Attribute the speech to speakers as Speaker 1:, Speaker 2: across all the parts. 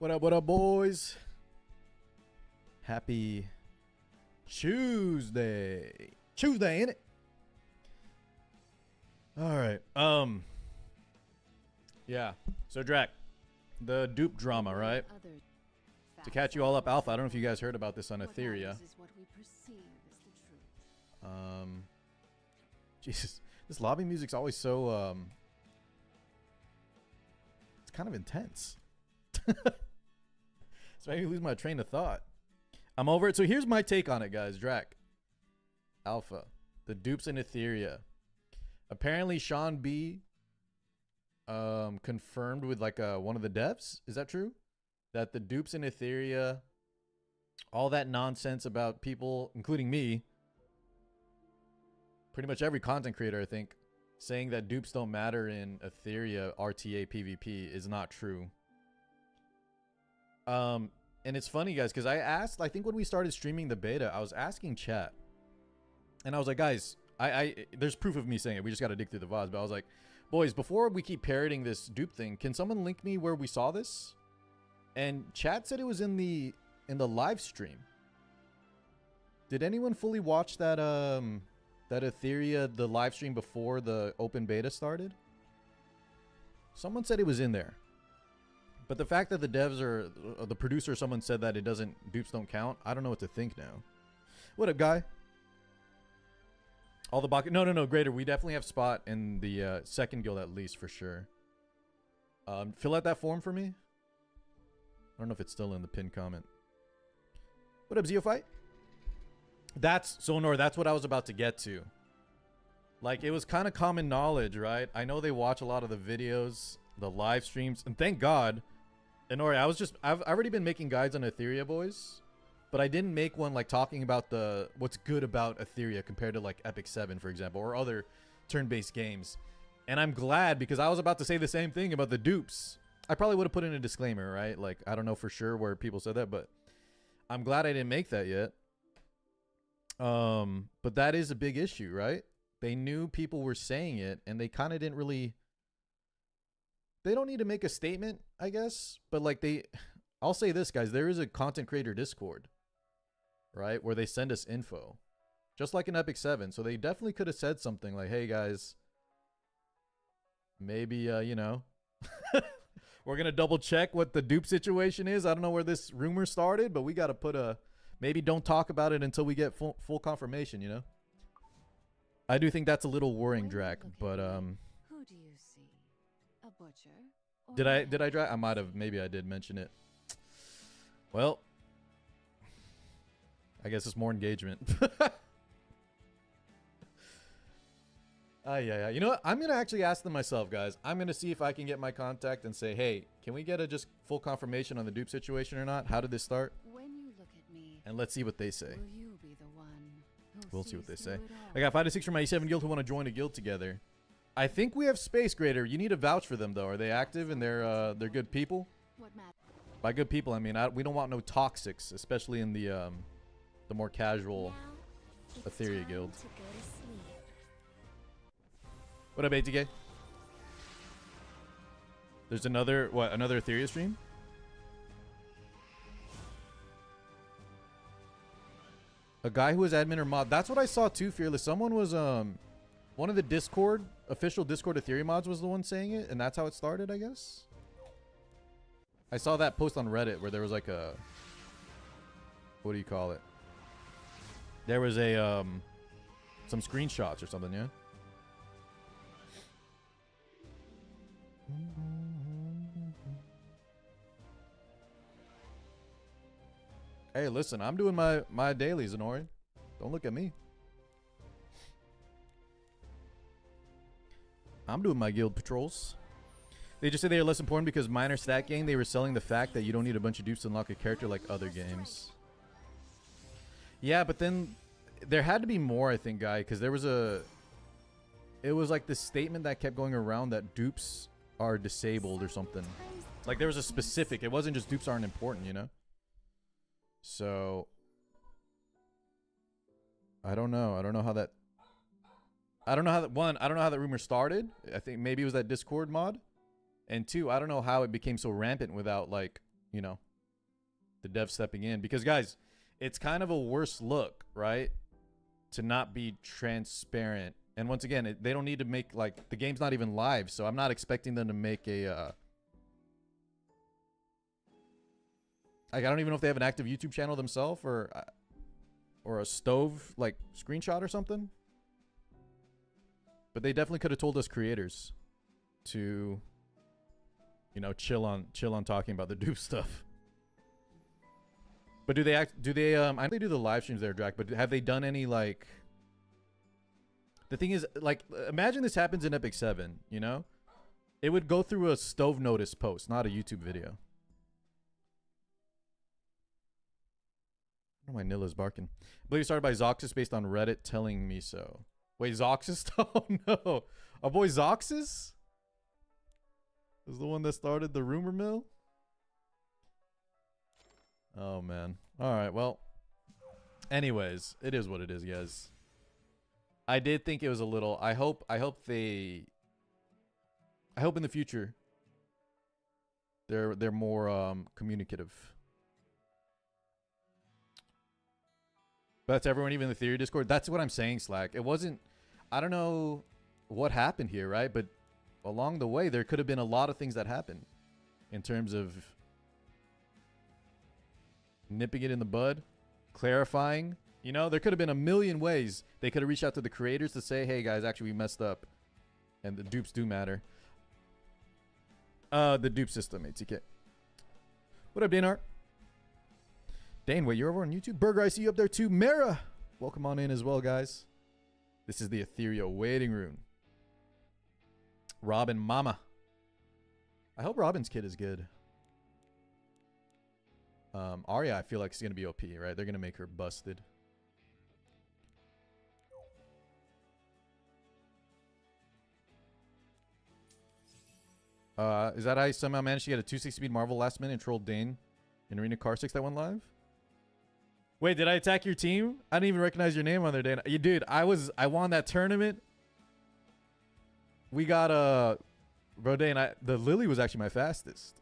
Speaker 1: What up, boys? Happy Tuesday. Tuesday, ain't it? All right. Yeah. So, Drac, the dupe drama, right? To catch you all up, Alpha. I don't know if you guys heard about this on Etheria. Jesus, this lobby music's always so it's kind of intense. It's making me lose my train of thought. I'm over it. So here's my take on it, guys. Drac, Alpha, the dupes in Etheria. Apparently, Sean B confirmed with like one of the devs. Is that true? That the dupes in Etheria, all that nonsense about people, including me, pretty much every content creator, I think, saying that dupes don't matter in Etheria RTA PvP is not true. And it's funny, guys, because I asked, I think when we started streaming the beta, I was asking chat, and I was like, guys, there's proof of me saying it. We just got to dig through the VODs. But I was like, boys, before we keep parroting this dupe thing, can someone link me where we saw this? And chat said it was in the live stream. Did anyone fully watch that that Etheria, the live stream before the open beta started? Someone said it was in there. But the fact that the devs or the producer, someone said that it doesn't, dupes don't count. I don't know what to think now. What up, guy? All the bucket. No, Greater. We definitely have spot in the second guild at least for sure. Fill out that form for me. I don't know if it's still in the pinned comment. What up, Zeophyte? That's Sonor. That's what I was about to get to. Like, it was kind of common knowledge, right? I know they watch a lot of the videos, the live streams, and thank God. And Nori, I've already been making guides on Etheria, boys, but I didn't make one like talking about what's good about Etheria compared to like Epic 7, for example, or other turn-based games. And I'm glad, because I was about to say the same thing about the dupes. I probably would have put in a disclaimer, right? Like, I don't know for sure where people said that, but I'm glad I didn't make that yet. But that is a big issue, right? They knew people were saying it, and they kind of didn't really... They don't need to make a statement, I guess. But, like, I'll say this, guys. There is a content creator Discord, right? Where they send us info. Just like in Epic 7. So they definitely could have said something like, hey, guys, maybe, you know... We're going to double check what the dupe situation is. I don't know where this rumor started, but we got to put a... Maybe don't talk about it until we get full confirmation, you know? I do think that's a little worrying, Drac, but
Speaker 2: Who do you see? A butcher?
Speaker 1: Did I Drac? I might have, maybe I did mention it. Well, I guess it's more engagement. Yeah. You know what? I'm gonna actually ask them myself, guys. I'm gonna see if I can get my contact and say, hey, can we get a just full confirmation on the dupe situation or not? How did this start?
Speaker 2: When you look at me,
Speaker 1: and let's see what they say.
Speaker 2: will you be the one who
Speaker 1: We'll see what they
Speaker 2: sees
Speaker 1: say.
Speaker 2: through it
Speaker 1: I got 5 to 6 from my E7 guild who want to join a guild together. I think we have space, Greater. You need to vouch for them though. Are they active and they're good people?
Speaker 2: What matters?
Speaker 1: By good people, I mean we don't want no toxics, especially in the more casual Etheria guild. What up, ATK? There's another Etheria stream? A guy who was admin or mod. That's what I saw too, Fearless. Someone was one of the Discord, official Discord Etheria mods was the one saying it, and that's how it started, I guess. I saw that post on Reddit where there was like a, what do you call it? There was a some screenshots or something, yeah. Hey, listen, I'm doing my dailies, Honori. Don't look at me. I'm doing my guild patrols. They just say they are less important because minor stat gain, they were selling the fact that you don't need a bunch of dupes to unlock a character like other games. Yeah, but then there had to be more, I think, guy, because there was it was like this statement that kept going around that dupes are disabled or something. Like there was a specific, it wasn't just dupes aren't important, you know? So I don't know how that I don't know how that rumor started. I think maybe it was that Discord mod. And two, I don't know how it became so rampant without like you know, the dev stepping in. Because, guys, it's kind of a worse look, right? To not be transparent. And once again, they don't need to make, like, the game's not even live, so I'm not expecting them to make a, like, I don't even know if they have an active YouTube channel themselves or a stove, like, screenshot or something. But they definitely could have told us creators to, you know, chill on talking about the dupe stuff. But do they I know they do the live streams there, Drac, but have they done any, like, the thing is, like, imagine this happens in Epic 7, you know? It would go through a stove notice post, not a YouTube video. I don't know why Nilla's barking. I believe it started by Zoxus based on Reddit telling me so. Wait, Zoxus? Oh no. Our boy Zoxus? Is the one that started the rumor mill? Oh man. Alright, well. Anyways, it is what it is, guys. I did think it was a little. I hope in the future they're more communicative. But that's everyone, even in the theory Discord. That's what I'm saying, Slack. It wasn't. I don't know what happened here, right? But along the way, there could have been a lot of things that happened in terms of nipping it in the bud, clarifying. You know, there could have been a million ways they could have reached out to the creators to say, hey, guys, actually, we messed up. And the dupes do matter. The dupe system, ATK. What up, Danar? Dane, wait, you're over on YouTube? Burger, I see you up there too. Mara, welcome on in as well, guys. This is the Ethereal waiting room. Robin Mama. I hope Robin's kid is good. Aria, I feel like is going to be OP, right? They're going to make her busted. Is that how you somehow managed to get a 260 speed Marvel last minute and troll Dane in Arena Car 6 that went live? Wait, did I attack your team? I didn't even recognize your name on there, Dane. You dude, I won that tournament. We got bro, Dane, the Lily was actually my fastest.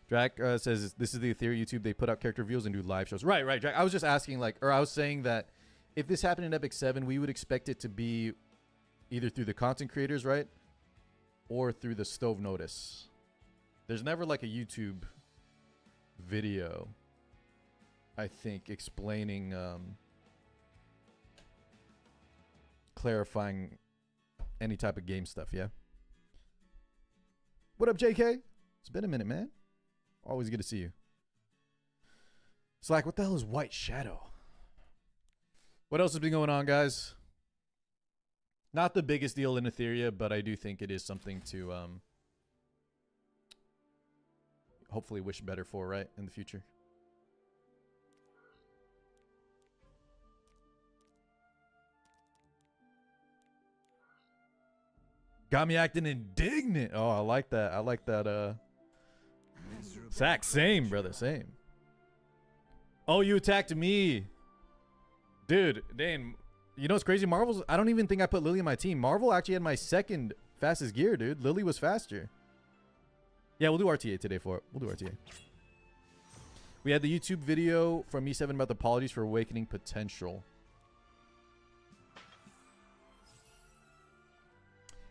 Speaker 1: Drac says this is the Ethereum YouTube. They put out character reveals and do live shows. Right, Drac. I was just asking, like, or I was saying that if this happened in Epic 7, we would expect it to be either through the content creators, right? Or through the stove notice. There's never like a YouTube video, I think, explaining, clarifying any type of game stuff, yeah? What up, JK? It's been a minute, man. Always good to see you. Slack, what the hell is White Shadow? What else has been going on, guys? Not the biggest deal in Ethereum, but I do think it is something to hopefully wish better for, right, in the future. Got me acting indignant. Oh, I like that. I like that. Sack, same, brother, same. Oh, you attacked me. Dude, Dane, you know what's crazy? Marvel's, I don't even think I put Lily in my team. Marvel actually had my second fastest gear, dude. Lily was faster. Yeah, we'll do RTA today for it. We'll do RTA. We had the YouTube video from E7 about the apologies for awakening potential.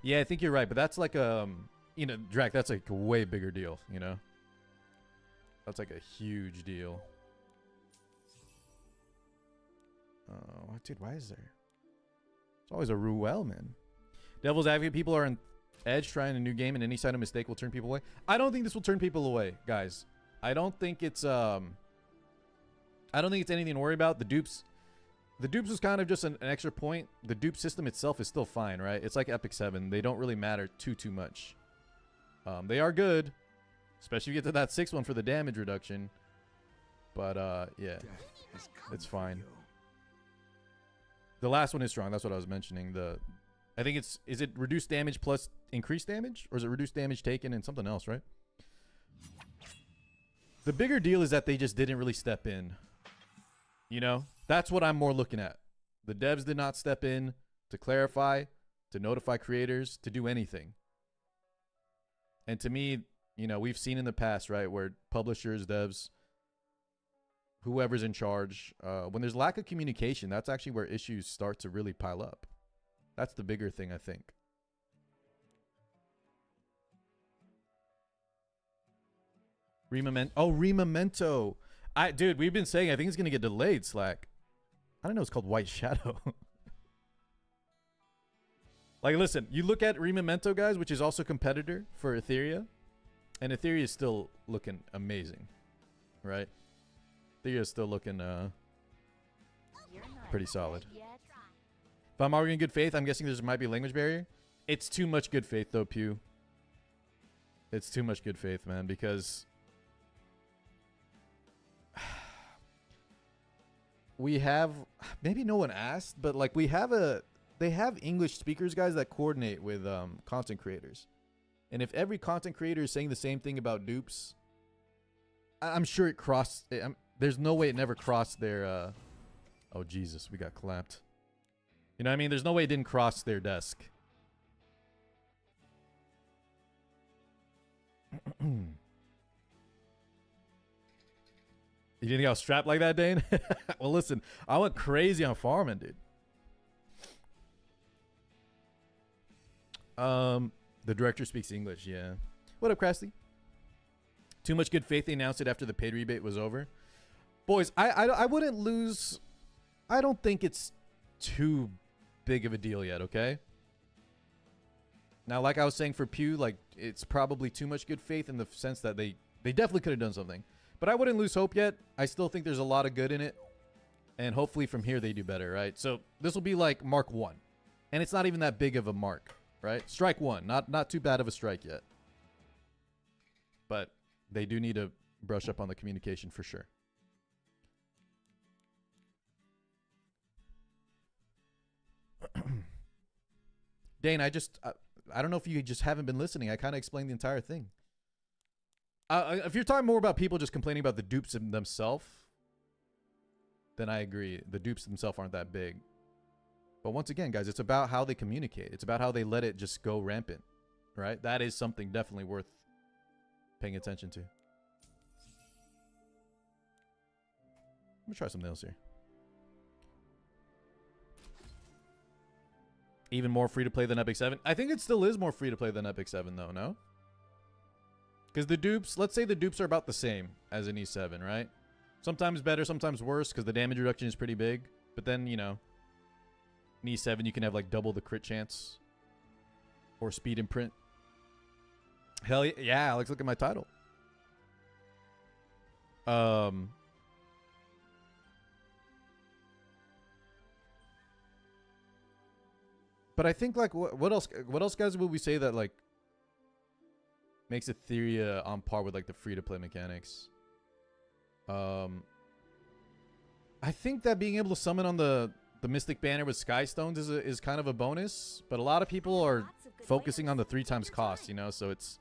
Speaker 1: Yeah, I think you're right, but that's like you know, Drac, that's like a way bigger deal, you know? That's like a huge deal. Oh, dude, why is there? It's always a Ruel, man. Devil's Advocate, people are on edge trying a new game, and any sign of mistake will turn people away. I don't think this will turn people away, guys. I don't think it's anything to worry about. The dupes was kind of just an extra point. The dupe system itself is still fine, right? It's like Epic 7. They don't really matter too much. They are good, especially if you get to that 6th one for the damage reduction. But yeah, it's fine. The last one is strong. That's what I was mentioning. I think is it reduced damage plus increased damage? Or is it reduced damage taken and something else, right? The bigger deal is that they just didn't really step in. You know? That's what I'm more looking at. The devs did not step in to clarify, to notify creators, to do anything. And to me, You know, we've seen in the past, right, where publishers, devs, whoever's in charge, when there's lack of communication, that's actually where issues start to really pile up. That's the bigger thing, I think. Remamento. Dude, we've been saying I think it's gonna get delayed, Slack. I don't know, it's called White Shadow. Like, listen, you look at Remamento, guys, which is also competitor for Etheria, and Etheria is still looking amazing, right? Etheria is still looking pretty solid. If I'm arguing good faith, I'm guessing there might be a language barrier. It's too much good faith, though, Pew. It's too much good faith, man, because we have, maybe no one asked, but like they have English speakers, guys, that coordinate with content creators. And if every content creator is saying the same thing about dupes, I'm sure it crossed. There's no way it never crossed their. Oh, Jesus, we got clapped. You know what I mean? There's no way it didn't cross their desk. You didn't think I was strapped like that, Dane? Well, listen, I went crazy on farming, dude. The director speaks English, yeah. What up, Crasty? Too much good faith. They announced it after the paid rebate was over. Boys, I wouldn't lose. I don't think it's too big of a deal yet, okay? Now, like I was saying for Pew, like, it's probably too much good faith in the sense that they definitely could have done something. But I wouldn't lose hope yet. I still think there's a lot of good in it. And hopefully from here they do better, right? So this will be like Mark 1. And it's not even that big of a mark, right? Strike 1. Not too bad of a strike yet. But they do need to brush up on the communication for sure. Dane, I don't know if you just haven't been listening. I kind of explained the entire thing. If you're talking more about people just complaining about the dupes themselves, then I agree. The dupes themselves aren't that big. But once again, guys, it's about how they communicate. It's about how they let it just go rampant, right? That is something definitely worth paying attention to. I'm going to try something else here. Even more free to play than Epic 7? I think it still is more free to play than Epic 7, though, no? Because the dupes, let's say the dupes are about the same as an E7, right? Sometimes better, sometimes worse, because the damage reduction is pretty big. But then, you know, in E7, you can have like double the crit chance. Or speed imprint. Hell yeah, Alex, look at my title. But I think, like, what else, guys, would we say that, like, makes Etheria on par with, like, the free-to-play mechanics? I think that being able to summon on the Mystic Banner with Sky Stones is kind of a bonus. But a lot of people are focusing on the 3 times cost, you know? So it's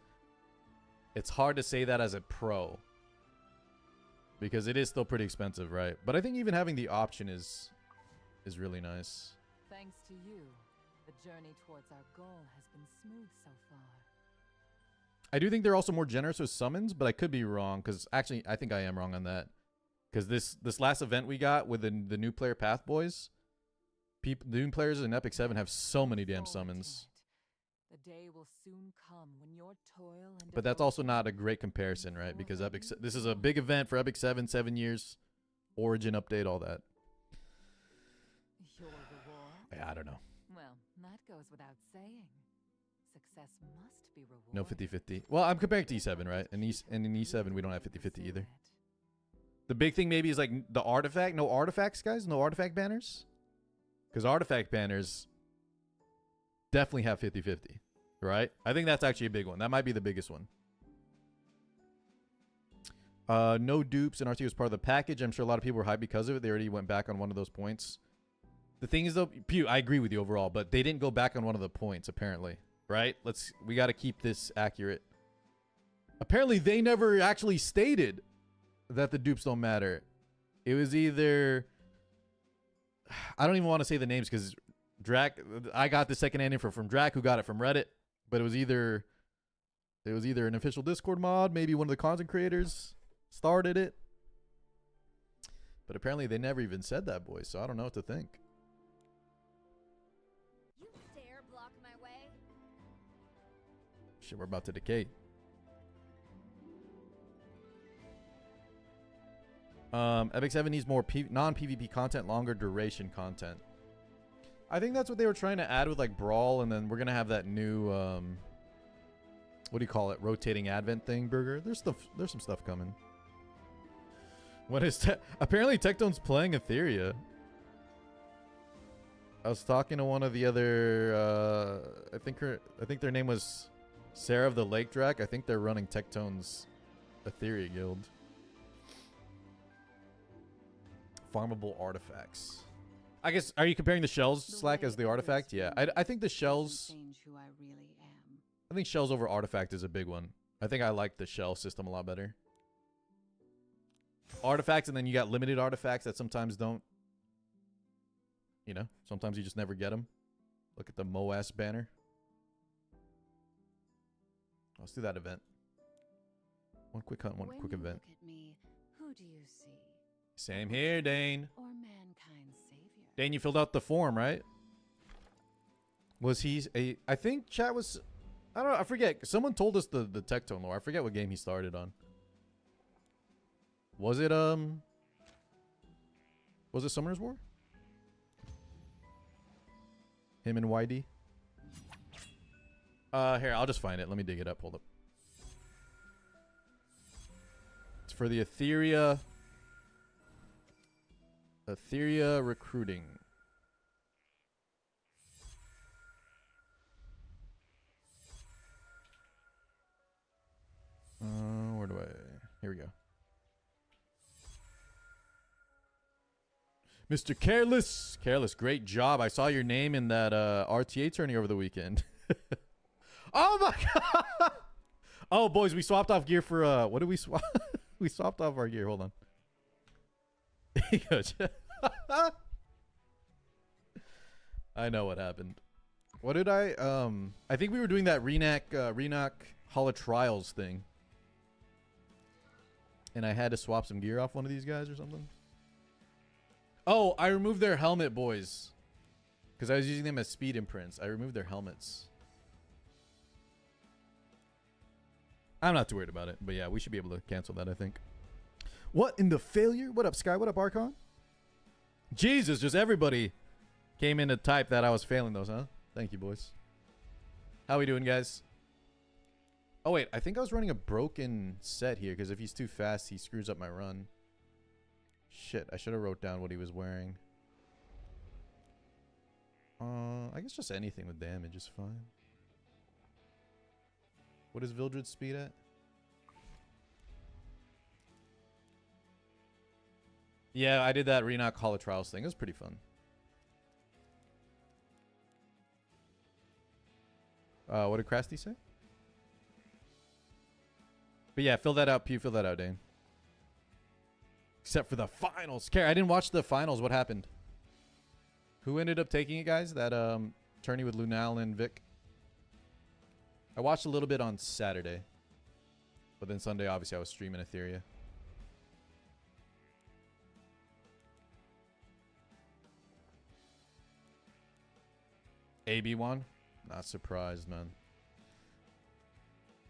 Speaker 1: hard to say that as a pro. Because it is still pretty expensive, right? But I think even having the option is really nice.
Speaker 2: Thanks to you, the journey towards our goal has been smooth so far.
Speaker 1: I do think they're also more generous with summons, but I could be wrong, because actually I think I am wrong on that. Because this last event we got with the new player path boys, the new players in Epic 7 have so many damn summons.
Speaker 2: The day will soon come when your toil and
Speaker 1: But that's also not a great comparison, right? Because this is a big event for Epic 7, 7 years, Origin update, all that.
Speaker 2: Your reward?
Speaker 1: Yeah, I don't know.
Speaker 2: Well, that goes without saying. Success must be rewarded.
Speaker 1: No 50-50. Well, I'm comparing to E7, right? And in E7 we don't have 50-50 either. The big thing maybe is like the artifact. No artifacts, guys? No artifact banners? Because artifact banners definitely have 50-50, right? I think that's actually a big one. That might be the biggest one. No dupes, and RT was part of the package. I'm sure a lot of people were hyped because of it. They already went back on one of those points. The thing is, though, Pew, I agree with you overall, but they didn't go back on one of the points, apparently. Right? We got to keep this accurate. Apparently, they never actually stated that the dupes don't matter. It was either... I don't even want to say the names because Drac... I got the second hand info from Drac, who got it from Reddit. But it was either It was either an official Discord mod, maybe one of the content creators started it. But apparently they never even said that, boys, so I don't know what to think.
Speaker 3: You dare block my way?
Speaker 1: Shit, we're about to decay. Epic 7 needs more non-PvP content, longer duration content. I think that's what they were trying to add with like Brawl, and then we're gonna have that new what do you call it? Rotating Advent thing, Burger. There's some stuff coming. What is apparently Tectone's playing Etheria. I was talking to one of the other I think their name was Sarah of the Lake Drac. I think they're running Tectone's Etheria guild. Farmable artifacts. I guess, are you comparing the shells, Slack, as the artifact? Yeah, I think the shells... I think shells over artifact is a big one. I think I like the shell system a lot better. Artifacts, and then you got limited artifacts that sometimes don't... You know, sometimes you just never get them. Look at the MOAS banner. Let's do that event. One quick hunt, one quick event.
Speaker 2: Look at me, who do you see?
Speaker 1: Same here, Dane.
Speaker 2: Or mankind's savior?
Speaker 1: Dane, you filled out the form, right? Was he a... I think chat was... I don't know. I forget. Someone told us the Tectone lore. I forget what game he started on. Was it Summoner's War? Him and YD? Here, I'll just find it. Let me dig it up. Hold up. It's for the Etheria recruiting. Where do I... Here we go. Mr. Careless. Careless, great job. I saw your name in that RTA tourney over the weekend. Oh my god! Oh, boys, we swapped off gear for... what did we swap? We swapped off our gear. Hold on. I know what happened. What did I think we were doing that Renac Hall of Trials thing. And I had to swap some gear off one of these guys or something. Oh, I removed their helmet, boys. Because I was using them as speed imprints. I removed their helmets. I'm not too worried about it. But yeah, we should be able to cancel that, I think. What in the failure? What up, Sky? What up, Archon? Jesus, just everybody came in to type that I was failing those, huh? Thank you, boys. How we doing, guys? Oh, wait. I think I was running a broken set here, because if he's too fast, he screws up my run. Shit, I should have wrote down what he was wearing. I guess just anything with damage is fine. What is Vildred's speed at? Yeah, I did that Renac Hall of Trials thing. It was pretty fun. What did Krusty say? But yeah, fill that out, Pew. Fill that out, Dane. Except for the finals. Care, I didn't watch the finals. What happened? Who ended up taking it, guys? That tourney with Lunal and Vic. I watched a little bit on Saturday. But then Sunday, obviously, I was streaming Etheria. AB won? Not surprised, man.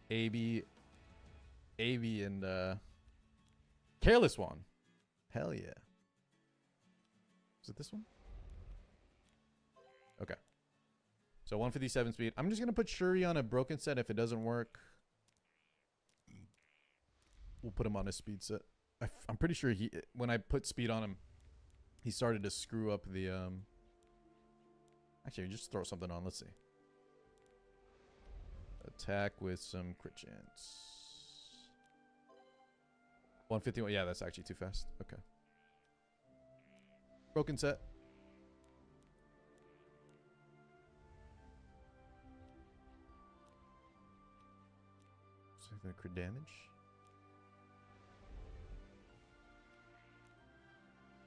Speaker 1: AB and Careless won. Hell yeah. Is it this one? Okay. So 157 speed. I'm just going to put Shuri on a broken set. If it doesn't work, we'll put him on a speed set. I'm pretty sure when I put speed on him, he started to screw up the... Actually, just throw something on. Let's see. Attack with some crit chance. 151. Yeah, that's actually too fast. Okay. Broken set. So the crit damage.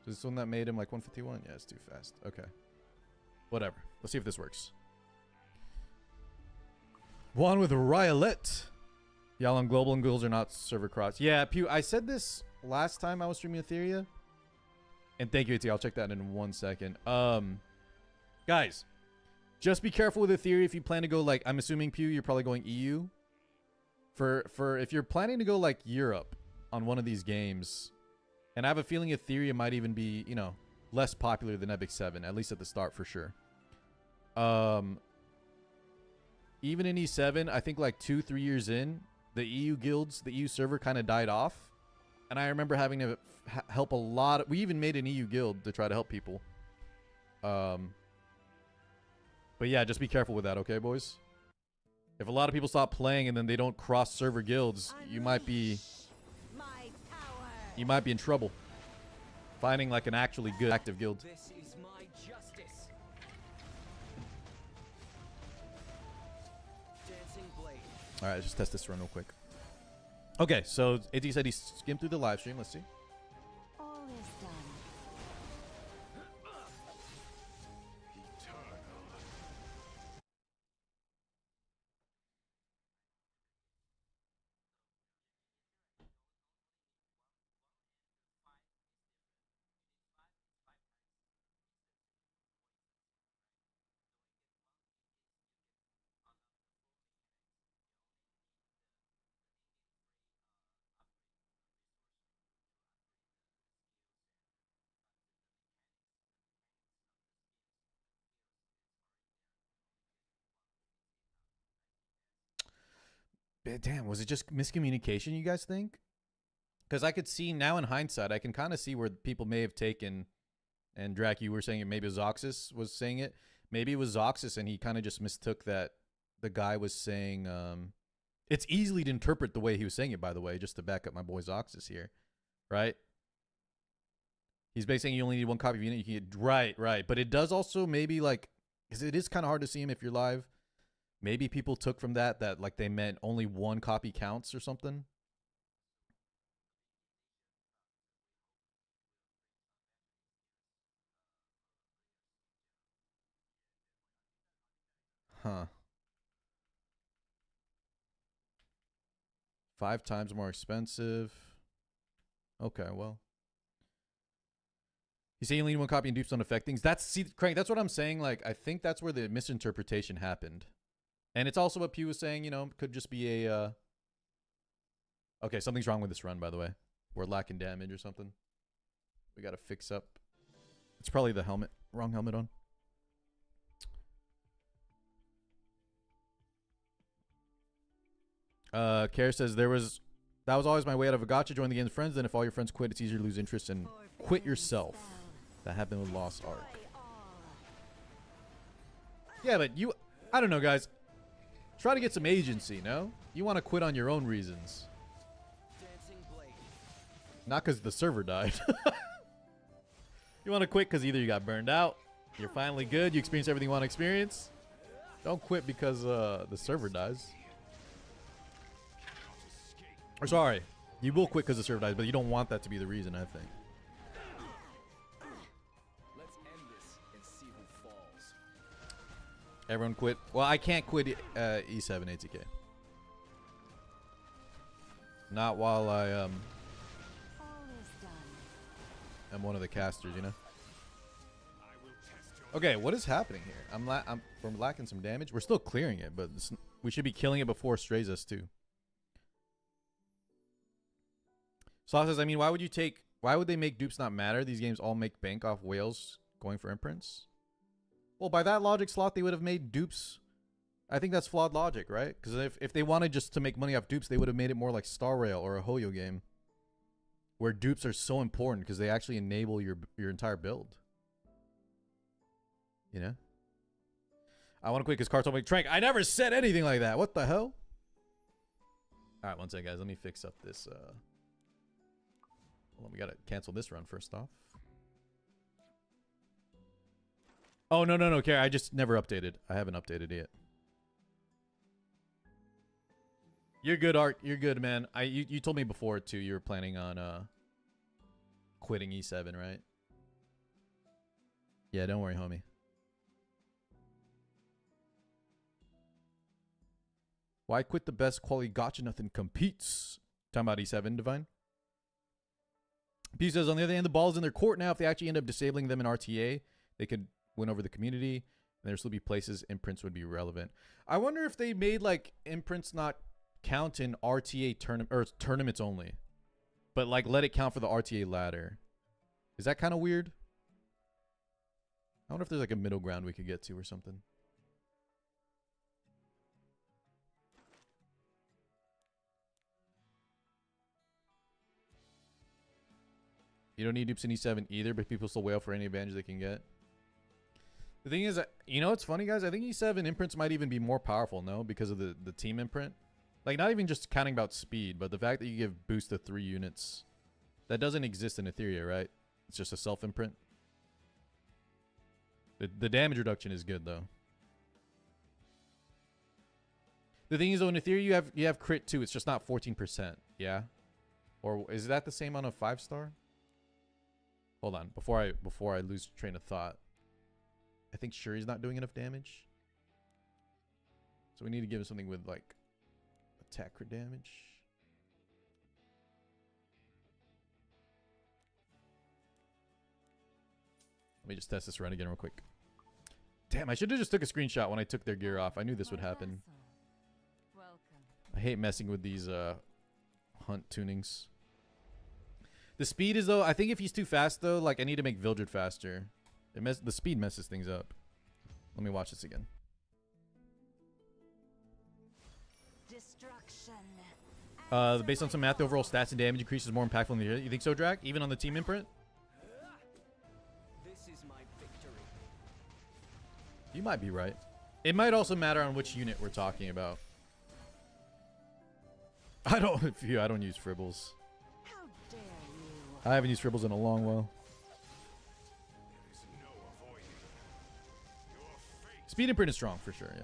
Speaker 1: So this one that made him like 151? Yeah, it's too fast. Okay. Whatever. Let's see if this works. One with Riolet. Y'all on global and goals are not server cross. Yeah, Pew, I said this last time I was streaming Etheria. And thank you, AT. I'll check that in 1 second. Guys, just be careful with Etheria if you plan to go, like, I'm assuming, Pew, you're probably going EU. For if you're planning to go, like, Europe on one of these games, and I have a feeling Etheria might even be, you know, less popular than Epic 7, at least at the start for sure. Even in E7, I think like 2-3 years in, the EU guilds, the EU server kind of died off. And I remember having to help a lot. We even made an EU guild to try to help people. But yeah, just be careful with that, okay, boys? If a lot of people stop playing and then they don't cross server guilds, you might be in trouble. Finding like an actually good active guild.
Speaker 4: This is my justice. Dancing blade.
Speaker 1: All right, let's just test this run real quick. Okay, so AT said he skimmed through the live stream. Let's see.
Speaker 2: All is done.
Speaker 1: Damn, was it just miscommunication, you guys think? Because I could see now in hindsight, I can kind of see where people may have taken, and Drac, you were saying it, maybe Zoxus was saying it. Maybe it was Zoxus and he kind of just mistook that the guy was saying, it's easily to interpret the way he was saying it, by the way, just to back up my boy Zoxus here, right? He's basically saying you only need one copy of unit. You can get, right. But it does also maybe like, because it is kind of hard to see him if you're live. Maybe people took from that like they meant only one copy counts or something. Huh. 5 times more expensive. Okay, well. You say you only need one copy and dupes don't affect things. See, Crank, that's what I'm saying. Like, I think that's where the misinterpretation happened. And it's also what Pew was saying, you know, could just be a... Okay, something's wrong with this run, by the way. We're lacking damage or something. We gotta fix up. It's probably the helmet. Wrong helmet on. Kara says, that was always my way out of a gacha. Join the game's friends. Then if all your friends quit, it's easier to lose interest and quit yourself. That happened with Lost Ark. Yeah, but you... I don't know, guys. Try to get some agency, no? You want to quit on your own reasons. Not because the server died. You want to quit because either you got burned out, you're finally good, you experience everything you want to experience. Don't quit because the server dies. Or sorry, you will quit because the server dies, but you don't want that to be the reason, I think.
Speaker 4: Let's end this and see who falls.
Speaker 1: Everyone quit. Well, I can't quit E7 ATK. Not while I am one of the casters, you know. Okay, what is happening here? We're lacking some damage. We're still clearing it, but we should be killing it before it strays us too. Saw says, I mean, why would they make dupes not matter? These games all make bank off whales going for imprints. Well, by that logic, Slot, they would have made dupes. I think that's flawed logic, right? Because if they wanted just to make money off dupes, they would have made it more like Star Rail or a Hoyo game, where dupes are so important because they actually enable your entire build. You know? I want to quit because Car told me, Trank, I never said anything like that. What the hell? All right, one second, guys. Let me fix up this. Well, we got to cancel this run first off. Oh, no, Kara. I just never updated. I haven't updated yet. You're good, Art. You're good, man. You told me before, too, you were planning on quitting E7, right? Yeah, don't worry, homie. Why quit the best quality gacha? Nothing competes. Talking about E7, Divine. P says, on the other hand, the ball's in their court now. If they actually end up disabling them in RTA, they could win over the community. And there'll still be places imprints would be relevant. I wonder if they made like imprints not count in RTA tournaments only, but like let it count for the RTA ladder. Is that kind of weird? I wonder if there's like a middle ground we could get to or something. You don't need dupes in E7 either, but people still wail for any advantage they can get. The thing is, you know what's funny, guys? I think E7 imprints might even be more powerful, no? Because of the team imprint. Like, not even just counting about speed, but the fact that you give boost to 3 units. That doesn't exist in Etheria, right? It's just a self-imprint. The damage reduction is good, though. The thing is, though, in Etheria, you have crit, too. It's just not 14%, yeah? Or is that the same on a 5-star? Hold on, before I lose train of thought. I think Shuri's not doing enough damage. So we need to give him something with like attack crit damage. Let me just test this run again real quick. Damn, I should have just took a screenshot when I took their gear off. I knew this would happen. I hate messing with these hunt tunings. The speed is, though, I think if he's too fast, though, like, I need to make Vildred faster. The speed messes things up. Let me watch this again. Based on some math, the overall stats and damage increase is more impactful in the year. You think so, Drac? Even on the team imprint?
Speaker 4: This is my victory.
Speaker 1: You might be right. It might also matter on which unit we're talking about. I don't use Fribbles. I haven't used Fribbles in a long while. Speed imprint is strong for sure,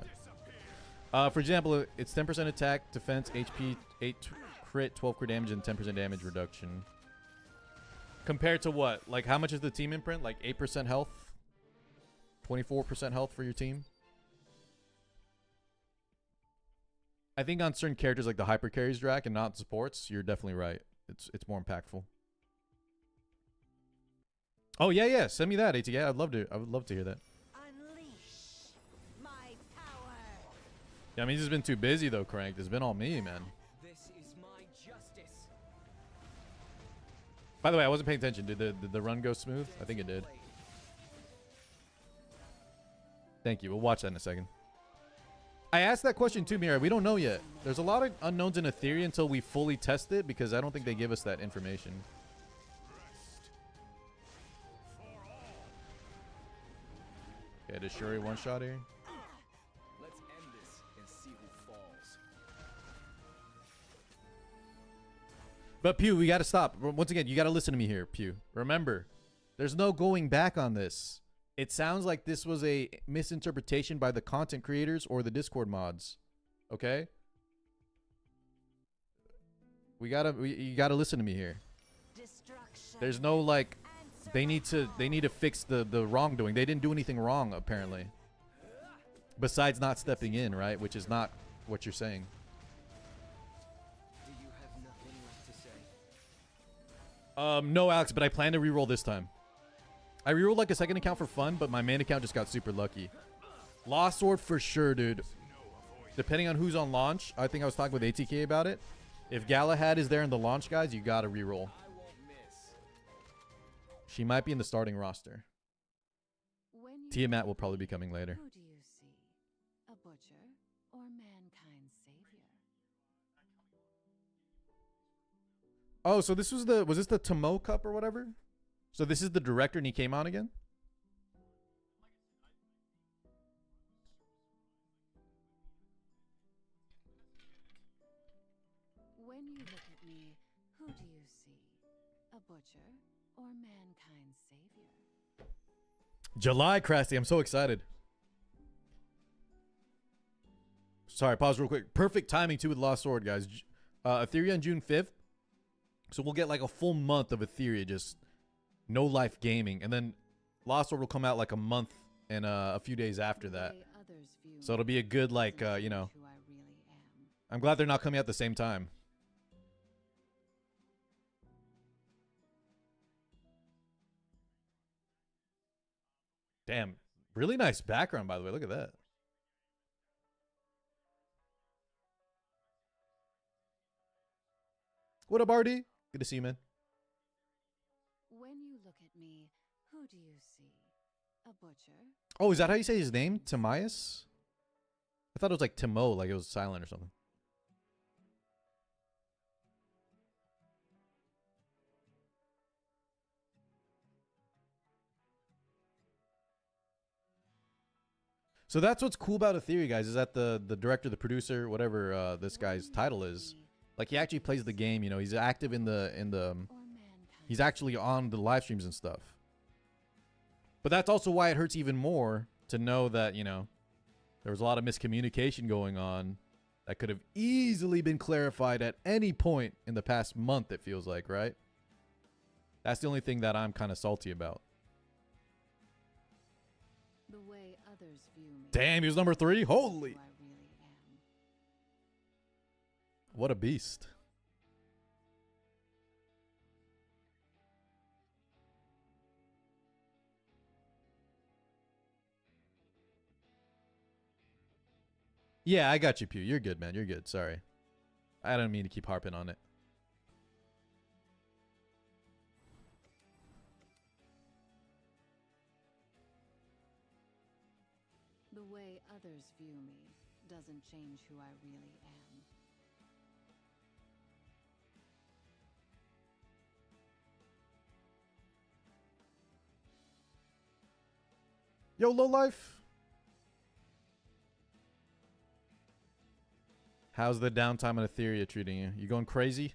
Speaker 1: yeah. For example, it's 10% attack, defense, HP, 8 crit, 12 crit damage, and 10% damage reduction. Compared to what? Like, how much is the team imprint? Like 8% health? 24% health for your team? I think on certain characters like the hyper carries, Drac, and not supports, you're definitely right. It's more impactful. Oh yeah, send me that, ATK. I would love to hear that.
Speaker 3: Unleash my power.
Speaker 1: Yeah, I mean, he's just been too busy though, Cranked. It's been all me, man.
Speaker 4: This is my justice.
Speaker 1: By the way, I wasn't paying attention. Did the run go smooth? I think it did. Thank you. We'll watch that in a second. I asked that question too, Mira. We don't know yet. There's a lot of unknowns in Etheria until we fully test it, because I don't think they give us that information. Okay, does Shuri one shot here?
Speaker 4: Let's end this and see who falls.
Speaker 1: But Pew, we gotta stop. Once again, you gotta listen to me here, Pew. Remember, there's no going back on this. It sounds like this was a misinterpretation by the content creators or the Discord mods. Okay? You gotta listen to me here. There's no like they need to fix the wrongdoing. They didn't do anything wrong, apparently. Besides not stepping in, right? Which is not what you're saying.
Speaker 4: Do you have nothing left to say?
Speaker 1: No, Alex, but I plan to reroll this time. I rerolled like a second account for fun, but my main account just got super lucky. Lost Sword for sure, dude. Depending on who's on launch, I think I was talking with ATK about it. If Galahad is there in the launch, guys, you gotta reroll.
Speaker 4: I won't miss.
Speaker 1: She might be in the starting roster. Tiamat will probably be coming later.
Speaker 2: Who do you see? A butcher or mankind's savior?
Speaker 1: Oh, so this was this the Tomo Cup or whatever? So this is the director and he came on again?
Speaker 2: When you look at me, who do you see? A butcher or mankind's savior?
Speaker 1: July, Crasty. I'm so excited. Sorry, pause real quick. Perfect timing too with Lost Sword, guys. Etheria on June 5th. So we'll get like a full month of Etheria, just no life gaming. And then Lost Sword will come out like a month and a few days after that. So it'll be a good, like, you know, I'm glad they're not coming at the same time. Damn. Really nice background, by the way. Look at that. What up, RD? Good to see you, man.
Speaker 2: When you look at me, who do you see? A butcher?
Speaker 1: Oh, is that how you say his name? Timaeus? I thought it was like Timo, like it was silent or something. So that's what's cool about Etheria, guys, is that the director, the producer, whatever this guy's title is, like he actually plays the game, you know, he's active in the
Speaker 2: Or mankind?
Speaker 1: he's actually on the live streams and stuff. But that's also why it hurts even more to know that, you know, there was a lot of miscommunication going on that could have easily been clarified at any point in the past month, it feels like, right? That's the only thing that I'm kind of salty about.
Speaker 2: The way others view me.
Speaker 1: Damn, he was number 3? Holy.
Speaker 2: Who I really am.
Speaker 1: What a beast. Yeah, I got you, Pew. You're good, man. You're good. Sorry. I don't mean to keep harping on it.
Speaker 2: The way others view me doesn't change who I really am.
Speaker 1: Yo, lowlife. How's the downtime on Etheria treating you? You going crazy?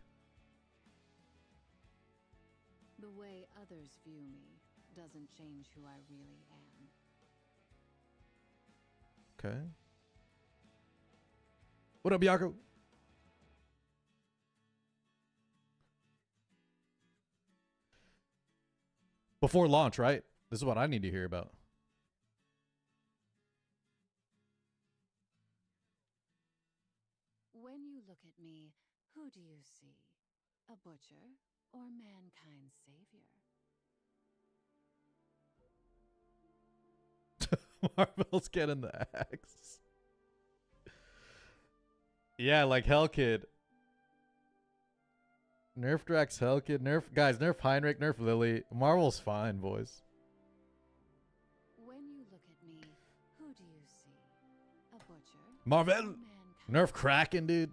Speaker 2: The way others view me doesn't change who I really am.
Speaker 1: Okay. What up, Yako? Before launch, right? This is what I need to hear about.
Speaker 2: When you look at me, who do you see? A butcher or mankind's savior?
Speaker 1: Marvel's getting the axe. Yeah, like Hell Kid. Nerf Drax, Hell Kid, nerf guys, nerf Heinrich, nerf Lily. Marvel's fine, boys.
Speaker 2: When you look at me, who do you see? A butcher or
Speaker 1: Marvel,
Speaker 2: mankind?
Speaker 1: nerf Kraken, dude.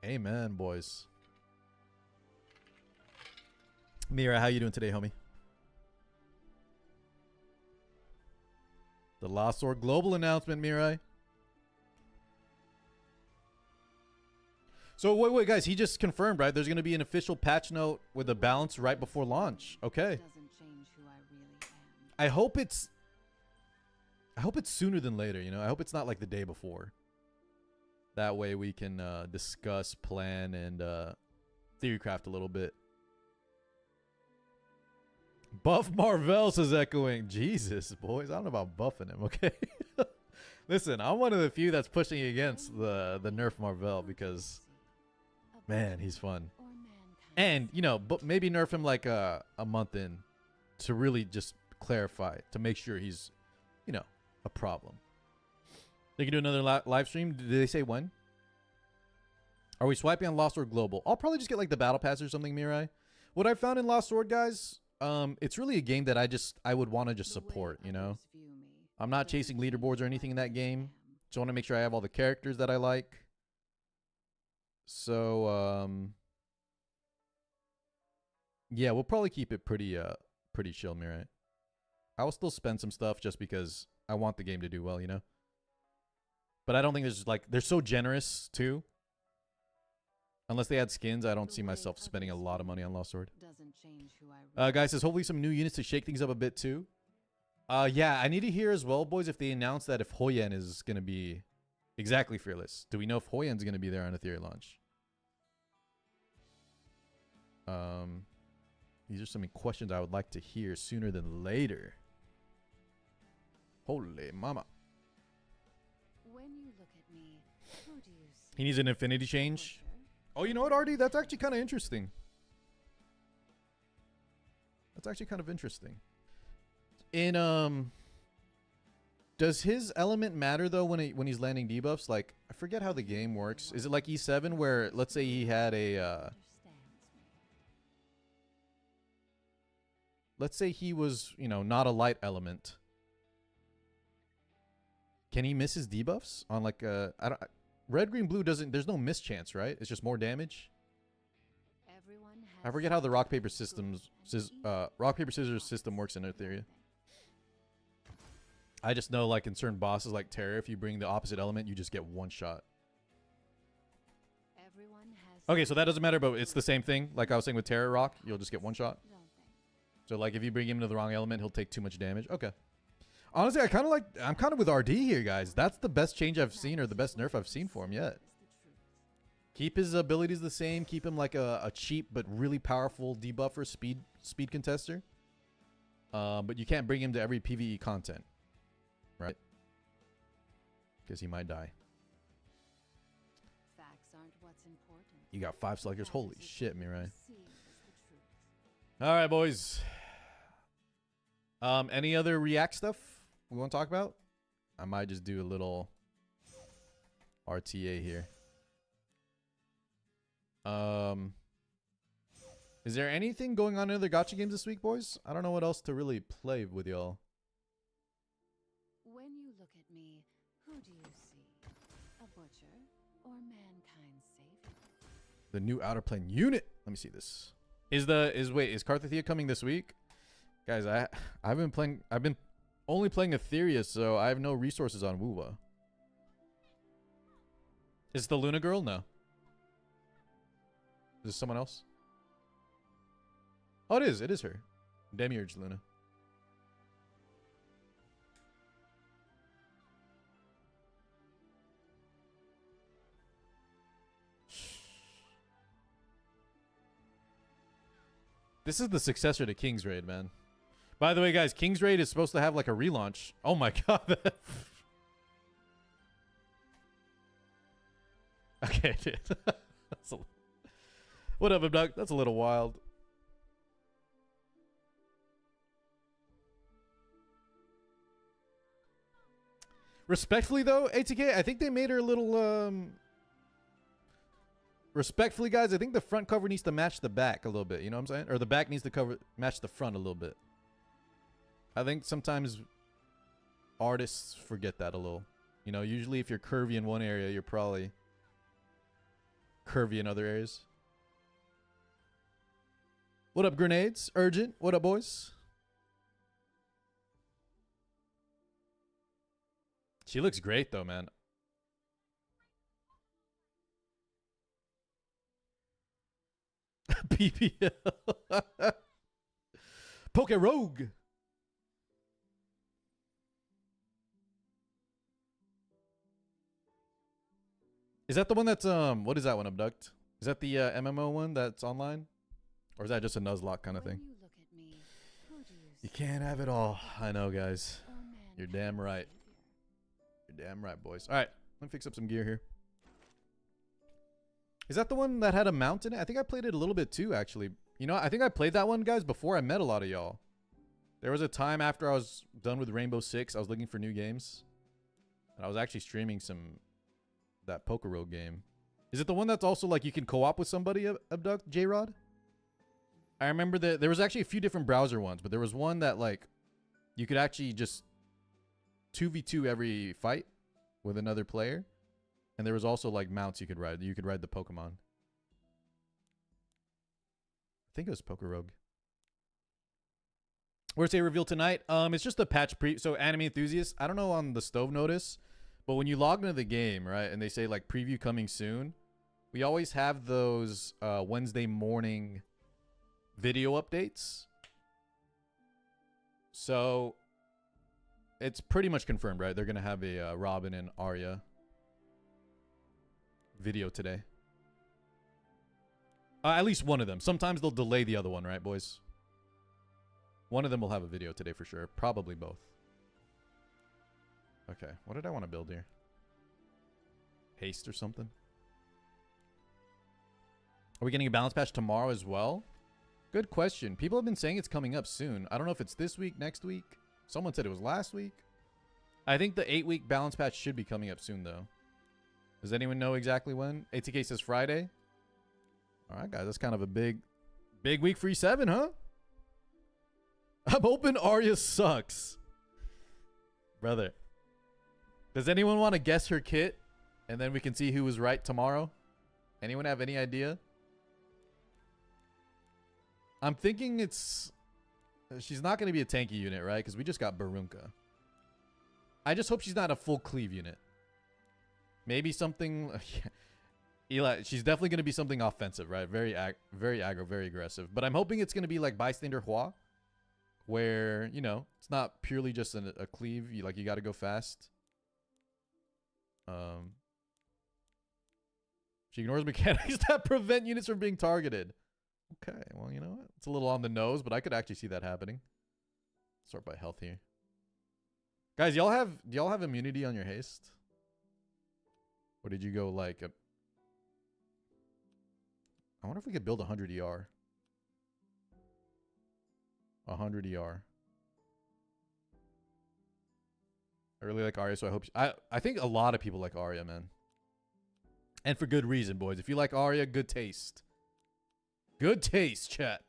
Speaker 1: Amen, boys. Mira, how you doing today, homie? The Lost Sword Global announcement, Mirai. So wait, guys. He just confirmed, right? There's going to be an official patch note with a balance right before launch. Okay.
Speaker 2: Doesn't change who I really am.
Speaker 1: I hope it's sooner than later. You know, I hope it's not like the day before. That way we can discuss, plan, and theorycraft a little bit. Buff Marvel, says Echoing. Jesus, boys. I don't know about buffing him, okay? Listen, I'm one of the few that's pushing against the nerf Marvel because, man, he's fun.
Speaker 2: Or mankind.
Speaker 1: And, you know, but maybe nerf him like a month in to really just clarify, to make sure he's, you know, a problem. They can do another live stream. Did they say when? Are we swiping on Lost Sword Global? I'll probably just get like the battle pass or something, Mirai. What I found in Lost Sword, guys, it's really a game that I would want to just
Speaker 2: The way
Speaker 1: support, you know?
Speaker 2: others view me
Speaker 1: I'm not
Speaker 2: doesn't
Speaker 1: chasing
Speaker 2: change
Speaker 1: leaderboards or
Speaker 2: who I
Speaker 1: anything in that
Speaker 2: really
Speaker 1: game.
Speaker 2: am.
Speaker 1: Just want to make sure I have all the characters that I like. So, yeah, we'll probably keep it pretty chill, Mirai. I will still spend some stuff just because I want the game to do well, you know? But I don't think there's like, they're so generous too. Unless they add skins, I don't see myself spending a lot of money on Lost Sword.
Speaker 2: Doesn't change who I really
Speaker 1: Guys says hopefully some new units to shake things up a bit too. Yeah, I need to hear as well, boys, if they announce that if Hoyen is going to be exactly fearless. Do we know if Hoyen's going to be there on Ethereum launch? These are some questions I would like to hear sooner than later. Holy mama.
Speaker 2: When you look at me, who do you see?
Speaker 1: He needs an infinity change. Oh, you know what, RD? That's actually kind of interesting. That's actually kind of interesting. In does his element matter though when he's landing debuffs? Like, I forget how the game works. Is it like E7 where let's say he had a let's say he was, you know, not a light element. Can he miss his debuffs on like I don't red, green, blue doesn't, there's no miss chance, right? It's just more damage. I forget how the rock paper systems rock paper scissors system works in Eartheria. I just know like in certain bosses like Terror, if you bring the opposite element, you just get one shot. Okay, so that doesn't matter, but it's the same thing. Like I was saying with Terror Rock, you'll just get one shot. So like if you bring him to the wrong element, he'll take too much damage. Okay. Honestly, I'm kind of with RD here, guys. That's the best change I've seen, or the best nerf I've seen for him yet. Keep his abilities the same. Keep him like a cheap but really powerful debuffer, speed contester. But you can't bring him to every PvE content, right? Because he might die.
Speaker 2: Facts aren't what's important.
Speaker 1: You got 5 selectors. Holy shit, Mirai. All right, boys. Any other React stuff we want to talk about? I might just do a little RTA here. Is there anything going on in other gacha games this week, boys? I don't know what else to really play with y'all.
Speaker 2: When you look at me, who do you see? A butcher or mankind's savior?
Speaker 1: The new outer plane unit. Let me see this. Is Carthathia coming this week? Guys, I've been only playing Etheria, so I have no resources on Wuwa. Is it the Luna girl? No. Is this someone else? Oh, it is. It is her. Demiurge Luna. This is the successor to King's Raid, man. By the way, guys, King's Raid is supposed to have like a relaunch. Oh my god. Okay, dude. What up, Abduct? That's a little wild. Respectfully, though, ATK, I think they made her a little, respectfully, guys, I think the front cover needs to match the back a little bit. You know what I'm saying? Or the back needs to match the front a little bit. I think sometimes artists forget that a little. You know, usually if you're curvy in one area, you're probably curvy in other areas. What up, grenades? Urgent. What up, boys? She looks great, though, man. PPL. Poke Rogue. Is that the one that's what is that one, Abduct? Is that the MMO one that's online? Or is that just a Nuzlocke kind of thing? You can't have it all. I know, guys. You're damn right. You're damn right, boys. All right, let me fix up some gear here. Is that the one that had a mount in it? I think I played it a little bit too, actually. You know, I think I played that one, guys, before I met a lot of y'all. There was a time after I was done with Rainbow Six, I was looking for new games. And I was actually streaming that Poker Rogue game. Is it the one that's also like you can co-op with somebody, Abduct, J-Rod? I remember that there was actually a few different browser ones, but there was one that like you could actually just 2v2 every fight with another player. And there was also like mounts you could ride. You could ride the Pokemon. I think it was Poker Rogue. Where's a reveal tonight? It's just a patch so anime enthusiasts, I don't know on the Stove Notice, but when you log into the game, right, and they say like preview coming soon, we always have those Wednesday morning video updates. So it's pretty much confirmed, right? They're gonna have a Robin and Arya video today. At least one of them. Sometimes they'll delay the other one, right, boys? One of them will have a video today for sure. Probably both. Okay, what did I want to build here? Haste or something? Are we getting a balance patch tomorrow as well? Good question. People have been saying it's coming up soon. I don't know if it's this week, next week. Someone said it was last week. I think the 8-week balance patch should be coming up soon, though. Does anyone know exactly when? ATK says Friday. All right, guys. That's kind of a big week for E7, huh? I'm hoping Arya sucks. Brother. Does anyone want to guess her kit? And then we can see who was right tomorrow? Anyone have any idea? I'm thinking it's... She's not going to be a tanky unit, right? Because we just got Barunka. I just hope she's not a full cleave unit. Maybe something... Eli, she's definitely going to be something offensive, right? Very aggro, very aggressive. But I'm hoping it's going to be like Bystander Hua. Where, you know, it's not purely just a cleave. You got to go fast. She ignores mechanics that prevent units from being targeted. Okay, well, you know what? It's a little on the nose, but I could actually see that happening. Sort by health here. Guys, do y'all have immunity on your haste? Or did you go like a... I wonder if we could build 100 ER. 100 ER. I really like Arya, so I hope... I think a lot of people like Arya, man. And for good reason, boys. If you like Arya, good taste. Good taste, chat.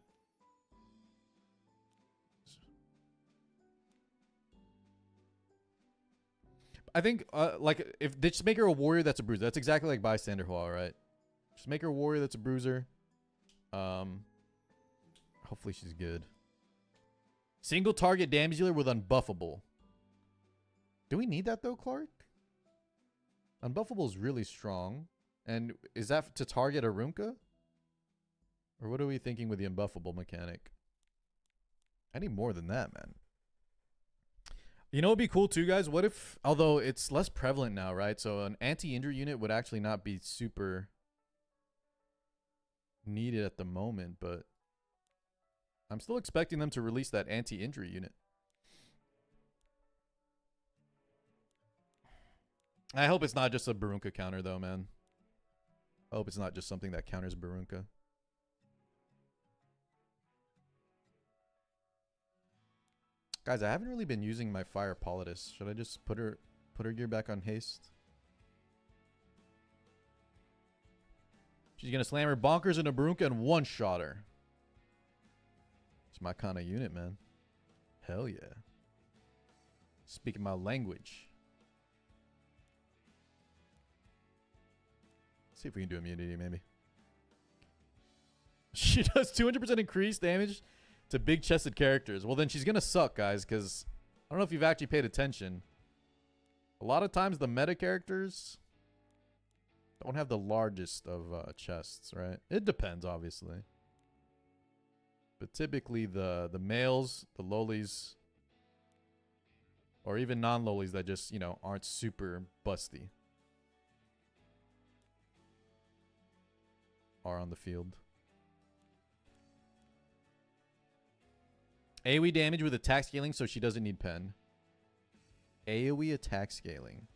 Speaker 1: I think, like, if just make her a warrior that's a bruiser. That's exactly like Bystander Hua, right? Just make her a warrior that's a bruiser. Hopefully she's good. Single target damage dealer with unbuffable. Do we need that though, Clark? Unbuffable is really strong. And is that to target Arunka? Or what are we thinking with the unbuffable mechanic? I need more than that, man. You know what would be cool too, guys? What if, although it's less prevalent now, right? So an anti-injury unit would actually not be super needed at the moment, but I'm still expecting them to release that anti-injury unit. I hope it's not just a Barunka counter though, man. I hope it's not just something that counters Barunka. Guys, I haven't really been using my Fire Politis. Should I just put her gear back on haste? She's gonna slam her bonkers into Barunka and one-shot her. It's my kind of unit, man. Hell yeah. Speaking my language. See if we can do immunity, maybe. She does 200% increased damage to big-chested characters. Well, then she's going to suck, guys, because I don't know if you've actually paid attention. A lot of times the meta characters don't have the largest of chests, right? It depends, obviously. But typically the males, the lowlies, or even non-lowlies that just, you know, aren't super busty are on the field. AoE damage with attack scaling, so she doesn't need pen. AoE attack scaling.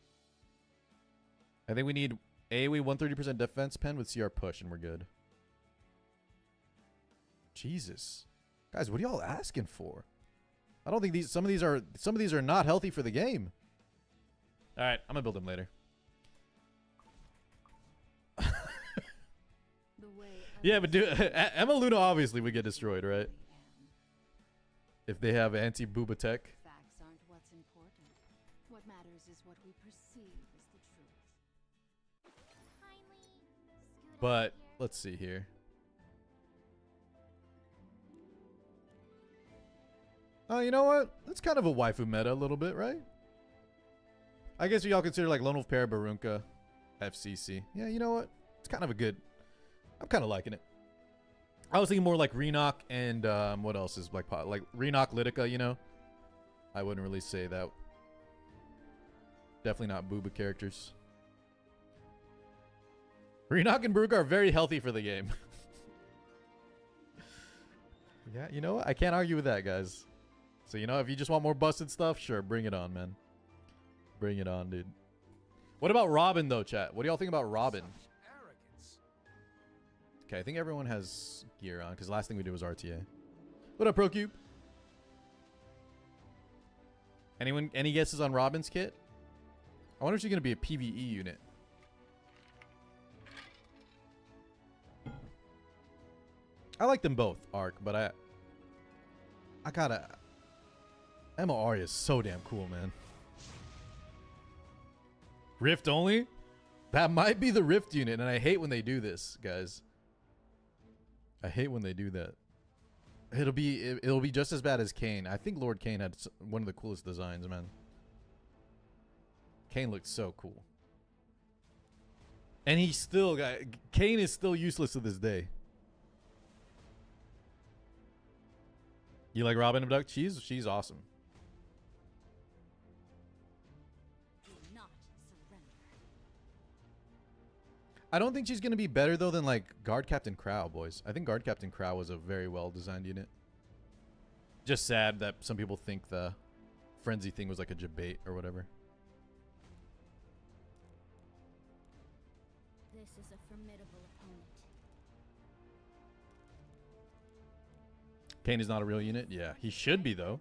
Speaker 1: I think we need AoE 130% defense pen with CR push, and we're good. Jesus, guys, what are y'all asking for? I don't think some of these are not healthy for the game. All right, I'm gonna build them later. Yeah, but Emma Luna obviously would get destroyed, right? If they have anti-booba tech.
Speaker 2: Facts aren't what's important. What matters is what we perceive as the truth.
Speaker 1: But let's see here. Oh, you know what? That's kind of a waifu meta a little bit, right? I guess we all consider like Lone Wolf Pair, Barunka, FCC. Yeah, you know what? It's kind of a good... I'm kind of liking it. I was thinking more like Renok and what else is like Renok Litica, you know? I wouldn't really say that. Definitely not booba characters. Renok and Barunka are very healthy for the game. Yeah, you know what? I can't argue with that, guys. So, you know, if you just want more busted stuff, sure, bring it on, man. Bring it on, dude. What about Robin, though, chat? What do y'all think about Robin? Okay, I think everyone has gear on because last thing we did was RTA. What up, ProCube? Anyone? Any guesses on Robin's kit? I wonder if she's gonna be a PvE unit. I like them both, Arc, but I gotta. Emma ARIA is so damn cool, man. Rift only? That might be the Rift unit, and I hate when they do this, guys. I hate when they do that. It'll be just as bad as Kane. I think Lord Kane had one of the coolest designs, man. Kane looked so cool. And he's still got... Kane is still useless to this day. You like Robin Abduct? She's awesome.
Speaker 3: Do not surrender.
Speaker 1: I don't think she's going to be better, though, than, like, Guard Captain Crow, boys. I think Guard Captain Crow was a very well-designed unit. Just sad that some people think the Frenzy thing was, like, a debate or whatever.
Speaker 3: This is a formidable opponent.
Speaker 1: Kane is not a real unit? Yeah, he should be, though.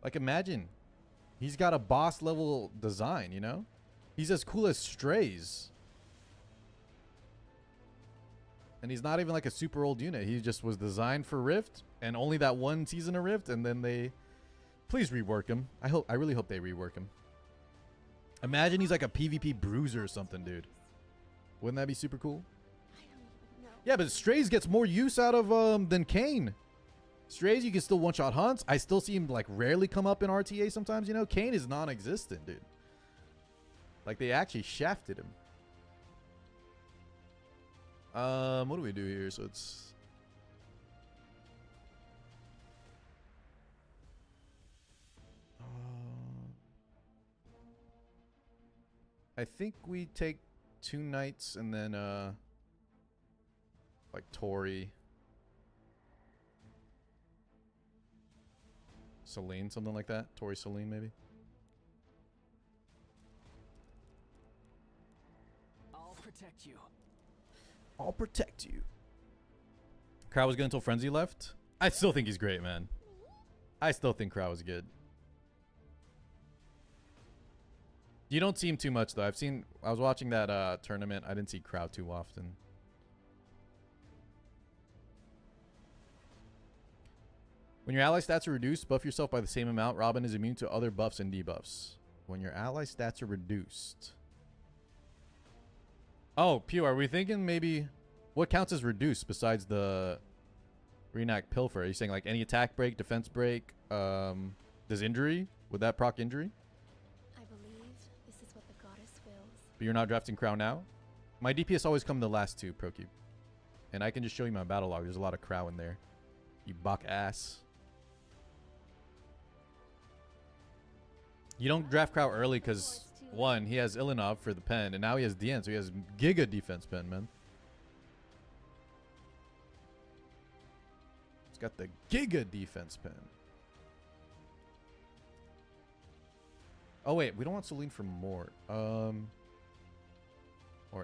Speaker 1: Like, imagine. He's got a boss-level design, you know? He's as cool as Strays. And he's not even like a super old unit. He just was designed for Rift and only that one season of Rift, and then they please rework him. I really hope they rework him. Imagine he's like a PvP bruiser or something, dude. Wouldn't that be super cool?
Speaker 3: I don't even know.
Speaker 1: Yeah, but Strays gets more use out of than Kane. Strays, you can still one-shot hunts. I still see him like rarely come up in RTA sometimes, you know? Kane is non-existent, dude. Like they actually shafted him. What do we do here? So it's I think we take 2 knights and then like Tori, Celine, something like that. Tori, Celine, maybe.
Speaker 4: I'll protect you.
Speaker 1: I'll protect you. Crow was good until Frenzy left. I still think he's great, man. I still think Crow is good. You don't see him too much, though. I was watching that tournament. I didn't see Crow too often. When your ally stats are reduced, buff yourself by the same amount. Robin is immune to other buffs and debuffs. When your ally stats are reduced. Oh, Pew, are we thinking maybe... What counts as reduced besides the reenact pilfer? Are you saying like any attack break, defense break? Does injury? Would that proc injury?
Speaker 3: I believe this is what the goddess wills.
Speaker 1: But you're not drafting Crow now? My DPS always come the last 2, ProCube. And I can just show you my battle log. There's a lot of Crow in there. You buck ass. You don't draft Crow early because... 1, he has Ilinov for the pen, and now he has DN, so he has Giga defense pen, man. He's got the Giga defense pen. Oh, wait, we don't want Celine for Mort. Or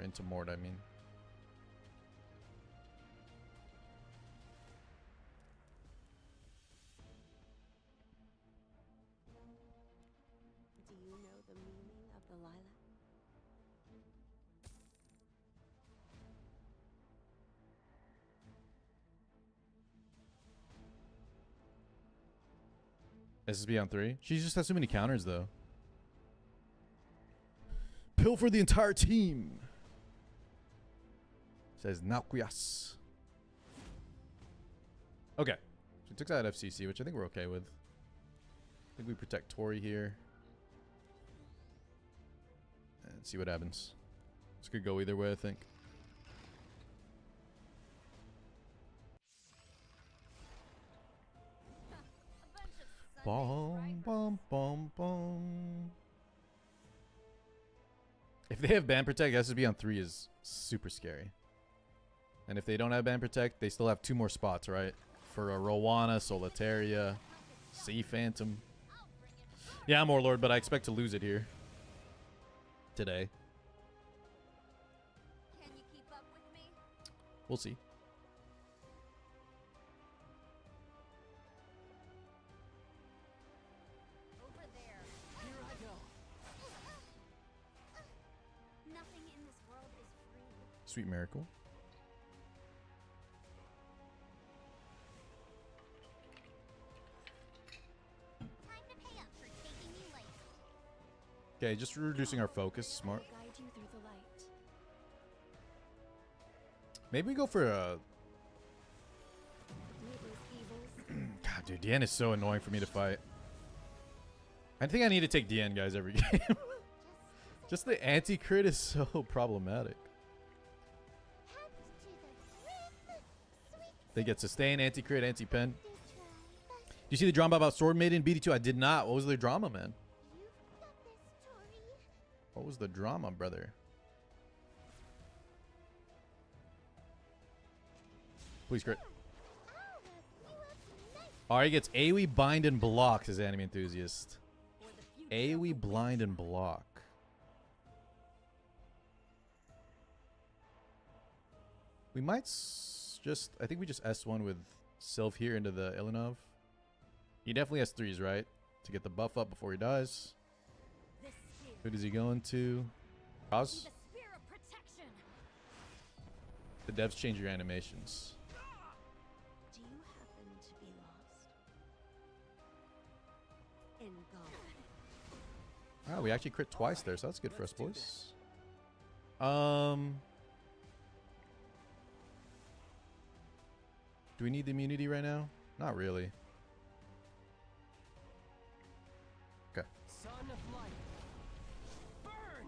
Speaker 1: into Mort, I mean.
Speaker 3: Do you know the meaning of the lilac?
Speaker 1: SSB on 3. She just has so many counters, though. Pill for the entire team. Says Nauquias. Okay. She took out FCC, which I think we're okay with. I think we protect Tori here. And see what happens. This could go either way, I think. Bom, bom, bom, bom. If they have Ban Protect, SSB on 3 is super scary. And if they don't have Ban Protect, they still have 2 more spots, right? For a Rowana, Solitaria, Sea Phantom. Yeah, I'm Warlord, but I expect to lose it here. Today.
Speaker 3: Can you keep up with me?
Speaker 1: We'll see.
Speaker 2: Over there.
Speaker 4: Here I go.
Speaker 2: Nothing in this world is free.
Speaker 1: Sweet miracle.
Speaker 2: Time to pay up for taking me late.
Speaker 1: Okay, just reducing our focus. Smart.
Speaker 3: Guide you through the light.
Speaker 1: Maybe we go for a...
Speaker 3: Needless evils.
Speaker 1: God, dude, Diane is so annoying for me to fight. I think I need to take Diane, guys, every game. Just the anti-crit is so problematic. They get sustain, anti-crit, anti-pen. Do you see the drama about Sword Maiden BD2? I did not. What was the drama, man? What was the drama, brother? Please crit. Ari gets AoE, bind, and block, says Anime Enthusiast. AoE, blind, and block. We might just... I think we just S1 with Sylph here into the Ilinov. He definitely has 3s, right? To get the buff up before he dies. Who does he go into? Oz? The devs change your animations.
Speaker 2: Do you happen to be lost? In God.
Speaker 1: Oh, we actually crit twice there, so that's good for us, boys. Do we need the immunity right now? Not really. Okay.
Speaker 4: Son of light. Burn!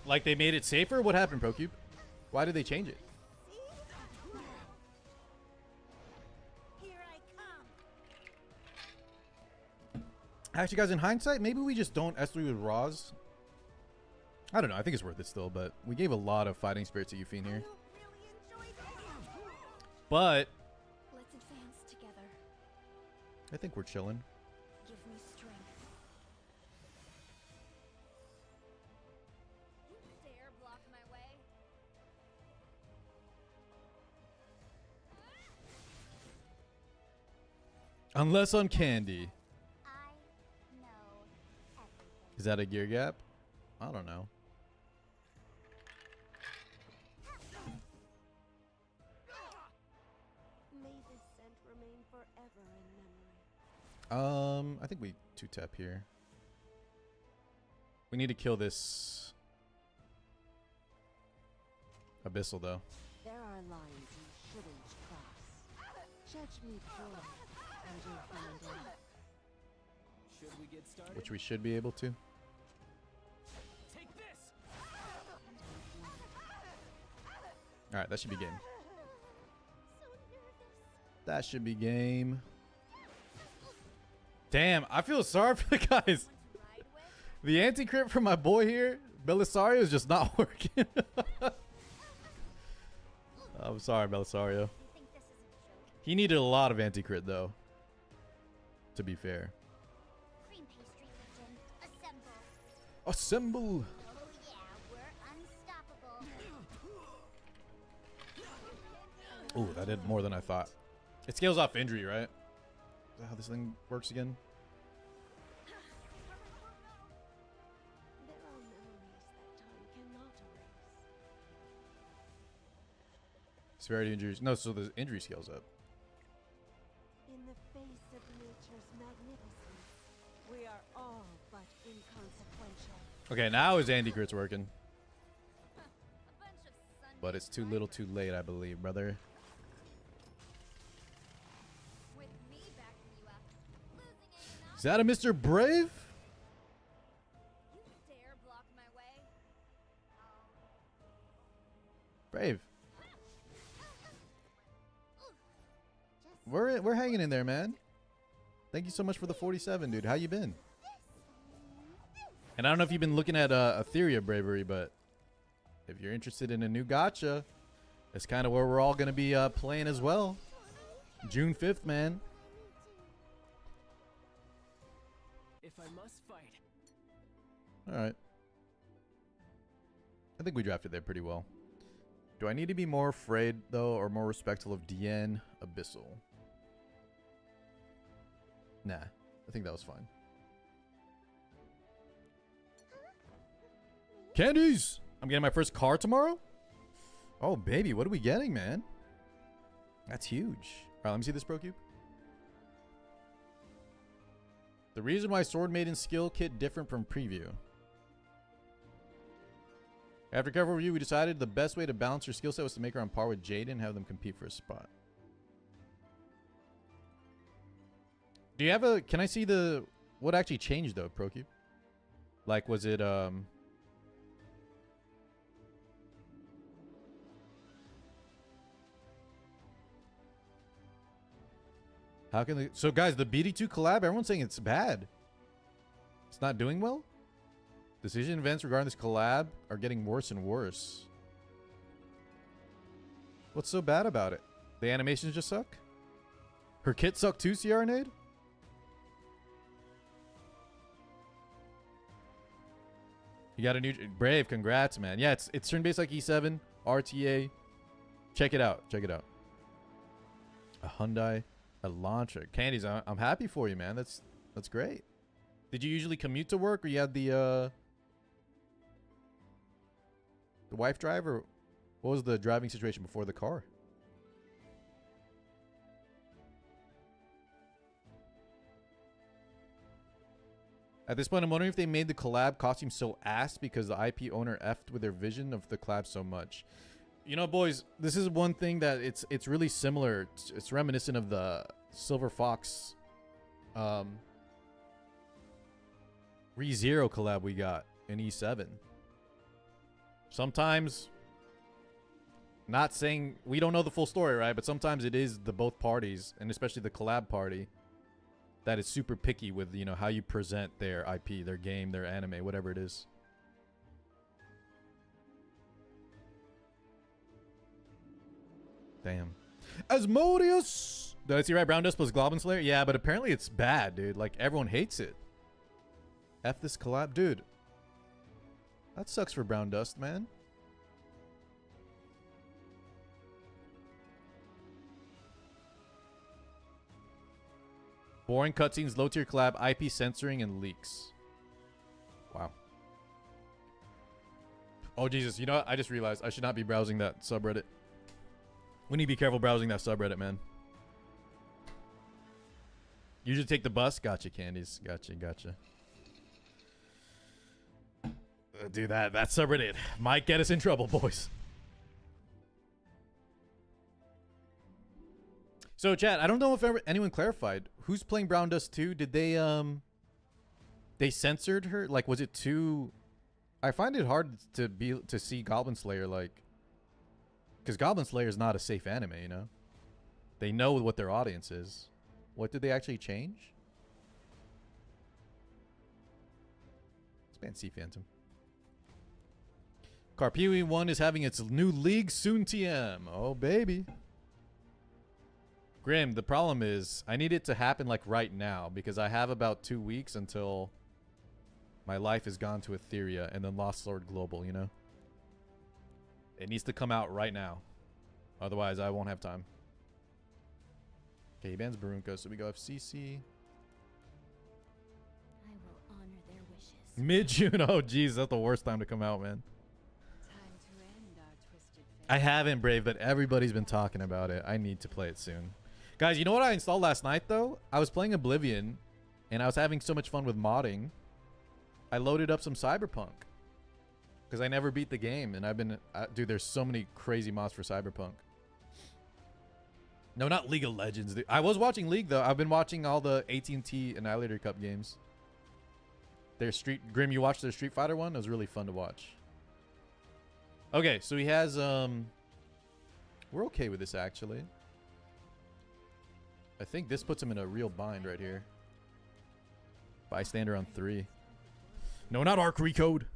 Speaker 1: Like they made it safer? What happened, ProCube? Why did they change it?
Speaker 2: Here I come.
Speaker 1: Actually, guys, in hindsight, maybe we just don't S3 with Roz. I don't know. I think it's worth it still, but we gave a lot of fighting spirit to Yufine here. But
Speaker 3: Let's advance together.
Speaker 1: I think we're chilling.
Speaker 3: Give me strength.
Speaker 2: You dare block my way?
Speaker 1: Unless on Candy.
Speaker 2: I know everything.
Speaker 1: Is that a gear gap? I don't know.
Speaker 2: May this scent remain forever in memory.
Speaker 1: I think we 2-tap here. We need to kill this Abyssal, though.
Speaker 2: There are lines you shouldn't cross. Judge me pure, and you'll find out.
Speaker 4: Should we get started?
Speaker 1: Which we should be able to.
Speaker 4: Take this!
Speaker 1: Alright, that should be game.
Speaker 2: So nervous.
Speaker 1: That should be game. Damn, I feel sorry for the guys.
Speaker 2: Want to ride with?
Speaker 1: The anti-crit for my boy here, Belisario, is just not working. I'm sorry, Belisario.
Speaker 2: You think this is a joke?
Speaker 1: He needed a lot of anti-crit, though. To be fair.
Speaker 2: Cream pastry kitchen, assemble.
Speaker 1: Assemble!
Speaker 2: Oh yeah, we're unstoppable.
Speaker 1: Ooh, that did more than I thought. It scales off injury, right? Is that how this thing works again?
Speaker 2: There are memories that time cannot erase.
Speaker 1: Severity injuries. No, so the injury scales up.
Speaker 2: In the face of nature's magnificence, we are all but inconsequential.
Speaker 1: Okay, now his anti-crit's working.
Speaker 2: A bunch of Sunday
Speaker 1: But it's too little too late, I believe, brother.
Speaker 2: with me backing you up. Losing ain't enough.
Speaker 1: Is that a Mr. Brave?
Speaker 2: You dare block my way?
Speaker 1: Brave.
Speaker 2: Just
Speaker 1: We're hanging in there, man. Thank you so much for the 47, dude. How you been? And I don't know if you've been looking at Etheria Bravery, but if you're interested in a new gacha, that's kind of where we're all going to be playing as well. June 5th, man.
Speaker 4: If I must fight.
Speaker 1: All right. I think we drafted there pretty well. Do I need to be more afraid, though, or more respectful of DN Abyssal? Nah, I think that was fine. Candies! I'm getting my first car tomorrow? Oh, baby, what are we getting, man? That's huge. All right, let me see this Pro Cube. The reason why Sword Maiden skill kit different from preview. After careful review, we decided the best way to balance your skill set was to make her on par with Jaden and have them compete for a spot. Do you have a... Can I see the... What actually changed, though, Pro Cube? Like, was it, How can they... So, guys, the BD2 collab, everyone's saying it's bad. It's not doing well? Decision events regarding this collab are getting worse and worse. What's so bad about it? The animations just suck? Her kit suck too, CR Nade? You got a new... Brave, congrats, man. Yeah, it's turn-based like E7, RTA. Check it out. Check it out. A Hyundai Elantra. Candies, I'm happy for you, man. That's great. Did you usually commute to work, or you had the wife drive, or what was the driving situation before the car? At this point, I'm wondering if they made the collab costume so ass because the IP owner effed with their vision of the collab so much. You know, boys, this is one thing that it's really similar. It's reminiscent of the Silver Fox ReZero collab we got in E7. Sometimes, not saying we don't know the full story, right? But sometimes it is the both parties, and especially the collab party, that is super picky with, you know, how you present their IP, their game, their anime, whatever it is. Damn. Asmodeus! Did I see right? Brown Dust plus Goblin Slayer? Yeah, but apparently it's bad, dude. Like, everyone hates it. F this collab. Dude. That sucks for Brown Dust, man. Boring cutscenes, low tier collab, IP censoring, and leaks. Wow. Oh, Jesus. You know what? I just realized I should not be browsing that subreddit. We need to be careful browsing that subreddit, man. Usually take the bus. Gotcha, Candies. Gotcha, gotcha. Dude, that subreddit might get us in trouble, boys. So, chat, I don't know if anyone clarified. Who's playing Brown Dust 2? Did they censored her? Like, was it too... I find it hard to see Goblin Slayer, like... Because Goblin Slayer is not a safe anime, you know? They know what their audience is. What did they actually change? Let's ban Sea Phantom. Carpewi 1 is having its new league soon, TM. Oh, baby. Grim, the problem is I need it to happen like right now because I have about 2 weeks until my life is gone to Etheria and then Lost Lord Global, you know? It needs to come out right now. Otherwise, I won't have time. Okay, he bans Barunka, so we go FCC.
Speaker 3: I will honor their wishes.
Speaker 1: Mid-June. Oh, jeez, that's the worst time to come out, man.
Speaker 2: Time to end our twisted fate.
Speaker 1: I haven't, Brave, but everybody's been talking about it. I need to play it soon. Guys, you know what I installed last night, though? I was playing Oblivion, and I was having so much fun with modding. I loaded up some Cyberpunk. Because I never beat the game, and I've been... dude, there's so many crazy mods for Cyberpunk. No, not League of Legends. Dude. I was watching League, though. I've been watching all the AT&T Annihilator Cup games. Their Grim, you watched their Street Fighter one? It was really fun to watch. Okay, so he has... We're okay with this, actually. I think this puts him in a real bind right here. Bystander on 3. No, not Arc Recode.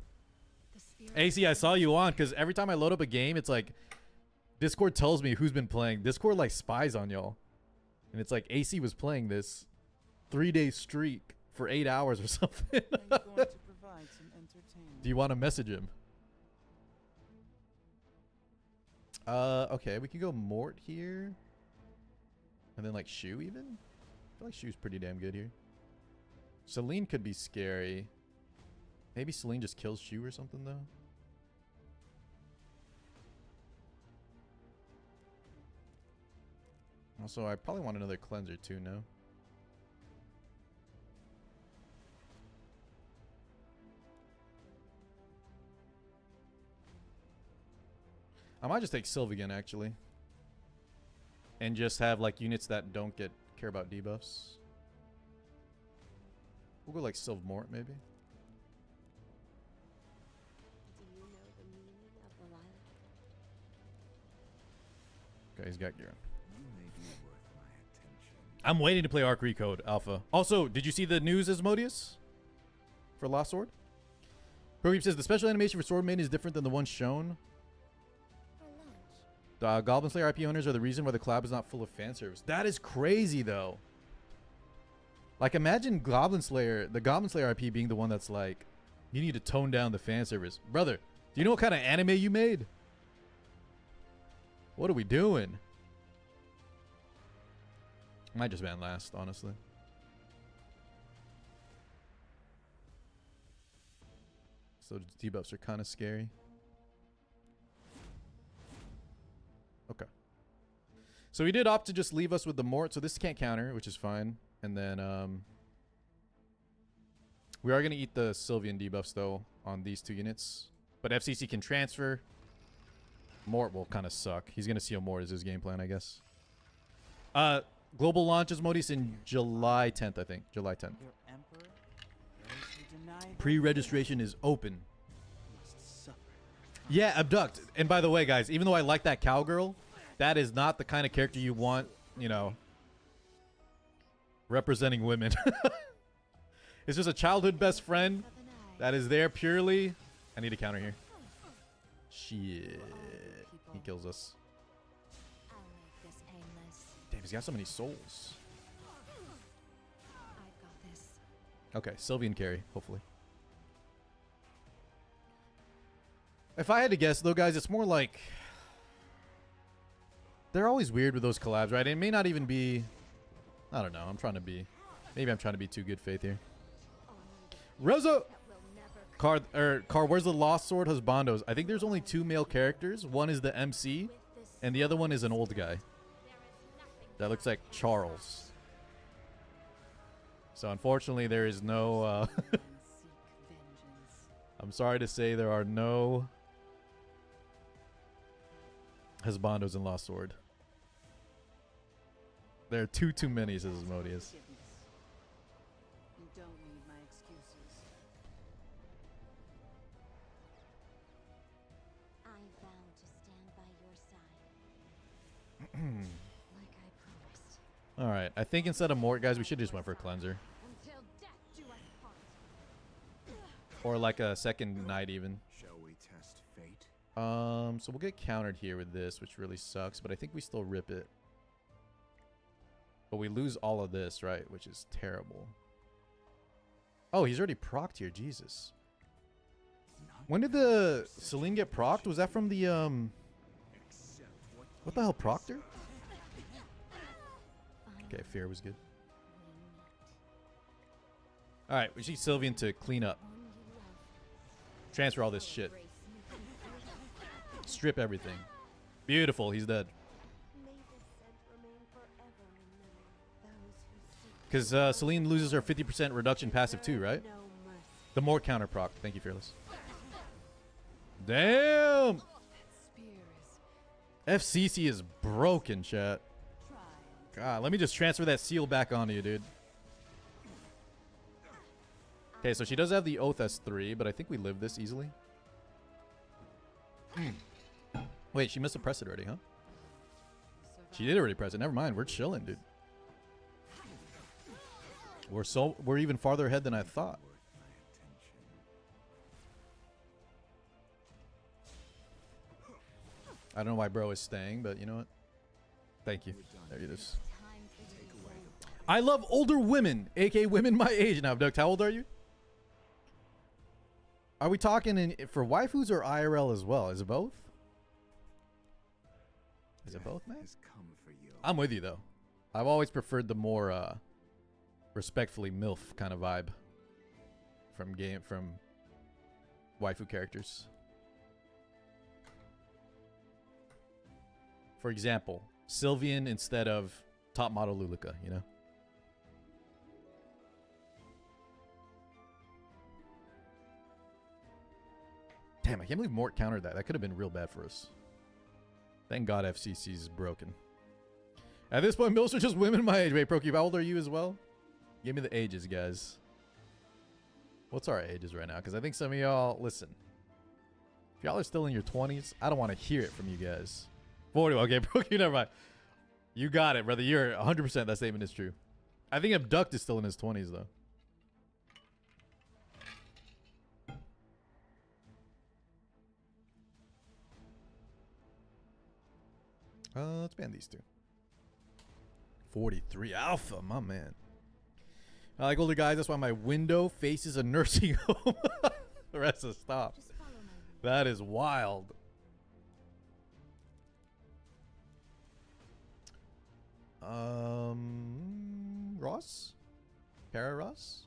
Speaker 1: AC, I saw you on because every time I load up a game, it's like Discord tells me who's been playing. Discord like spies on y'all. And it's like AC was playing this 3-day streak for 8 hours or something.
Speaker 4: Are you going to provide some entertainment?
Speaker 1: Do you want to message him? Okay, we can go Mort here. And then like Shu even? I feel like Shu's pretty damn good here. Celine could be scary. Maybe Celine just kills Shu or something though. Also, I probably want another cleanser too, no? I might just take Sylveon actually. And just have like units that don't care about debuffs. We'll go like Sylve Mort maybe.
Speaker 2: Do you know the meaning of the lilac?
Speaker 1: Okay, he's got Garen.
Speaker 5: You may be worth my attention.
Speaker 1: I'm waiting to play Arc Recode Alpha. Also, did you see the news, Asmodeus? For Lost Sword? Progeep says the special animation for Sword Maiden is different than the one shown. The Goblin Slayer IP owners are the reason why the collab is not full of fan service. That is crazy, though. Like, imagine Goblin Slayer, the Goblin Slayer IP being the one that's like, you need to tone down the fan service. Brother, do you know what kind of anime you made? What are we doing? Might just ban last, honestly. So debuffs are kind of scary. Okay. So he did opt to just leave us with the Mort, so this can't counter, which is fine. And then we are going to eat the Sylveon debuffs, though, on these two units. But FCC can transfer. Mort will kind of suck. He's going to seal Mort as his game plan, I guess. Global launch is Modis in July 10th, I think. July 10th.
Speaker 4: Your emperor? Those who deny the
Speaker 1: Pre-registration is open.
Speaker 4: must suffer.
Speaker 1: Yeah, abduct. And by the way, guys, even though I like that cowgirl, that is not the kind of character you want, you know, representing women. It's just a childhood best friend that is there purely. I need a counter here. Shit. He kills us.
Speaker 3: I'll make this painless.
Speaker 1: Damn, he's got so many souls.
Speaker 3: I've got this.
Speaker 1: Okay, Sylveon carry, hopefully. If I had to guess, though, guys, it's more like... They're always weird with those collabs, right? It may not even be... I don't know. I'm trying to be... Maybe I'm trying to be too good faith here. Rosa! Car, where's the Lost Sword Husbandos? I think there's only 2 male characters. One is the MC, and the other one is an old guy. That looks like Charles. So unfortunately, there is no...
Speaker 4: Seek vengeance.
Speaker 1: I'm sorry to say there are no... Husbandos in Lost Sword. There are too many, says Asmodeus.
Speaker 4: Forgiveness. You don't need my excuses.
Speaker 2: I vow to stand by your side. Like I promised.
Speaker 1: Alright, I think instead of Mort, guys, we should just went for a cleanser.
Speaker 2: Until death do us part.
Speaker 1: Or like a second knight even.
Speaker 5: Shall we test fate?
Speaker 1: So we'll get countered here with this, which really sucks, but I think we still rip it. But we lose all of this, right? Which is terrible. Oh, he's already procced here. Jesus. When did the Celine get procced? Was that from the, what the hell, Proctor? Okay, Fear was good. Alright, we need Sylveon to clean up. Transfer all this shit. Strip everything. Beautiful, he's dead.
Speaker 2: May this scent remain forever in memory. Those who seek
Speaker 1: Because Celine loses her 50% reduction passive too, right?
Speaker 2: no mercy.
Speaker 1: The more counter proc. Thank you, Fearless. Damn!
Speaker 4: Spear is
Speaker 1: FCC is broken, chat.
Speaker 4: trial.
Speaker 1: God, let me just transfer that seal back onto you, dude. Okay, so she does have the Oath S3, but I think we live this easily. Wait, she must have pressed it already, huh? She did already press it. Never mind. We're chilling, dude. We're even farther ahead than I thought.
Speaker 5: Worth my attention.
Speaker 1: I don't know why bro is staying, but you know what? Thank you. There it is.
Speaker 2: Time for
Speaker 5: Take away the body.
Speaker 1: I love older women, aka women my age now. Abduct, how old are you? Are we talking for waifus or IRL as well? Is it both? Is it both, man?
Speaker 5: Has come for you.
Speaker 1: I'm with you though. I've always preferred the more respectfully MILF kind of vibe from waifu characters. For example, Sylvian instead of top model Luluka, you know? Damn, I can't believe Mort countered that. That could have been real bad for us. Thank God FCC is broken. At this point, MILFs are just women my age. Wait, ProCube, how old are you as well? Give me the ages, guys. What's our ages right now? Because I think some of y'all, listen. If y'all are still in your 20s, I don't want to hear it from you guys. 40, okay, ProCube, never mind. You got it, brother. You're 100% that statement is true. I think Abduct is still in his 20s, though. Let's ban these two. 43 Alpha, my man. I like older guys. That's why my window faces a nursing home. The rest is stopped. That is wild. Ross? Para Ross?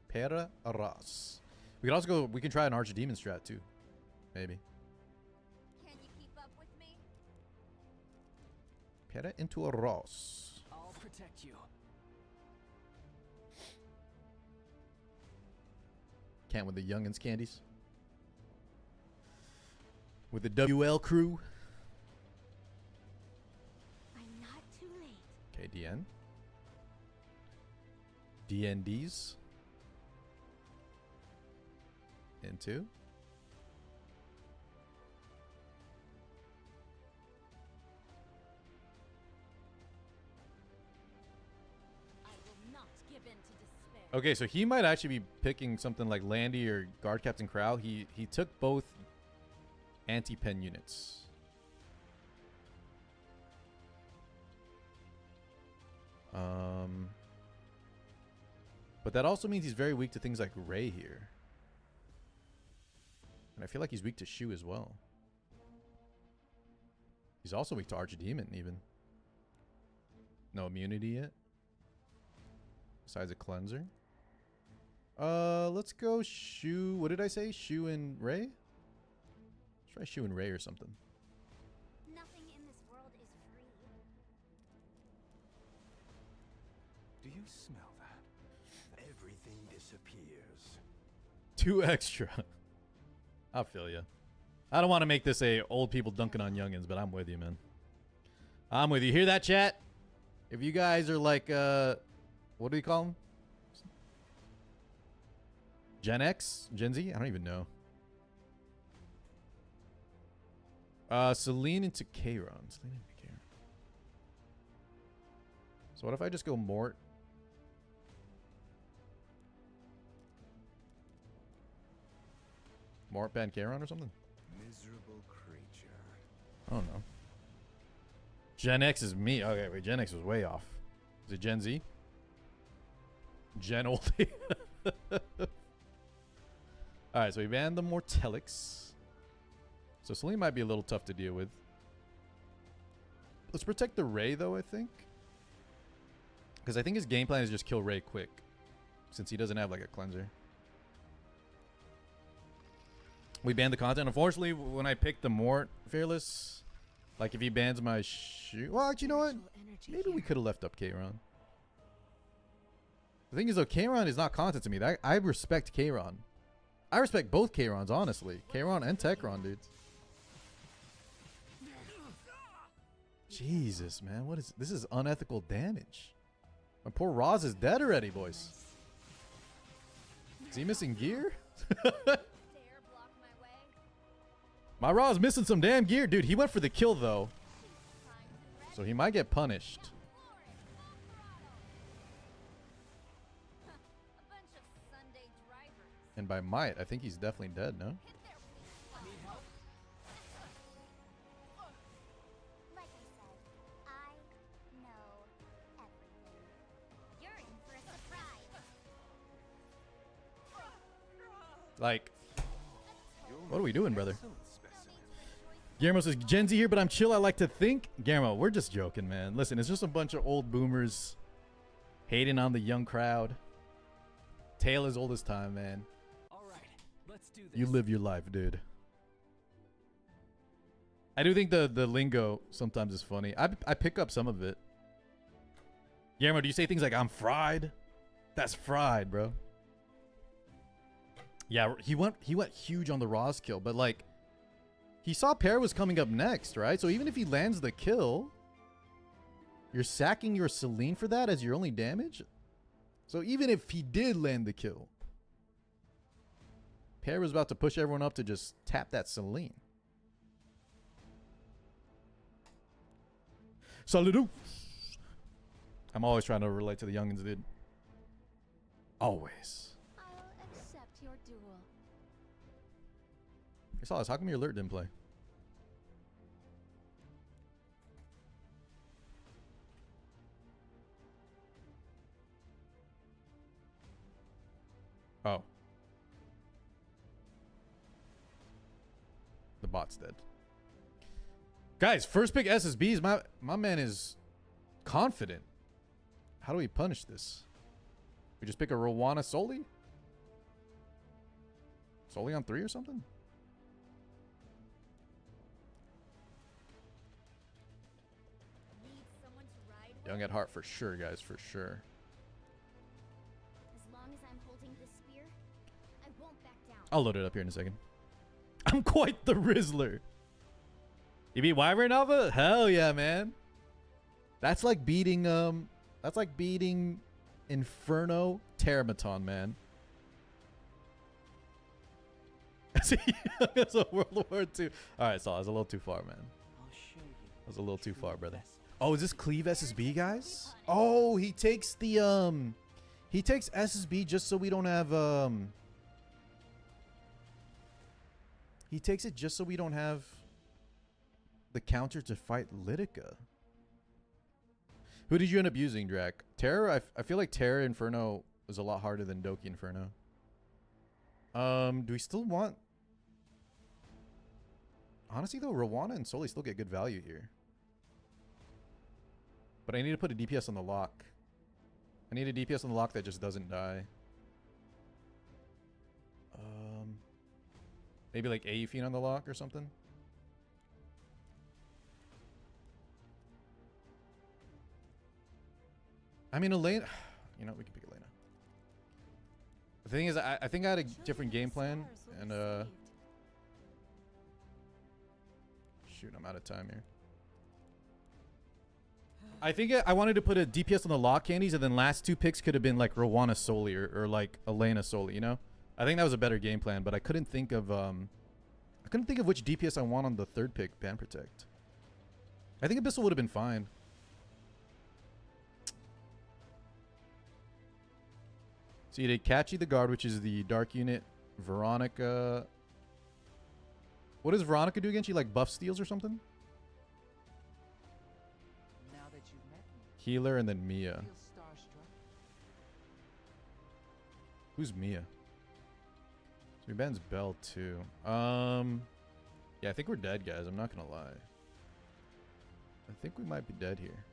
Speaker 1: Para Ross. We could also go. We can try an Archdemon strat too. Maybe.
Speaker 6: Can you keep up with me?
Speaker 1: Para into a Ross.
Speaker 4: I'll protect you.
Speaker 1: Can't with the youngins candies. With the WL crew.
Speaker 2: I'm not too late.
Speaker 1: Okay, DN. DNDs. Into.
Speaker 6: I will not give in to despair.
Speaker 1: Okay, so he might actually be picking something like Landy or Guard Captain Crow. He took both anti-pen units. But that also means he's very weak to things like Ray here. And I feel like he's weak to Shu as well. He's also weak to Archdemon even. No immunity yet. Besides a cleanser. Let's go Shu. What did I say? Shu and Ray? Let's try Shu and Ray or something.
Speaker 6: Nothing in this world is free.
Speaker 5: Do you smell that? Everything disappears.
Speaker 1: 2 extra. I feel you. I don't want to make this a old people dunking on youngins, but I'm with you, man. I'm with you. Hear that, chat? If you guys are like, what do you call them? Gen X? Gen Z? I don't even know. Celine into Kairon. Celine into Kairon. So what if I just go Mort? Mort ban Kairon or something?
Speaker 5: Miserable creature.
Speaker 1: I don't know. Gen X is me. Okay, wait. Gen X was way off. Is it Gen Z? Gen oldie. Alright, so we banned the Mortelix. So Celine might be a little tough to deal with. Let's protect the Ray, though, I think. Because I think his game plan is just kill Ray quick. Since he doesn't have, like, a cleanser. We banned the content. Unfortunately, when I picked the Mort Fearless, like, if he bans my Shu... Well, actually, you know what? Maybe we could have left up Kairon. The thing is, though, Kairon is not content to me. I respect Kairon. I respect both Kairons, honestly. Kairon and Tekron, dude. Jesus, man. What is... This is unethical damage. My poor Roz is dead already, boys. Is he missing gear?
Speaker 6: Dare block my way?
Speaker 1: My Roz missing some damn gear. Dude, he went for the kill, though.
Speaker 6: Time to rest.
Speaker 1: So he might get punished.
Speaker 6: A bunch of Sunday drivers.
Speaker 1: And by might, I think he's definitely dead, no?
Speaker 6: Hit their wheels.
Speaker 4: Need help?
Speaker 6: Like I said, I know everything. You're in for a surprise.
Speaker 1: Like, what are we doing, brother?
Speaker 5: Excellent specimen.
Speaker 1: Guillermo says, Gen Z here, but I'm chill. I like to think. Guillermo, we're just joking, man. Listen, it's just a bunch of old boomers hating on the young crowd. Tale as old as time, man.
Speaker 4: All right, let's do this.
Speaker 1: You live your life, dude. I do think the lingo sometimes is funny. I pick up some of it. Guillermo, do you say things like, I'm fried? That's fried, bro. Yeah, he went huge on the Roz kill, but like, he saw Pear was coming up next, right? So even if he lands the kill, you're sacking your Celine for that as your only damage? So even if he did land the kill, Pear was about to push everyone up to just tap that Celine. Saludo. I'm always trying to relate to the youngins, dude. Always.
Speaker 3: I'll accept your duel.
Speaker 1: Hey, Solace, how come your alert didn't play? Oh. The bot's dead. Guys, first pick SSBs. My man is confident. How do we punish this? We just pick a Rowana Soli? Soli on 3 or something?
Speaker 6: Need someone to ride with?
Speaker 1: Young at heart for sure, guys, for sure.
Speaker 6: As long as I'm holding this spear, I won't back down.
Speaker 1: I'll load it up here in a second. I'm quite the Rizzler. You beat Wyvern Alpha? Hell yeah, man. That's like beating Inferno Teramaton, man. That's a World War II. Alright, so I was a little too far, man.
Speaker 4: I'll show you.
Speaker 1: I was a little too
Speaker 4: true
Speaker 1: far, brother.
Speaker 4: best.
Speaker 1: Oh, is this Cleave SSB, guys? Oh, he takes the he takes SSB just so we don't have he takes it just so we don't have the counter to fight Litica. Who did you end up using, Drac? Terra? I feel like Terra Inferno was a lot harder than Doki Inferno. Do we still want... Honestly, though, Rowana and Soli still get good value here. But I need to put a DPS on the lock. I need a DPS on the lock that just doesn't die. Maybe like Aethene on the lock or something? I mean, Elena... You know, we can pick Elena. The thing is, I think I had a different game plan. And, shoot, I'm out of time here. I think I wanted to put a DPS on the lock candies, and then last 2 picks could have been like Rowana Soli or like Elena Soli, you know? I think that was a better game plan, but I couldn't think of which DPS I want on the 3rd pick, Ban Protect. I think Abyssal would have been fine. So you did Catchy the Guard, which is the dark unit. Veronica. What does Veronica do again? She like buff steals or something?
Speaker 4: Now that you've met me,
Speaker 1: Healer and then Mia.
Speaker 4: feel starstruck.
Speaker 1: Who's Mia? So we bans Bell too. Yeah, I think we're dead, guys. I'm not gonna lie. I think we might be dead here.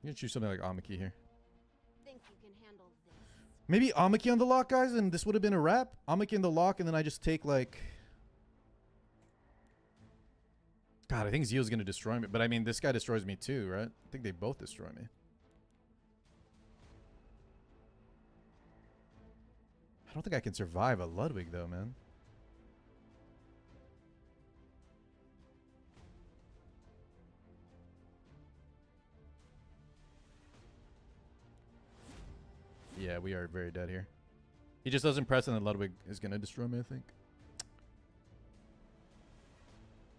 Speaker 1: You can choose something like Amaki here.
Speaker 2: Think you can handle this?
Speaker 1: Maybe Amaki on the lock, guys, and this would have been a wrap. Amaki on the lock, and then I just take like... God, I think Zeal's going to destroy me. But I mean, this guy destroys me too, right? I think they both destroy me. I don't think I can survive a Ludwig, though, man. Yeah, we are very dead here. He just doesn't press, and then Ludwig is going to destroy me, I think.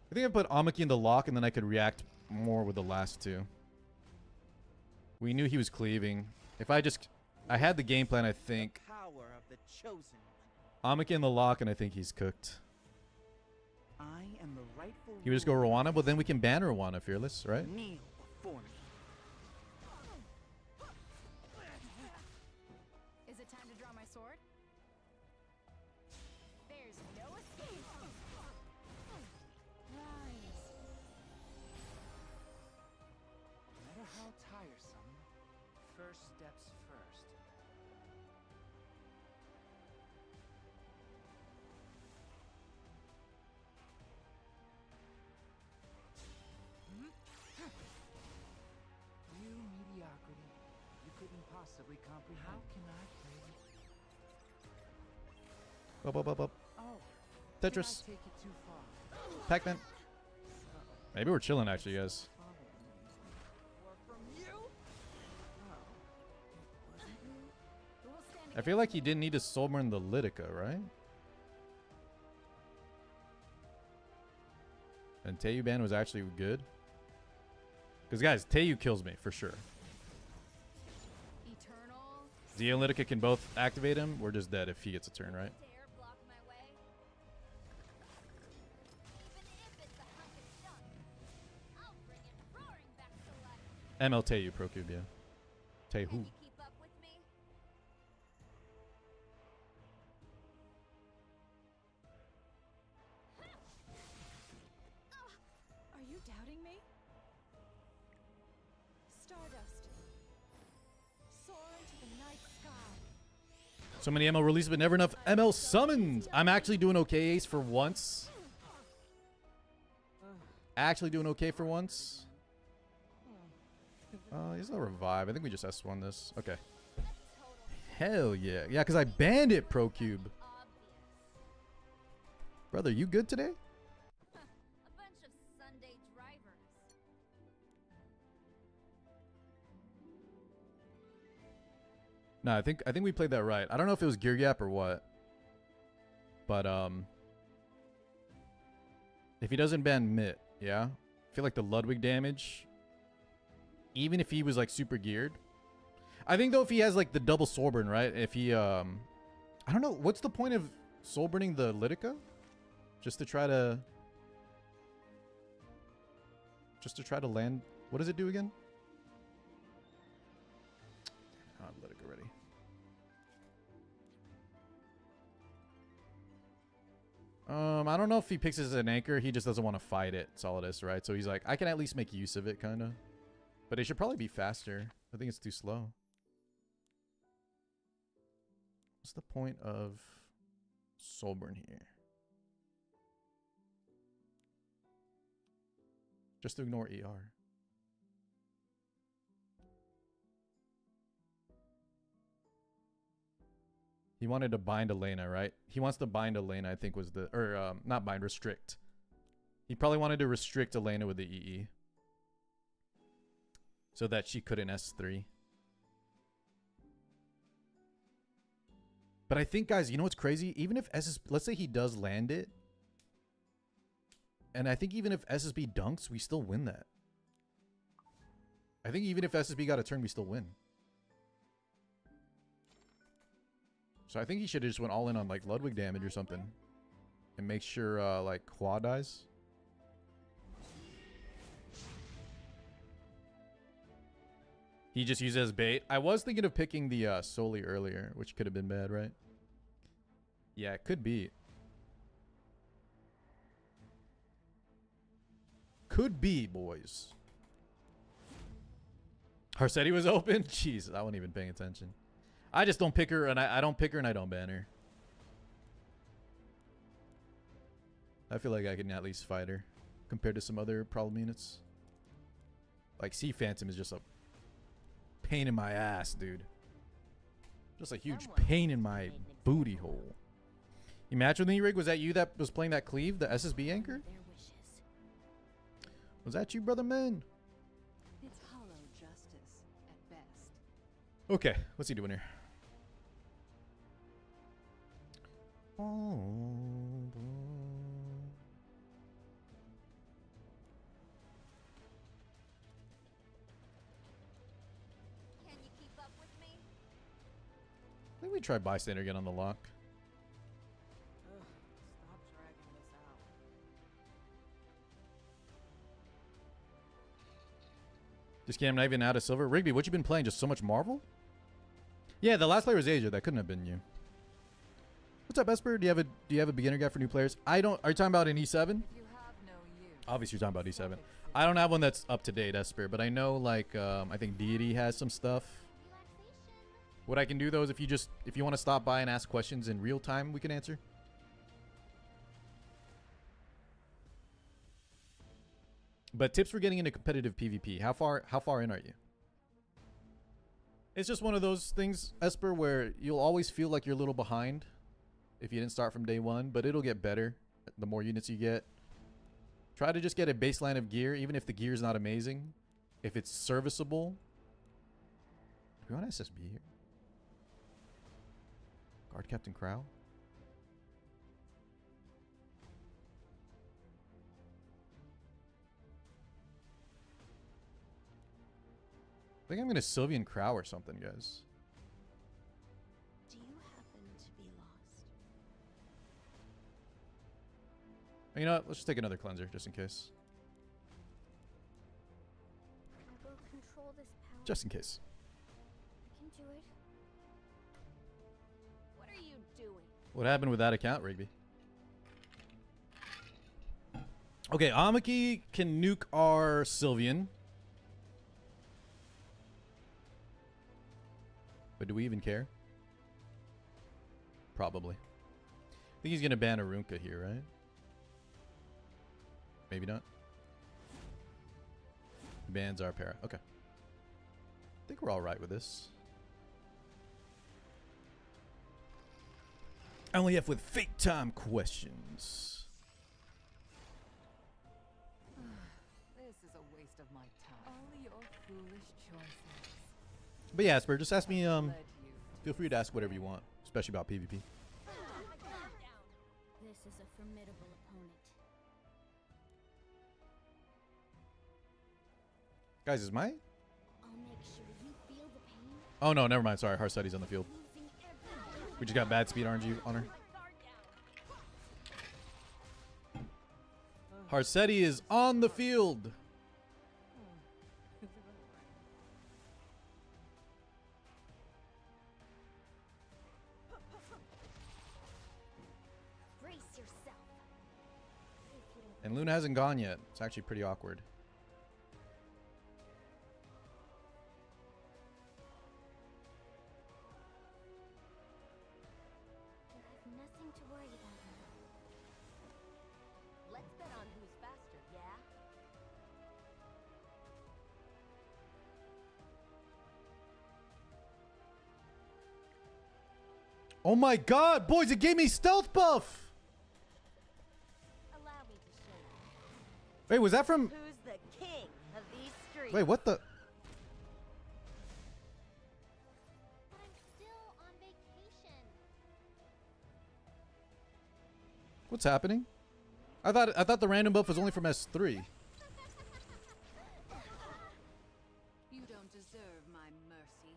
Speaker 1: I think I put Amaki in the lock, and then I could react more with the last 2. We knew he was cleaving. If I just... I had the game plan, I think.
Speaker 4: Power of the chosen.
Speaker 1: Amaki in the lock, and I think he's cooked.
Speaker 4: I am the rightful.
Speaker 1: He would just go Rowana, but then we can ban Rowana Fearless, right?
Speaker 4: Kneel before me.
Speaker 3: draw my sword? There's no escape. Rise.
Speaker 4: No matter how tiresome, first steps first. You mediocrity. You couldn't possibly comprehend. How can I play?
Speaker 1: Up, up, up, up.
Speaker 4: Oh,
Speaker 1: Tetris.
Speaker 4: did I take it too far?
Speaker 1: Pac-Man. Maybe we're chilling actually, guys.
Speaker 4: Or from you? Oh, wasn't you?
Speaker 3: Who will stand
Speaker 1: I feel like he didn't need to soulburn the Litica, right? And Teiyu ban was actually good. Because guys, Teiyu kills me for sure.
Speaker 3: eternal?
Speaker 1: Zeo and Litica can both activate him. We're just dead if he gets a turn, right?
Speaker 6: Dare block my way? Even if it's a hunk of junk, I'll bring it roaring back to life.
Speaker 1: ML Teiyu, Procube, yeah.
Speaker 6: Can
Speaker 1: Teihu.
Speaker 6: you keep up with me?
Speaker 3: Are you doubting me? Stardust. Soar into the night sky.
Speaker 1: So many ML releases, but never enough ML summons. I'm actually doing okay, Ace, for once. Actually doing okay for once. He's no revive. I think we just S1 this. Okay. Hell yeah. Yeah, because I banned it, Procube.
Speaker 6: Obvious.
Speaker 1: Brother, you good today?
Speaker 6: A bunch of Sunday drivers.
Speaker 1: No, I think we played that right. I don't know if it was gear gap or what. But if he doesn't ban Mitt, yeah? I feel like the Ludwig damage, even if he was like super geared. I think though if he has like the double soulburn, right? If he I don't know, what's the point of soulburning the Litica? Just to try to land. What does it do again? Oh, Litica ready. I don't know if he picks it as an anchor. He just doesn't want to fight it, Solidus, right? So he's like, I can at least make use of it, kind of. But it should probably be faster. I think it's too slow. What's the point of Soulburn here? Just to ignore ER. He wanted to bind Elena, right? He wants to bind Elena, I think was the... Or, not bind, restrict. He probably wanted to restrict Elena with the EE. So that she couldn't S3. But I think, guys, you know what's crazy? Even if SS... Let's say he does land it. And I think even if SSB dunks, we still win that. I think even if SSB got a turn, we still win. So I think he should have just went all in on like Ludwig damage or something. And make sure like Hua dies. He just used it as bait. I was thinking of picking the Soli earlier, which could have been bad, right? Yeah, it could be. Could be, boys. Harsetti was open? Jeez, I wasn't even paying attention. I just don't pick her, and I don't pick her, and I don't ban her. I feel like I can at least fight her compared to some other problem units. Like, Sea Phantom is just a pain in my ass, dude. Just a huge pain in my booty hole. You match with me, Rig? Was that you that was playing that cleave, the SSB anchor?
Speaker 3: Their wishes.
Speaker 1: Was that you, brother man?
Speaker 2: It's hollow justice at best.
Speaker 1: Okay, what's he doing here? Oh,
Speaker 6: Can you keep up with me?
Speaker 1: I think we try bystander again on the lock.
Speaker 2: Ugh, stop dragging this out.
Speaker 1: Just kidding, I'm not even out of silver. Rigby, what you been playing? Just so much Marvel? Yeah, the last player was Asia. That couldn't have been you. What's up, Esper? Do you have a beginner guide for new players? I don't. Are you talking about an E7?
Speaker 7: You have no use.
Speaker 1: Obviously, you're talking about E7. I don't have one that's up to date, Esper, but I know like I think Deity has some stuff. What I can do though is if you want to stop by and ask questions in real time, we can answer. But tips for getting into competitive PvP. How far in are you? It's just one of those things, Esper, where you'll always feel like you're a little behind if you didn't start from day one, but it'll get better the more units you get. Try to just get a baseline of gear, even if the gear is not amazing. If it's serviceable. Do we want SSB here? Guard Captain Crow? I think I'm gonna Sylvian Crow or something, guys.
Speaker 2: Do you happen to be lost?
Speaker 1: You know what? Let's just take another cleanser just in case.
Speaker 6: I will control this power.
Speaker 1: Just in case.
Speaker 6: I can do it.
Speaker 2: What are you doing?
Speaker 1: What happened with that account, Rigby? Okay, Amaki can nuke our Sylvian. But do we even care? Probably. I think he's going to ban Arunka here, right? Maybe not. Bans our para. Okay. I think we're all right with this. Only F with fake time questions.
Speaker 7: This is a waste of my time. All your foolish choices.
Speaker 1: But yeah, Asper, just ask me,
Speaker 7: Led you.
Speaker 1: feel free to ask whatever you want, especially about PvP.
Speaker 6: This is a formidable opponent.
Speaker 1: Guys, is my...
Speaker 6: I'll make sure you feel the pain.
Speaker 1: Oh no, never mind. Sorry, Harseti's on the field.
Speaker 6: Losing everything.
Speaker 1: We just got bad speed RNG on her. Harseti is on the field.
Speaker 6: Brace yourself.
Speaker 1: And Luna hasn't gone yet. It's actually pretty awkward.
Speaker 6: You have nothing to worry about now.
Speaker 2: Let's bet on who's faster, yeah?
Speaker 1: Oh my god, boys, it gave me stealth buff!
Speaker 2: Allow me to show you.
Speaker 1: Wait, was that from...
Speaker 2: Who's the king of these streets?
Speaker 1: Wait, what the...
Speaker 6: But I'm still on vacation.
Speaker 1: What's happening? I thought the random buff was only from S3.
Speaker 7: You don't deserve my mercy.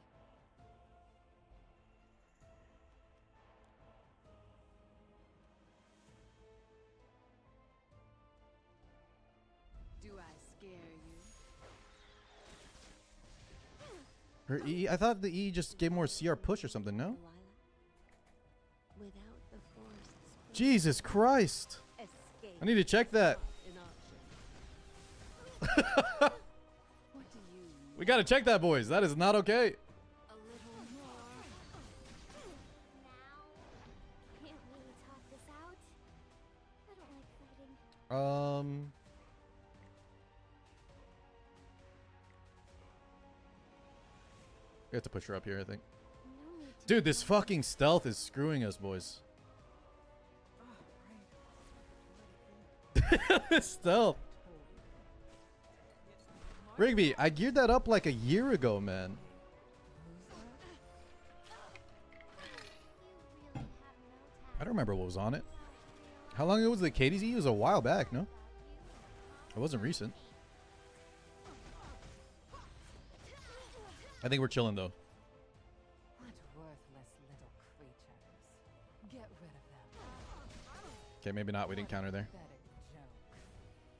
Speaker 7: Do I scare you?
Speaker 1: Her E... I thought the E just gave more CR push or something, no?
Speaker 2: Delilah? Without the forest's
Speaker 1: Jesus Christ!
Speaker 2: escape
Speaker 1: I need to check that.
Speaker 2: in option.
Speaker 7: What do you
Speaker 1: We gotta check that, boys. That is not okay.
Speaker 7: a little more?
Speaker 6: Now, can't really talk this out. I don't like fighting.
Speaker 1: We have to push her up here, I think.
Speaker 6: No need to
Speaker 1: Dude, this fucking stealth is screwing us, boys. This stealth. Rigby, I geared that up like a year ago, man.
Speaker 6: You really have no time.
Speaker 1: I don't remember what was on it. How long ago was the KDZ? It was a while back, no? It wasn't recent. I think we're chilling, though.
Speaker 7: What worthless little creatures. Get rid of them.
Speaker 1: Okay, maybe not. We didn't counter there.
Speaker 7: Pathetic joke.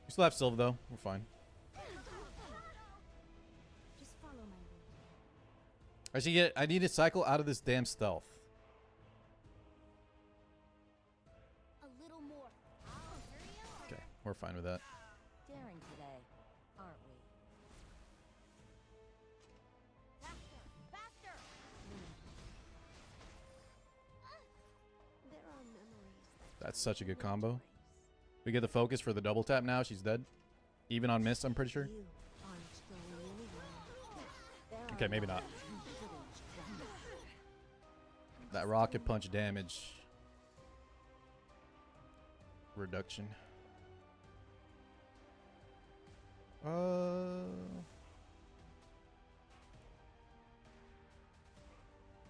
Speaker 1: We still have Sylve, though. We're fine.
Speaker 6: Just follow my lead.
Speaker 1: I need to cycle out of this damn stealth.
Speaker 6: A little more.
Speaker 1: Okay, we're fine with that.
Speaker 7: Daring today, aren't we?
Speaker 6: Faster! Faster!
Speaker 2: There are memories.
Speaker 1: That's such a good combo. We get the focus for the double tap now. She's dead. Even on miss, I'm pretty sure.
Speaker 2: You aren't going anywhere. There
Speaker 1: Okay,
Speaker 2: are
Speaker 1: maybe not.
Speaker 2: no
Speaker 1: That rocket punch damage reduction.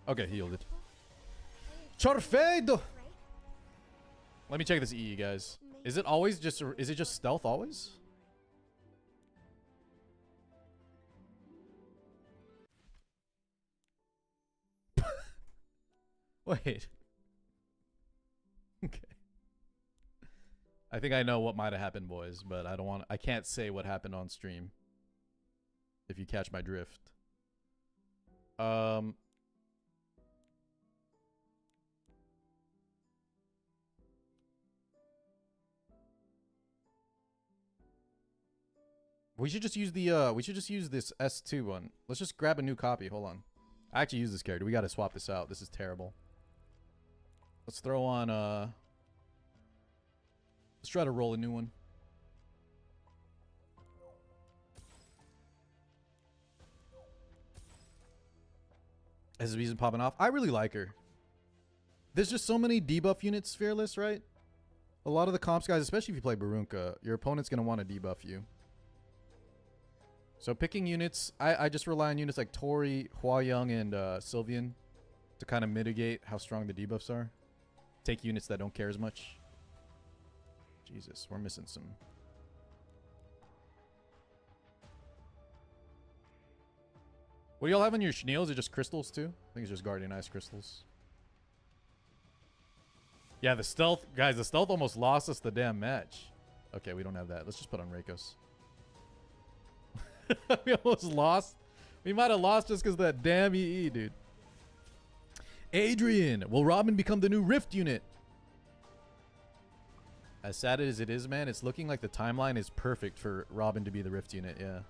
Speaker 1: Okay, healed it. Chorfedo! Let me check this EE, guys. Is it always just, is it just stealth always? Wait. Okay. I think I know what might have happened, boys, but I can't say what happened on stream. If you catch my drift. We should just use this S2 one. Let's just grab a new copy. Hold on. I actually use this character. We got to swap this out. This is terrible. Let's throw on let's try to roll a new one. SSB's been popping off. I really like her. There's just so many debuff units, Fearless, right? A lot of the comps guys, especially if you play Barunka, your opponent's going to want to debuff you. So picking units, I just rely on units like Tori, Hua Young, and Sylvian to kind of mitigate how strong the debuffs are. Take units that don't care as much. Jesus, we're missing some. What do y'all have on your Schneels? Is it just crystals too? I think it's just Guardian Ice crystals. Yeah, the stealth, guys, the stealth almost lost us the damn match. Okay, we don't have that. Let's just put on Reikos. We almost lost. We might have lost just because of that damn EE, dude. Adrian, will Robin become the new Rift unit? As sad as it is, man, it's looking like the timeline is perfect for Robin to be the Rift unit, yeah.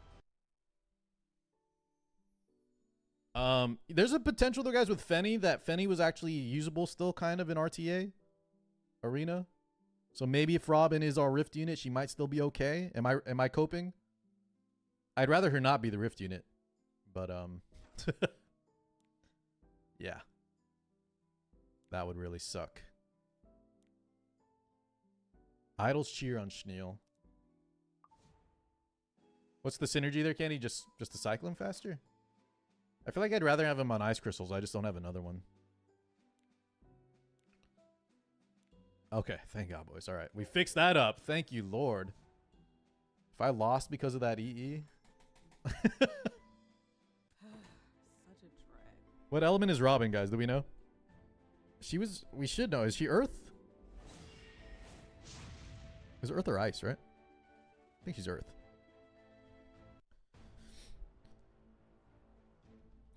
Speaker 1: There's a potential though, guys, with Fenny, that Fenny was actually usable still kind of in RTA arena. So maybe if Robin is our Rift unit, she might still be okay. Am I coping? I'd rather her not be the Rift unit, but yeah, that would really suck. Idols cheer on Schneel. What's the synergy there, Kenny? Just to cycle him faster? I feel like I'd rather have him on Ice Crystals. I just don't have another one. Okay, thank God, boys. All right, we fixed that up. Thank you, Lord. If I lost because of that EE...
Speaker 7: Such a drag.
Speaker 1: What element is Robin, guys? Do we know? We should know. Is she Earth? Is Earth or Ice, right? I think she's Earth.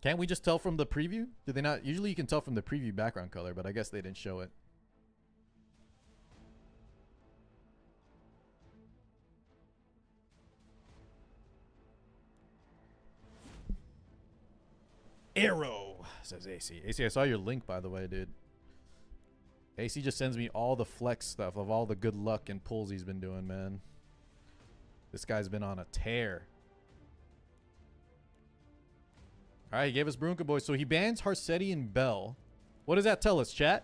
Speaker 1: Can't we just tell from the preview? Did they not? Usually you can tell from the preview background color, but I guess they didn't show it. Arrow, says AC. AC, I saw your link, by the way, dude. AC just sends me all the flex stuff of all the good luck and pulls he's been doing, man. This guy's been on a tear. All right, he gave us Brunka Boy. So he bans Harsetti and Bell. What does that tell us, chat?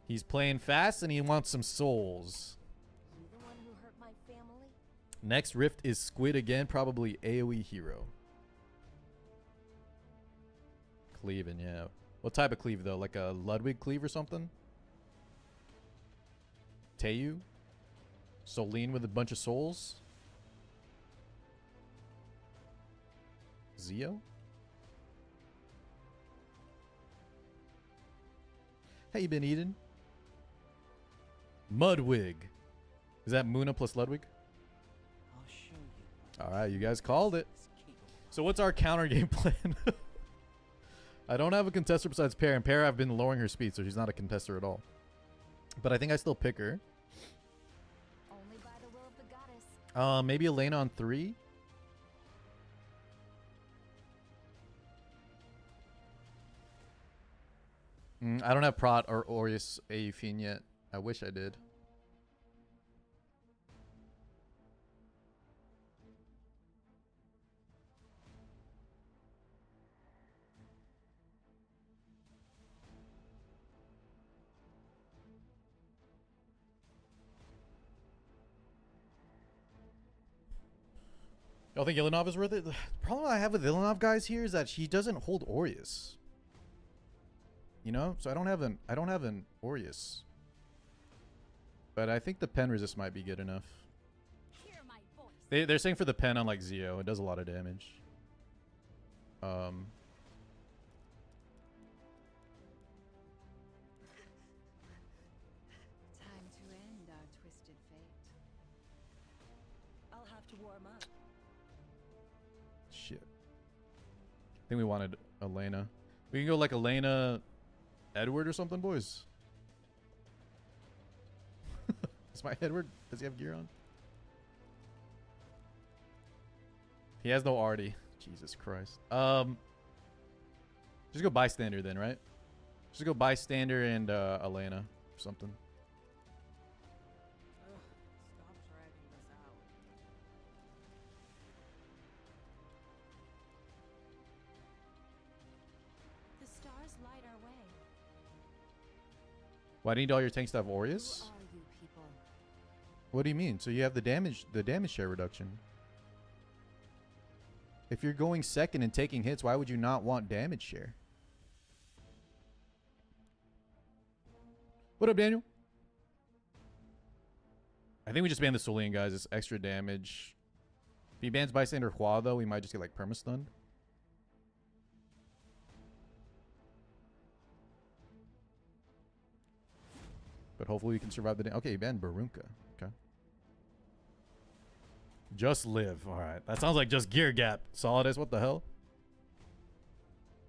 Speaker 1: He's playing fast and he wants some souls.
Speaker 6: You the one who hurt my family?
Speaker 1: Next Rift is Squid again, probably AoE hero. Cleaving, yeah. What type of cleave, though? Like a Ludwig cleave or something? Teiyu? Solene with a bunch of souls? Zio? How you been, Eden? Mudwig. Is that Muna plus Ludwig?
Speaker 4: I'll show you.
Speaker 1: Alright, you guys called it. So what's our counter game plan? I don't have a contester besides Pear, and Pear I've been lowering her speed, so she's not a contester at all. But I think I still pick her.
Speaker 6: Only by the will of the goddess.
Speaker 1: Maybe Elena on 3. I don't have Prot or Aureus Aethene yet. I wish I did. Y'all think Ilinov is worth it? The problem I have with Ilinov guys here is that she doesn't hold Aureus. You know? So I don't have an Aureus. But I think the pen resist might be good enough.
Speaker 6: Hear my voice.
Speaker 1: They're saying for the pen on like Zeo, it does a lot of damage.
Speaker 7: Time to end our twisted fate.
Speaker 2: I'll have to warm up.
Speaker 1: Shit. I think we wanted Elena. We can go like Elena, Edward or something, boys. Is my Edward? Does he have gear on? He has no arty. Jesus Christ. Just go bystander then, right? Just go bystander and Elena or something.
Speaker 7: Ugh, stop dragging this out.
Speaker 2: The stars light our way.
Speaker 1: Why do you need all your tanks to have Aureus?
Speaker 7: Who are you people?
Speaker 1: What do you mean? So you have the damage share reduction. If you're going second and taking hits, why would you not want damage share? What up, Daniel? I think we just ban the Solian, guys. It's extra damage. If he bans Bystander Hua, though, we might just get, like, perma-stunned. But hopefully we can survive the day. Okay, he banned Barunka. Okay. Just live. Alright. That sounds like just gear gap. Solidus, what the hell?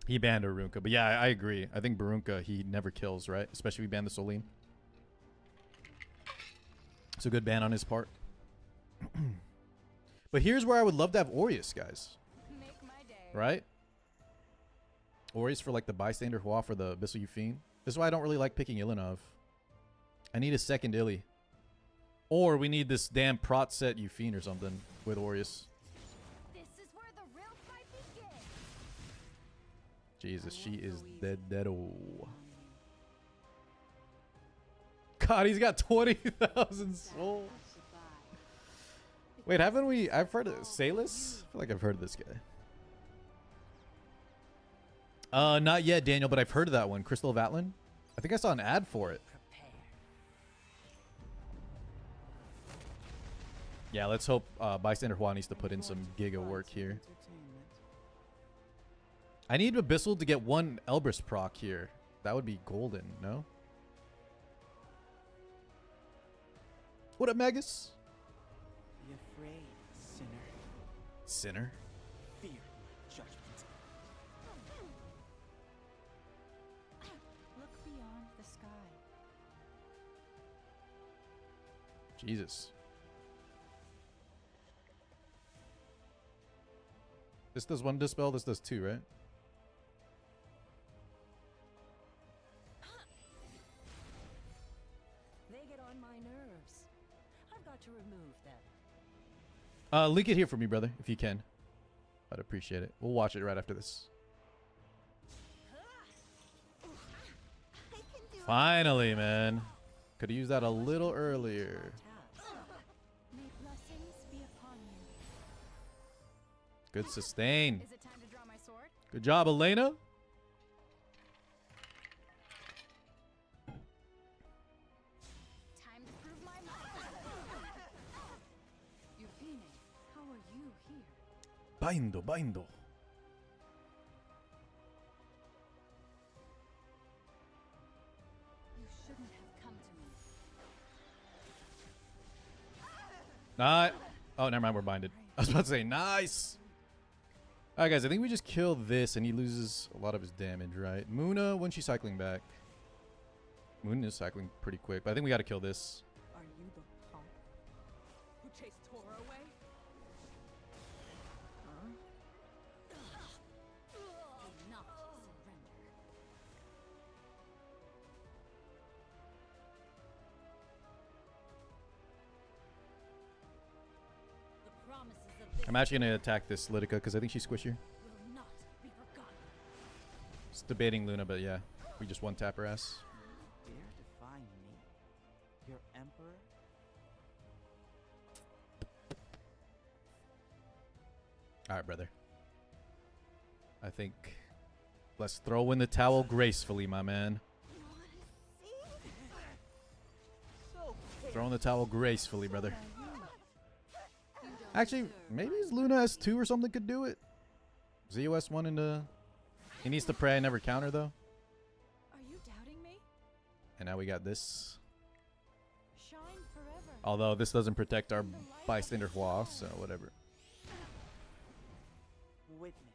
Speaker 1: He banned Barunka. But yeah, I agree. I think Barunka, he never kills, right? Especially if we ban the Soline. It's a good ban on his part. But here's where I would love to have Aureus, guys.
Speaker 6: Make my day.
Speaker 1: Right? Aureus for like the Bystander Hua for the Abyssal Euphine. This is why I don't really like picking Ilinov. I need a second Illy. Or we need this damn Prot set Euphine or something with Aureus.
Speaker 6: This is where the real fight begins.
Speaker 1: Jesus, she is dead. God, he's got 20,000 souls. Wait, haven't we? I've heard of Salus? I feel like I've heard of this guy. Not yet, Daniel, but I've heard of that one. Crystal of Atlan? I think I saw an ad for it. Yeah, let's hope Bystander Hua needs to put in some giga work here. I need Abyssal to get one Elbrus proc here. That would be golden, no? What up, Magus?
Speaker 4: Be afraid, sinner.
Speaker 1: Sinner?
Speaker 4: Fear judgment.
Speaker 2: Look beyond the sky.
Speaker 1: Jesus. This does one dispel, this does two, right?
Speaker 2: They get on my nerves. I've got to remove them.
Speaker 1: Link it here for me, brother, if you can. I'd appreciate it. We'll watch it right after this. Finally, man. Could have used that a little earlier.
Speaker 2: May blessings be upon you.
Speaker 1: Good sustain.
Speaker 6: Is it time to draw my sword?
Speaker 1: Good job, Elena.
Speaker 6: Time to prove my might.
Speaker 7: Euphine, how are you here?
Speaker 1: Bindo.
Speaker 7: You shouldn't have come to me.
Speaker 1: Oh, never mind. We're binded. I was about to say, nice. Alright, guys, I think we just kill this and he loses a lot of his damage, right? Muna, when she's cycling back. Moon is cycling pretty quick, but I think we gotta kill this.
Speaker 7: Are you the punk who chased Tora away? Huh?
Speaker 6: Do not surrender. The promises of this
Speaker 1: I'm actually gonna attack this Litica because I think she's squishier.
Speaker 6: will not be forgotten.
Speaker 1: Just debating Luna, but yeah. We just one tap her ass.
Speaker 4: Dare defy me? Your emperor?
Speaker 1: Alright, brother. I think let's throw in the towel gracefully, my man. Throw in the towel gracefully, brother. Actually, maybe his Luna S2 or something could do it. ZOS 1 into... He needs to pray I never counter, though.
Speaker 7: Are you doubting me?
Speaker 1: And now we got this.
Speaker 7: Shine forever.
Speaker 1: Although this doesn't protect our bystander Hua, so whatever.
Speaker 4: Witness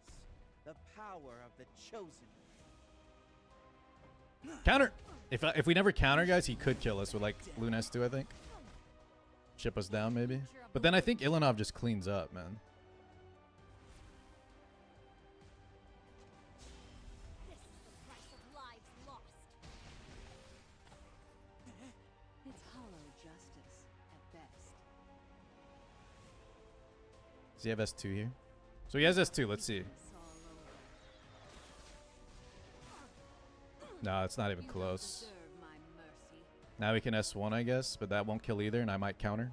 Speaker 4: the power of the chosen.
Speaker 1: Counter! If we never counter, guys, he could kill us with, like, Luna S2, I think. Chip us down, maybe. But then I think Ilanov just cleans up, man.
Speaker 6: This is the price of lives lost.
Speaker 2: It's hollow justice at best.
Speaker 1: Does he have S2 here? So he has S2, let's see.
Speaker 2: It's all over.
Speaker 1: No, it's not even
Speaker 2: You
Speaker 1: close.
Speaker 2: deserve my mercy.
Speaker 1: Now we can S1, I guess, but that won't kill either, and I might counter.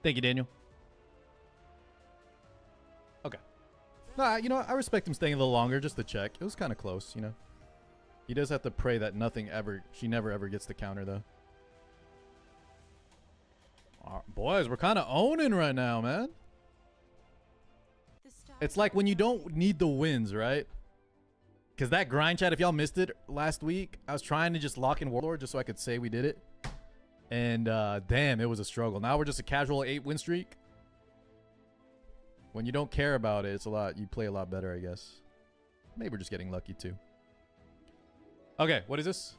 Speaker 1: Thank you, Daniel. Okay. Nah, you know, I respect him staying a little longer just to check. It was kind of close, you know. He does have to pray that she never ever gets the counter, though. Boys, we're kind of owning right now, man.
Speaker 2: The stars
Speaker 1: It's like when you don't need the wins, right? Because that grind chat, if y'all missed it last week, I was trying to just lock in Warlord just so I could say we did it. And damn, it was a struggle. Now we're just a casual 8-win streak. When you don't care about it, it's a lot. You play a lot better, I guess. Maybe we're just getting lucky too. Okay, what is this?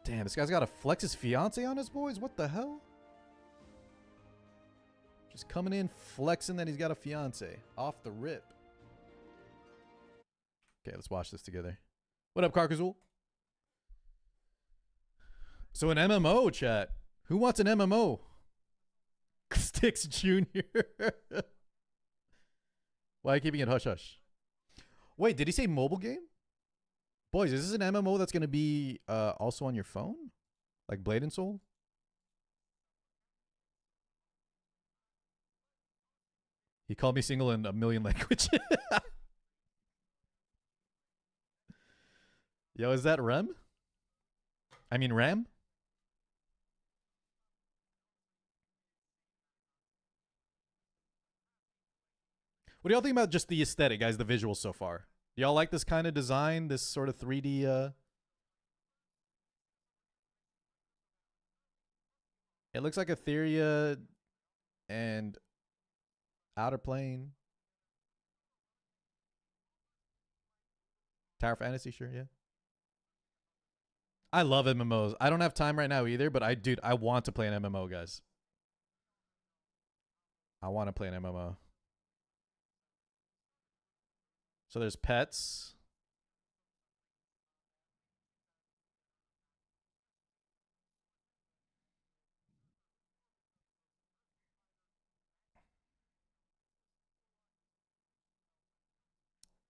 Speaker 1: Damn, this guy's got to flex his fiance on us, boys. What the hell? Just coming in, flexing that he's got a fiance. Off the rip. Okay, let's watch this together. What up, Carcazul? So an MMO, chat. Who wants an MMO? Sticks Jr. Why are you keeping it hush-hush? Wait, did he say mobile game? Boys, is this an MMO that's going to be also on your phone? Like Blade and Soul? He called me single in a million languages. Yo, is that Rem? I mean Ram? What do y'all think about just the aesthetic, guys, the visuals so far? Do y'all like this kind of design, this sort of 3D? It looks like Etheria and Outer Plane. Tower Fantasy, sure, yeah. I love MMOs. I don't have time right now either, but I want to play an MMO, guys. I want to play an MMO. So there's pets.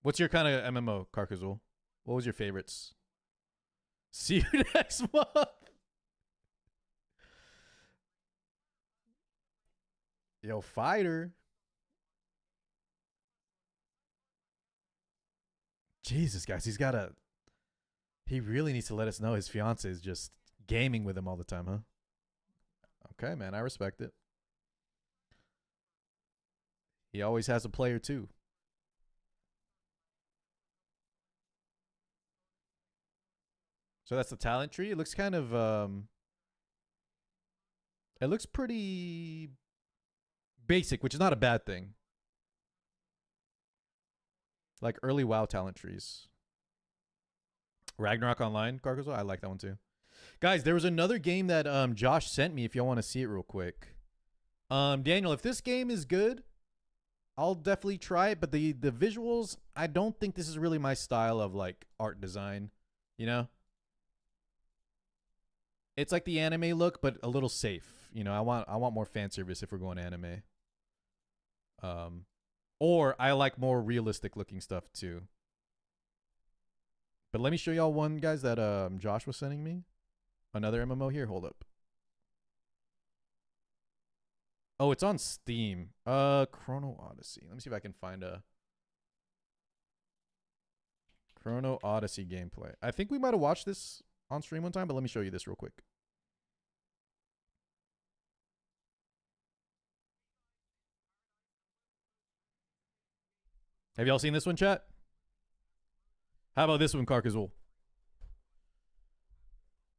Speaker 1: What's your kind of MMO, Carcazul? What was your favorites? See you next month. Yo, fighter. Jesus, guys, he really needs to let us know his fiance is just gaming with him all the time, huh? Okay, man, I respect it. He always has a player too. So that's the talent tree. It looks kind of it looks pretty basic, which is not a bad thing. Like early WoW talent trees. Ragnarok Online, Cargozo. I like that one too. Guys, there was another game that Josh sent me if y'all want to see it real quick. Daniel, if this game is good, I'll definitely try it, but the visuals, I don't think this is really my style of like art design, you know? It's like the anime look, but a little safe. You know, I want more fan service if we're going anime. Or I like more realistic looking stuff too. But let me show y'all one, guys, that Josh was sending me. Another MMO here. Hold up. Oh, it's on Steam. Chrono Odyssey. Let me see if I can find a Chrono Odyssey gameplay. I think we might have watched this on stream one time, but let me show you this real quick. Have y'all seen this one, chat? How about this one, Carcazul?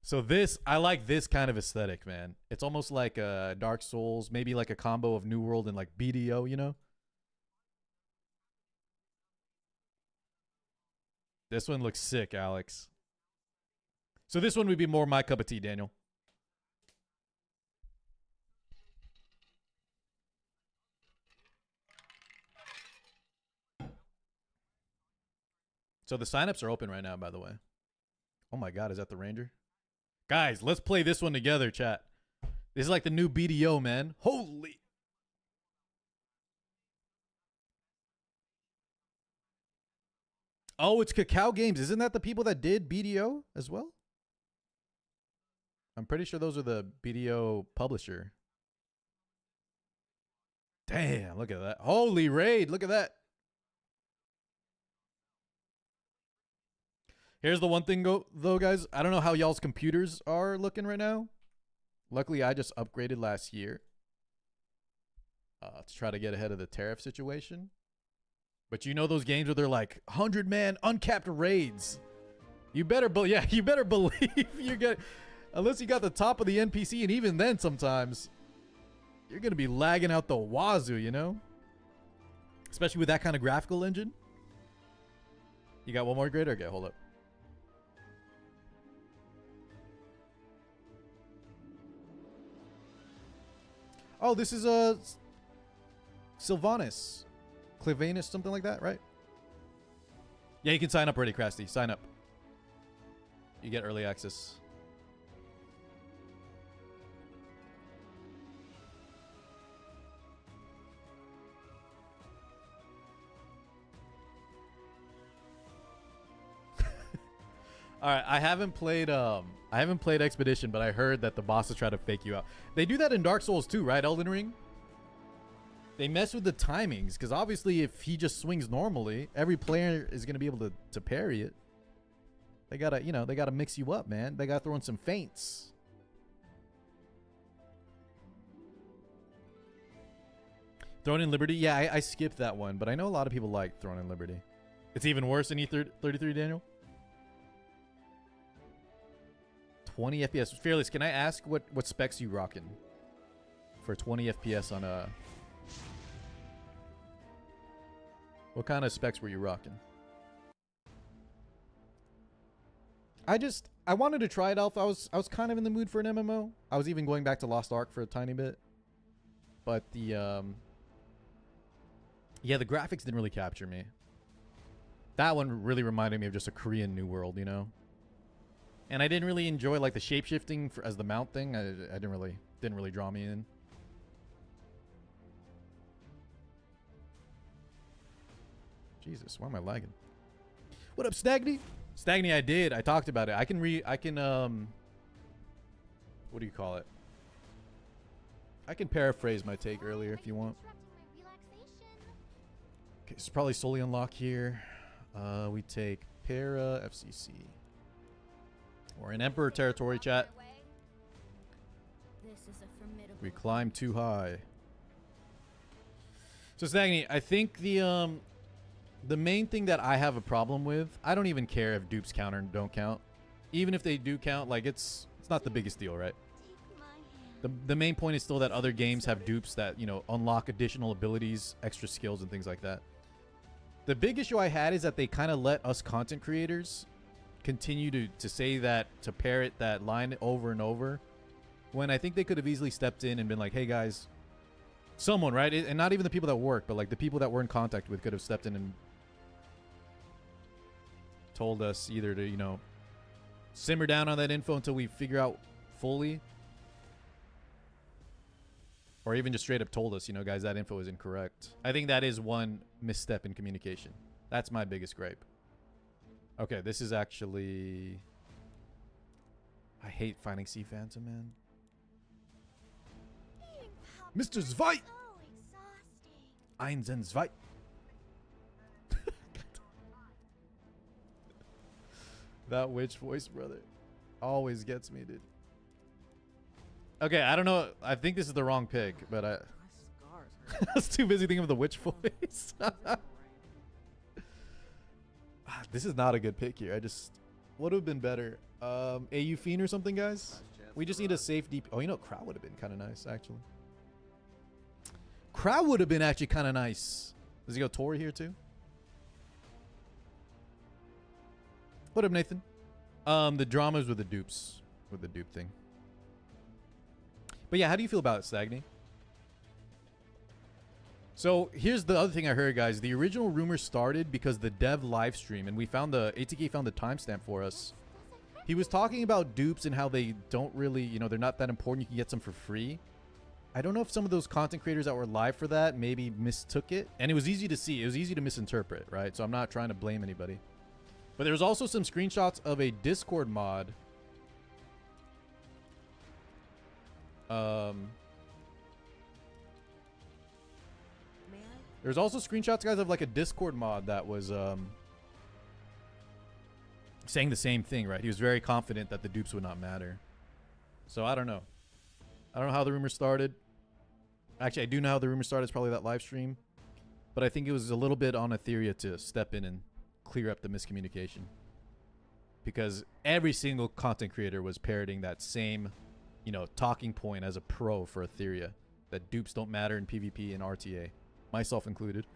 Speaker 1: So this, I like this kind of aesthetic, man. It's almost like Dark Souls, maybe like a combo of New World and like BDO, you know? This one looks sick, Alex. So this one would be more my cup of tea, Daniel. So the signups are open right now, by the way. Oh my God, is that the Ranger? Guys, let's play this one together, chat. This is like the new BDO, man. Holy. Oh, it's Cacao Games. Isn't that the people that did BDO as well? I'm pretty sure those are the BDO publisher. Damn, look at that. Holy raid, look at that. Here's the one thing, though, guys. I don't know how y'all's computers are looking right now. Luckily, I just upgraded last year to try to get ahead of the tariff situation. But you know those games where they're like 100-man uncapped raids. You better, you better believe you're gonna, unless you got the top of the NPC, and even then, sometimes you're gonna be lagging out the wazoo, you know. Especially with that kind of graphical engine. You got one more grade? Okay, hold up. Oh, this is Sylvanas. Clivanus, something like that, right? Yeah, you can sign up already, Krusty. Sign up. You get early access. All right, I haven't played Expedition, but I heard that the bosses try to fake you out. They do that in Dark Souls too, right? Elden Ring. They mess with the timings because obviously, if he just swings normally, every player is gonna be able to parry it. They gotta, you know, they gotta mix you up, man. They gotta throw in some feints. Throne in Liberty, yeah, I skipped that one, but I know a lot of people like Throne in Liberty. It's even worse than E33, Daniel. 20 FPS. Fearless, can I ask what specs you rocking for 20 FPS on a... What kind of specs were you rocking? I wanted to try it out. I was kind of in the mood for an MMO. I was even going back to Lost Ark for a tiny bit. But the yeah, the graphics didn't really capture me. That one really reminded me of just a Korean New World, you know? And I didn't really enjoy like the shape-shifting as the mount thing. I didn't really draw me in. Jesus, why am I lagging? What up, Stagny? Stagny, I did. I talked about it. I can what do you call it? I can paraphrase my take earlier if you want. Okay, it's probably solely unlock here. We take Para FCC. We're in Emperor territory, chat. We climb too high. So Stagny, I think the main thing that I have a problem with, I don't even care if dupes count or don't count. Even if they do count, like it's not the biggest deal, right? The main point is still that other games have dupes that, you know, unlock additional abilities, extra skills, and things like that. The big issue I had is that they kind of let us content creators continue to say that, to parrot that line over and over, when I think they could have easily stepped in and been like, hey guys, someone, right? And not even the people that work, but like the people that we're in contact with could have stepped in and told us either to, you know, simmer down on that info until we figure out fully, or even just straight up told us, you know, guys, that info is incorrect. I think that is one misstep in communication. That's my biggest gripe. Okay, this is actually... I hate finding Sea Phantom, man. Mr. Zweit! Eins and zwei. That witch voice, brother, always gets me, dude. Okay, I don't know. I think this is the wrong pick, but I was too busy thinking of the witch voice. This is not a good pick here. I just would have been better. AU Fiend or something, guys. We just need a safe deep. Oh, you know, Crow would have been kind of nice, actually. Crow would have been actually kind of nice. Does he go Tori here too? What up, Nathan? The dramas with the dupes, with the dupe thing. But yeah, how do you feel about it, Stagny? So here's the other thing I heard, guys. The original rumor started because the dev live stream, and we found the ATK found the timestamp for us. He was talking about dupes and how they don't really, you know, they're not that important. You can get some for free. I don't know if some of those content creators that were live for that maybe mistook it. And it was easy to see. It was easy to misinterpret, right? So I'm not trying to blame anybody. But there's also some screenshots of a Discord mod. There's also screenshots, guys, of like a Discord mod that was saying the same thing, right? He was very confident that the dupes would not matter. So I don't know. I don't know how the rumor started. Actually, I do know how the rumor started. It's probably that live stream. But I think it was a little bit on Etheria to step in and clear up the miscommunication. Because every single content creator was parroting that same, you know, talking point as a pro for Etheria. That dupes don't matter in PvP and RTA. Myself included.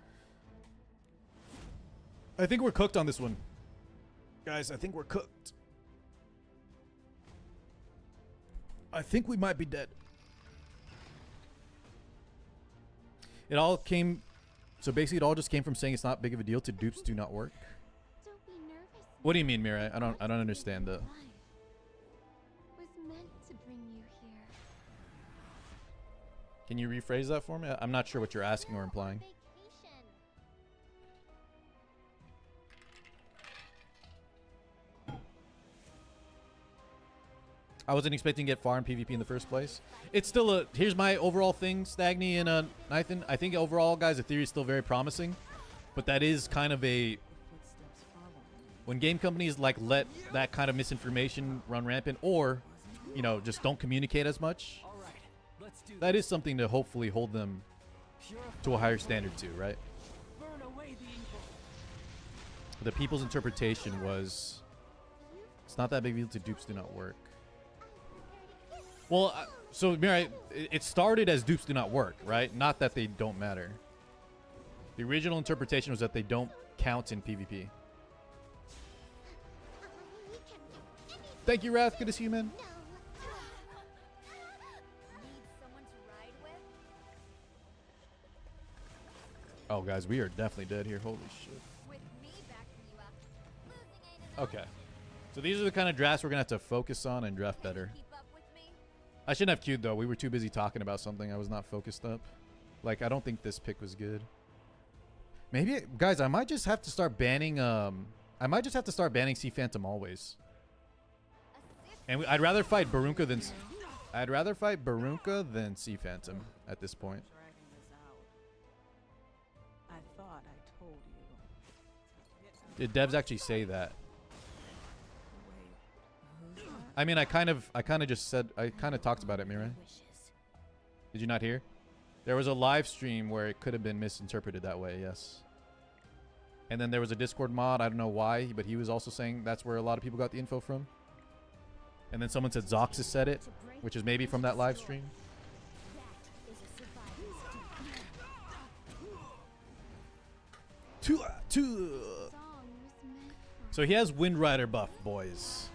Speaker 1: I think we're cooked on this one. Guys, I think we're cooked. I think we might be dead. It all came... So basically it all just came from saying it's not big of a deal to dupes do not work.
Speaker 6: Don't be nervous.
Speaker 1: What do you mean, Mirai? I don't understand the...
Speaker 6: Was meant to bring you here.
Speaker 1: Can you rephrase that for me? I'm not sure what you're asking or implying.
Speaker 6: Vacation.
Speaker 1: I wasn't expecting to get far in PvP in the first place. It's still a... Here's my overall thing, Stagny and Nathan. I think overall, guys, the theory is still very promising. But that is kind of a... When game companies like let that kind of misinformation run rampant, or, you know, just don't communicate as much, that is something to hopefully hold them to a higher standard too, right? The people's interpretation was, it's not that big a deal to dupes do not work. Well, so Mirai, it started as dupes do not work, right? Not that they don't matter. The original interpretation was that they don't count in PvP. Thank you, Wrath. Good to see you, man.
Speaker 6: Need someone to ride with?
Speaker 1: Oh, guys, we are definitely dead here. Holy shit.
Speaker 6: With me backing you up. Losing ain't an
Speaker 1: Okay. So these are the kind of drafts we're going to have to focus on and draft better.
Speaker 6: keep up with me.
Speaker 1: I shouldn't have queued, though. We were too busy talking about something. I was not focused up. Like, I don't think this pick was good. Maybe, guys, I might just have to start banning, I might just have to start banning Sea Phantom always. And I'd rather fight Barunka than... I'd rather fight Barunka than Sea Phantom at this point.
Speaker 2: Dragging this out. I thought I told you.
Speaker 1: Did devs actually say that?
Speaker 2: Wait, who's that?
Speaker 1: I mean, I kind of just said... I kind of talked about it, Mirai. Did you not hear? There was a live stream where it could have been misinterpreted that way, yes. And then there was a Discord mod. I don't know why, but he was also saying that's where a lot of people got the info from. And then someone said Zoxus said it, which is maybe from that live stream.
Speaker 3: That is a survivor's dupe.
Speaker 1: Two.
Speaker 3: Songs meant for
Speaker 1: So he has Wind Rider buff, boys.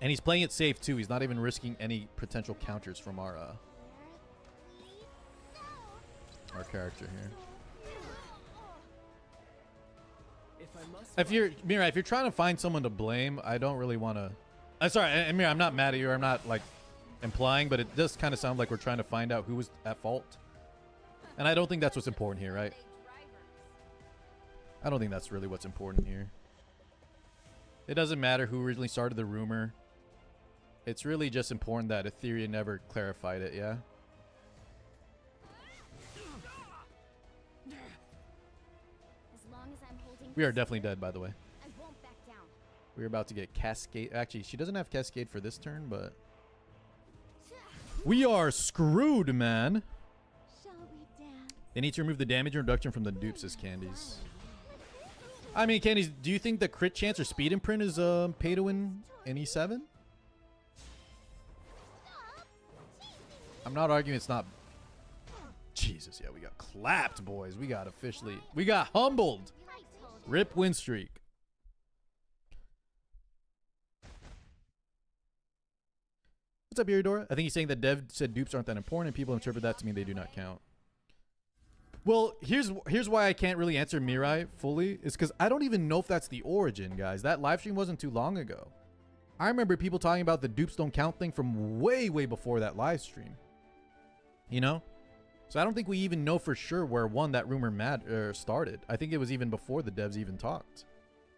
Speaker 1: And he's playing it safe too. He's not even risking any potential counters from our character here.
Speaker 4: If I must
Speaker 1: If you're Mira, if you're trying to find someone to blame, I don't really want to. I'm sorry, Mira. I'm not mad at you. I'm not like implying, but it does kind of sound like we're trying to find out who was at fault. And I don't think that's what's important here, right? I don't think that's really what's important here. It doesn't matter who originally started the rumor. It's really just important that Etheria never clarified it, yeah?
Speaker 3: as long as I'm holding
Speaker 1: We are
Speaker 3: this
Speaker 1: definitely
Speaker 3: here,
Speaker 1: dead, by the way.
Speaker 3: I won't back down.
Speaker 1: We're about to get Cascade. Actually, she doesn't have Cascade for this turn, but... We are screwed, man.
Speaker 3: Shall we dance?
Speaker 1: They need to remove the damage reduction from the dupes as candies. I mean, candies, do you think the crit chance or speed imprint is pay to win in E7? I'm not arguing it's not. Jesus, yeah, we got clapped, boys. We got officially. We got humbled. Rip win streak. What's up, Iridora? I think he's saying that Dev said dupes aren't that important, and people interpret that to mean they do not count. Well, here's why I can't really answer Mirai fully. Is because I don't even know if that's the origin, guys. That live stream wasn't too long ago. I remember people talking about the dupes don't count thing from way, way before that live stream. You know? So I don't think we even know for sure where that rumor started. I think it was even before the devs even talked.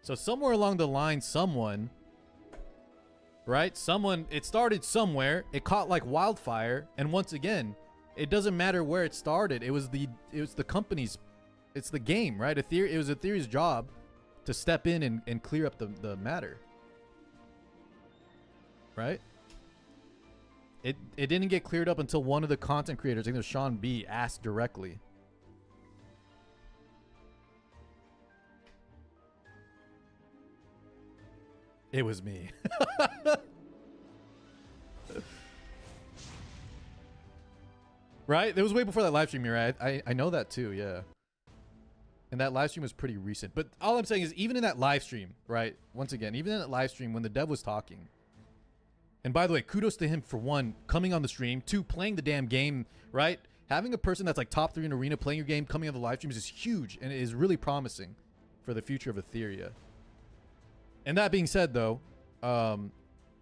Speaker 1: So somewhere along the line, someone, right? It started somewhere. It caught like wildfire. And once again, it doesn't matter where it started. It was the company's, it's the game, right? It was Ethereum's job to step in and clear up the matter. Right? It didn't get cleared up until one of the content creators, I think it was Sean B, asked directly. It was me. Right? It was way before that live stream, right? I know that too, yeah. And that live stream was pretty recent. But all I'm saying is, even in that live stream, right? Once again, even in that live stream when the dev was talking. And by the way, kudos to him for one, coming on the stream, two, playing the damn game, right? Having a person that's like top 3 in Arena playing your game, coming on the live streams is huge. And it is really promising for the future of Etheria. And that being said, though,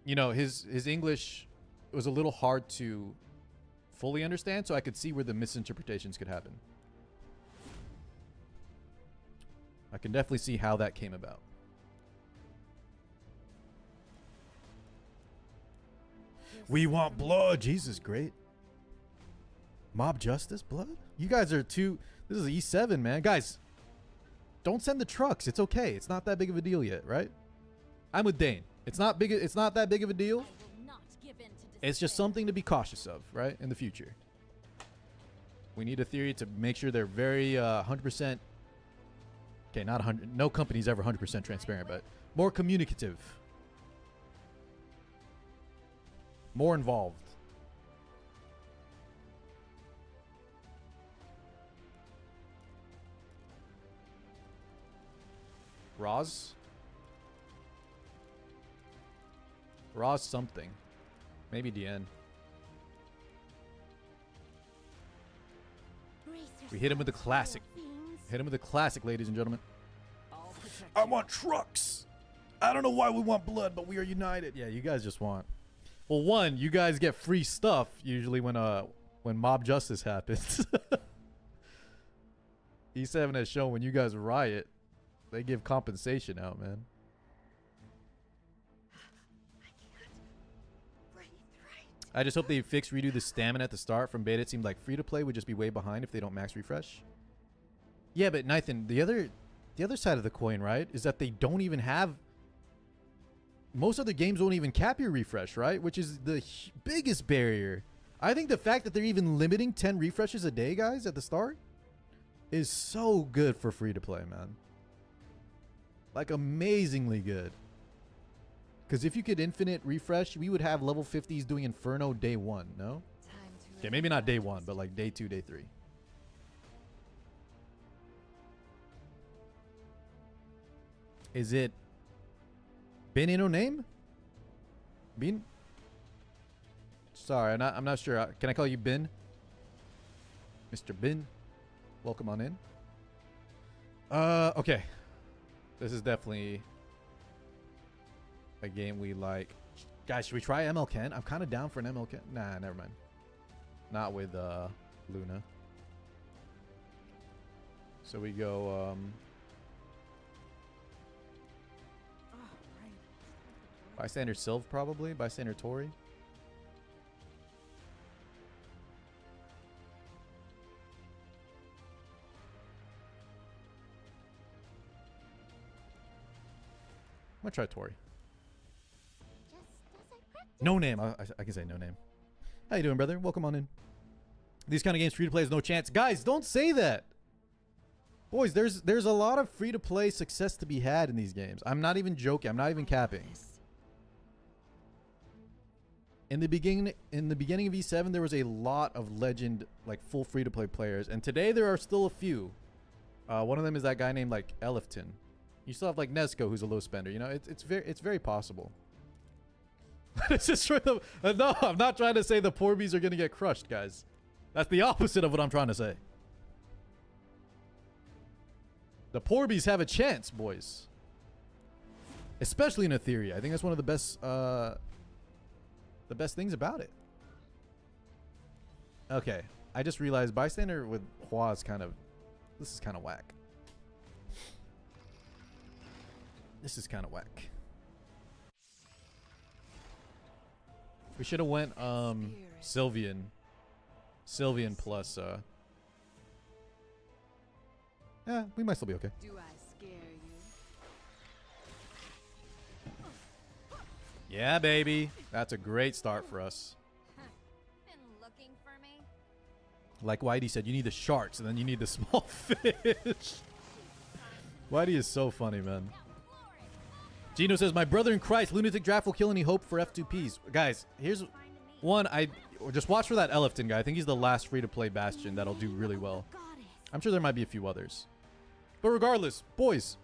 Speaker 1: you know, his English was a little hard to fully understand, so I could see where the misinterpretations could happen. I can definitely see how that came about. We want blood. Jesus, great. Mob justice, blood? You guys are too... This is E7, man. Guys, don't send the trucks. It's okay. It's not that big of a deal yet, right? I'm with Dane. It's not big. It's not that big of a deal.
Speaker 3: I will not give in to
Speaker 1: It's just
Speaker 3: despair.
Speaker 1: something to be cautious of, right? In the future. We need a theory to make sure they're very 100%. Okay, not 100. No company's ever 100% transparent, but more communicative. More involved. Roz? Roz something. Maybe DN.
Speaker 3: Brace
Speaker 1: We hit him with the
Speaker 3: yourselves,
Speaker 1: classic.
Speaker 3: fiends.
Speaker 1: Hit him with the classic, ladies and gentlemen.
Speaker 4: I'll protect
Speaker 1: I
Speaker 4: you.
Speaker 1: want trucks. I don't know why we want blood, but we are united. Yeah, you guys just want. Well, one, you guys get free stuff usually when mob justice happens. E7 has shown when you guys riot, they give compensation out, man. I just hope they redo the stamina at the start. From beta, it seemed like free to play would just be way behind if they don't max refresh. Yeah, but Nathan, the other side of the coin, right, is that they don't even have. Most other games won't even cap your refresh, right? Which is the biggest barrier. I think the fact that they're even limiting 10 refreshes a day, guys, at the start, is so good for free to play, man. Like, amazingly good. Because if you could infinite refresh, we would have level 50s doing Inferno day 1, no? Okay, maybe not day 1, but like day 2, day 3. Is it Bin no name? Bin? Sorry, I'm not sure. Can I call you Bin? Mr. Bin? Welcome on in. Okay. This is definitely a game we like. Guys, should we try ML Ken? I'm kind of down for an ML Ken. Nah, never mind. Not with Luna. So we go Bystander Sylv probably. Bystander Tori. I'm gonna try Tori. No name. I can say no name. How you doing, brother? Welcome on in. These kind of games, free to play is no chance. Guys, don't say that. Boys, there's a lot of free to play success to be had in these games. I'm not even joking. I'm not even capping. In the beginning of E7, there was a lot of legend, like full free to play players, and today there are still a few. One of them is that guy named like Elifton. You still have like Nesco, who's a low spender. You know, it's very possible. It's just for the no. I'm not trying to say the poor bees are gonna get crushed, guys. That's the opposite of what I'm trying to say. The poor bees have a chance, boys. Especially in Etheria. I think that's one of the best things about it. Okay, I just realized bystander with Hua is this is kind of whack. This is kind of whack. We should have went Sylvian plus yeah, we might still be okay.
Speaker 7: Do I scare you?
Speaker 1: Yeah, baby. That's a great start for us.
Speaker 6: Been looking for me?
Speaker 1: Like Whitey said, you need the sharks and then you need the small fish. Whitey is so funny, man. Gino says, my brother in Christ, Lunatic Draft will kill any hope for F2Ps. Guys, here's one. Just watch for that Elifton guy. I think he's the last free-to-play Bastion that'll do really well. I'm sure there might be a few others. But regardless, boys,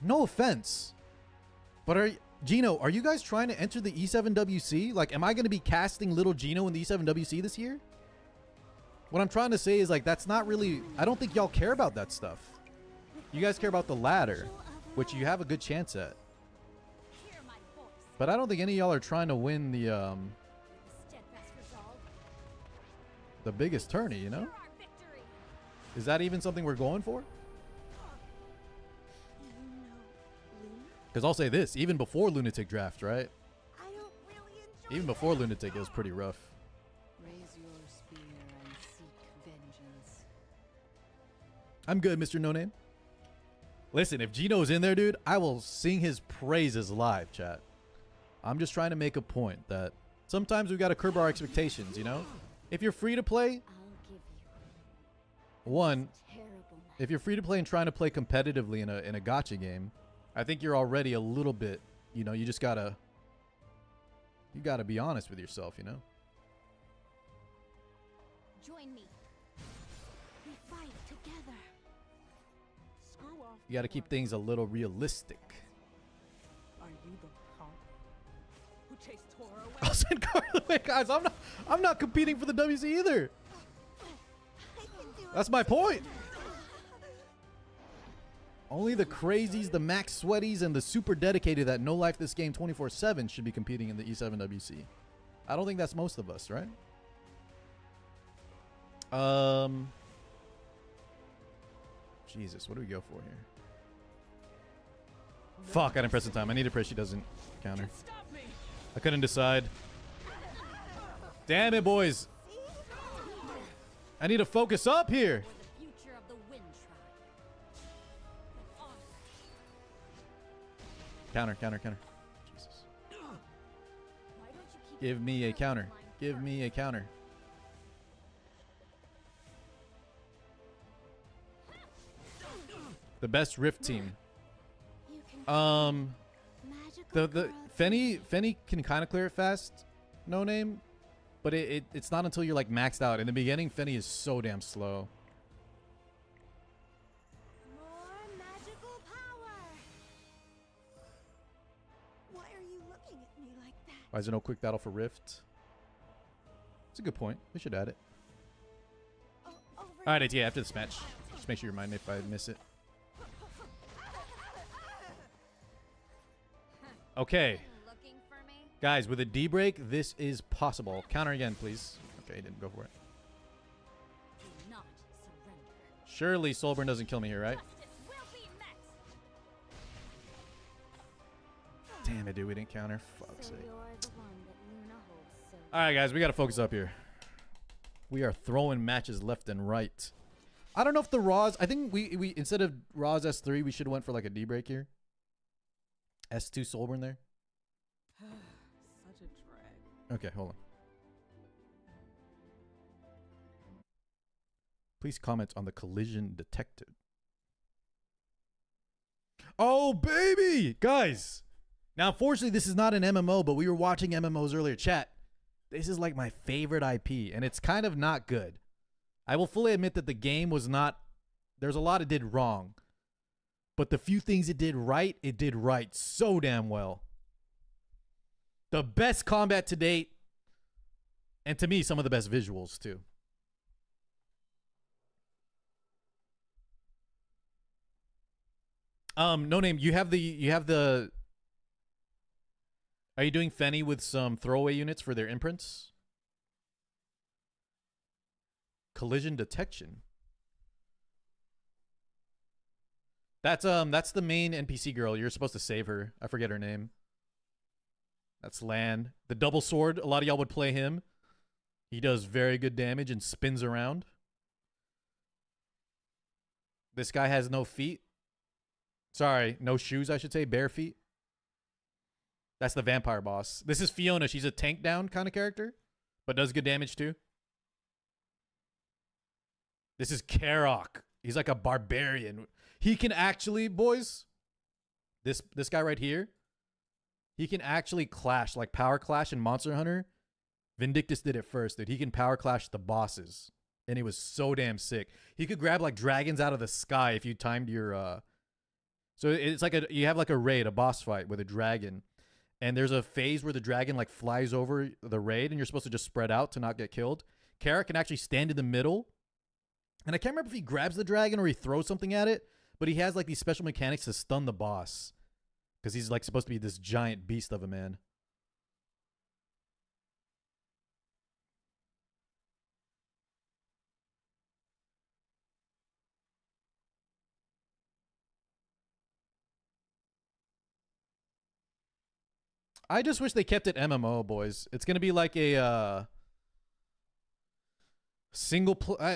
Speaker 1: no offense. But Gino, are you guys trying to enter the E7WC? Like, am I going to be casting little Gino in the E7WC this year? What I'm trying to say is, like, that's not really... I don't think y'all care about that stuff. You guys care about the ladder, which you have a good chance at. But I don't think any of y'all are trying to win the biggest tourney, you know? Is that even something we're going for? Because I'll say this, even before Lunatic Draft, right? Even before Lunatic, it was pretty rough.
Speaker 7: Raise your spear and seek vengeance.
Speaker 1: I'm good, Mr. No Name. Listen, if Gino's in there, dude, I will sing his praises live, chat. I'm just trying to make a point that sometimes we've got to curb our expectations, you know? If you're free to play, if you're free to play and trying to play competitively in a gacha game, I think you're already a little bit, you know, you gotta be honest with yourself, you know?
Speaker 6: Join me. We fight together.
Speaker 2: Screw off.
Speaker 1: You gotta keep things a little realistic.
Speaker 2: Are you the punk who chased Tora away?
Speaker 1: I'll send Carla away, guys. I'm not competing for the WC either. That's my point. Only the crazies, the max sweaties, and the super dedicated that no life this game 24/7 should be competing in the E7WC. I don't think that's most of us, right? Jesus, what do we go for here? Fuck, I didn't press the time. I need to pray she doesn't counter. I couldn't decide. Damn it, boys. I need to focus up here.
Speaker 6: The future of the Wind Tribe.
Speaker 1: Counter. Jesus. Give me a counter. Give me a counter. The best Rift team. The Fenny can kind of clear it fast, no name, but it's not until you're like maxed out. In the beginning, Fenny is so damn slow.
Speaker 2: More magical power. Why are you looking at me like that?
Speaker 1: Why is there no quick battle for Rift? That's a good point. We should add it.
Speaker 2: Over
Speaker 1: All right, yeah, after this match, just make sure you remind me if I miss it. Okay.
Speaker 6: Looking for me?
Speaker 1: Guys, with a D break, this is possible. Counter again, please. Okay, he didn't go for it.
Speaker 6: Do not surrender.
Speaker 1: Surely Soulburn doesn't kill me here, right?
Speaker 6: Justice will be met.
Speaker 1: Damn it, dude. We didn't counter. Fuck's
Speaker 6: So
Speaker 1: sake.
Speaker 6: you're the one that Luna holds so
Speaker 1: All right, guys. We got to focus up here. We are throwing matches left and right. I don't know if the Raws... I think we instead of Raws S3, we should have went for like a D break here. S2 Soulburn there.
Speaker 7: Such a drag.
Speaker 1: Okay, hold on. Please comment on the collision detected. Oh, baby! Guys! Now, unfortunately, this is not an MMO, but we were watching MMOs earlier. Chat, this is like my favorite IP, and it's kind of not good. I will fully admit that the game was not... There's a lot it did wrong. But the few things it did right so damn well. The best combat to date. And to me, some of the best visuals too. No name, you have the are you doing Fenny with some throwaway units for their imprints? Collision detection. That's the main NPC girl. You're supposed to save her. I forget her name. That's Lan. The double sword. A lot of y'all would play him. He does very good damage and spins around. This guy has no feet. Sorry, no shoes, I should say. Bare feet. That's the vampire boss. This is Fiona. She's a tank down kind of character, but does good damage too. This is Karok. He's like a barbarian. He can actually, boys, this guy right here, he can actually clash, like power clash in Monster Hunter. Vindictus did it first, dude. He can power clash the bosses, and it was so damn sick. He could grab like dragons out of the sky if you timed your, so it's like you have like a raid, a boss fight with a dragon, and there's a phase where the dragon like flies over the raid, and you're supposed to just spread out to not get killed. Karok can actually stand in the middle, and I can't remember if he grabs the dragon or he throws something at it. But he has like these special mechanics to stun the boss. Because he's like supposed to be this giant beast of a man. I just wish they kept it MMO, boys. It's going to be like a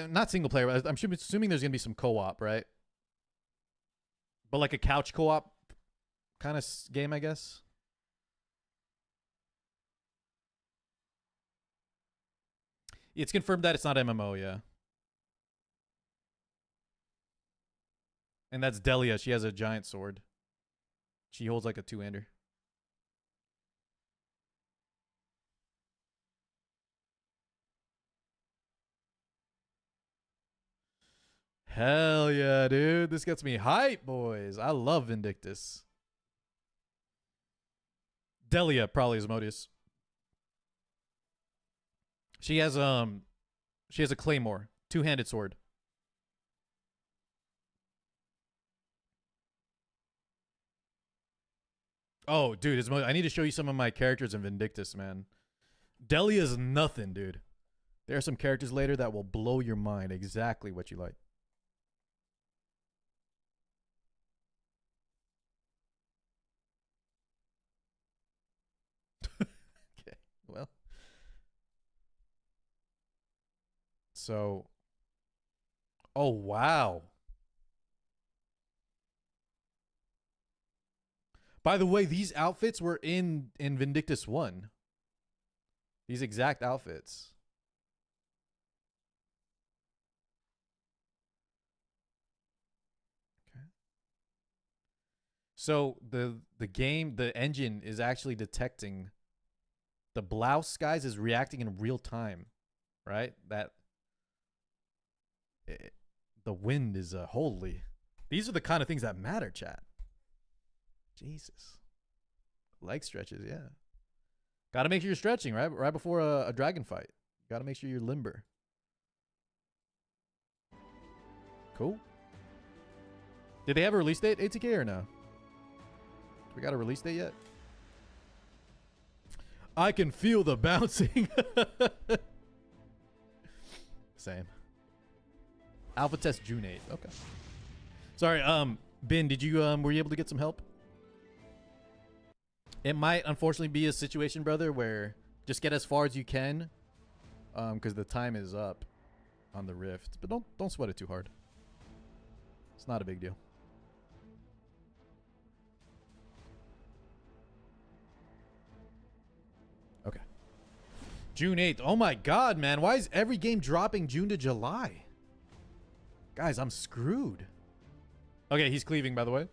Speaker 1: not single player. I'm assuming there's going to be some co-op, right? But like a couch co-op kind of game, I guess. It's confirmed that it's not MMO, yeah. And that's Delia. She has a giant sword. She holds like a two-hander. Hell yeah, dude. This gets me hype, boys. I love Vindictus. Delia probably is Modius. She has a claymore, two-handed sword. Oh, dude, I need to show you some of my characters in Vindictus, man. Delia's nothing, dude. There are some characters later that will blow your mind. Exactly what you like. Okay, well. So. Oh, wow. By the way, these outfits were in Vindictus 1. These exact outfits. Okay. So the game, the engine is actually detecting the blouse, guys, is reacting in real time, right? The wind is holy. These are the kind of things that matter, chat. Jesus. Leg stretches, yeah. Got to make sure you're stretching, right? Right before a dragon fight. Got to make sure you're limber. Cool. Did they have a release date, ATK, or no? We got a release date yet? I can feel the bouncing. Same. Alpha test June 8th. Okay. Sorry, Ben, did you were you able to get some help? It might unfortunately be a situation, brother, where just get as far as you can, because the time is up on the rift. But don't sweat it too hard. It's not a big deal. Okay. June 8th. Oh my god, man. Why is every game dropping June to July? Guys, I'm screwed. Okay, he's cleaving, by the way.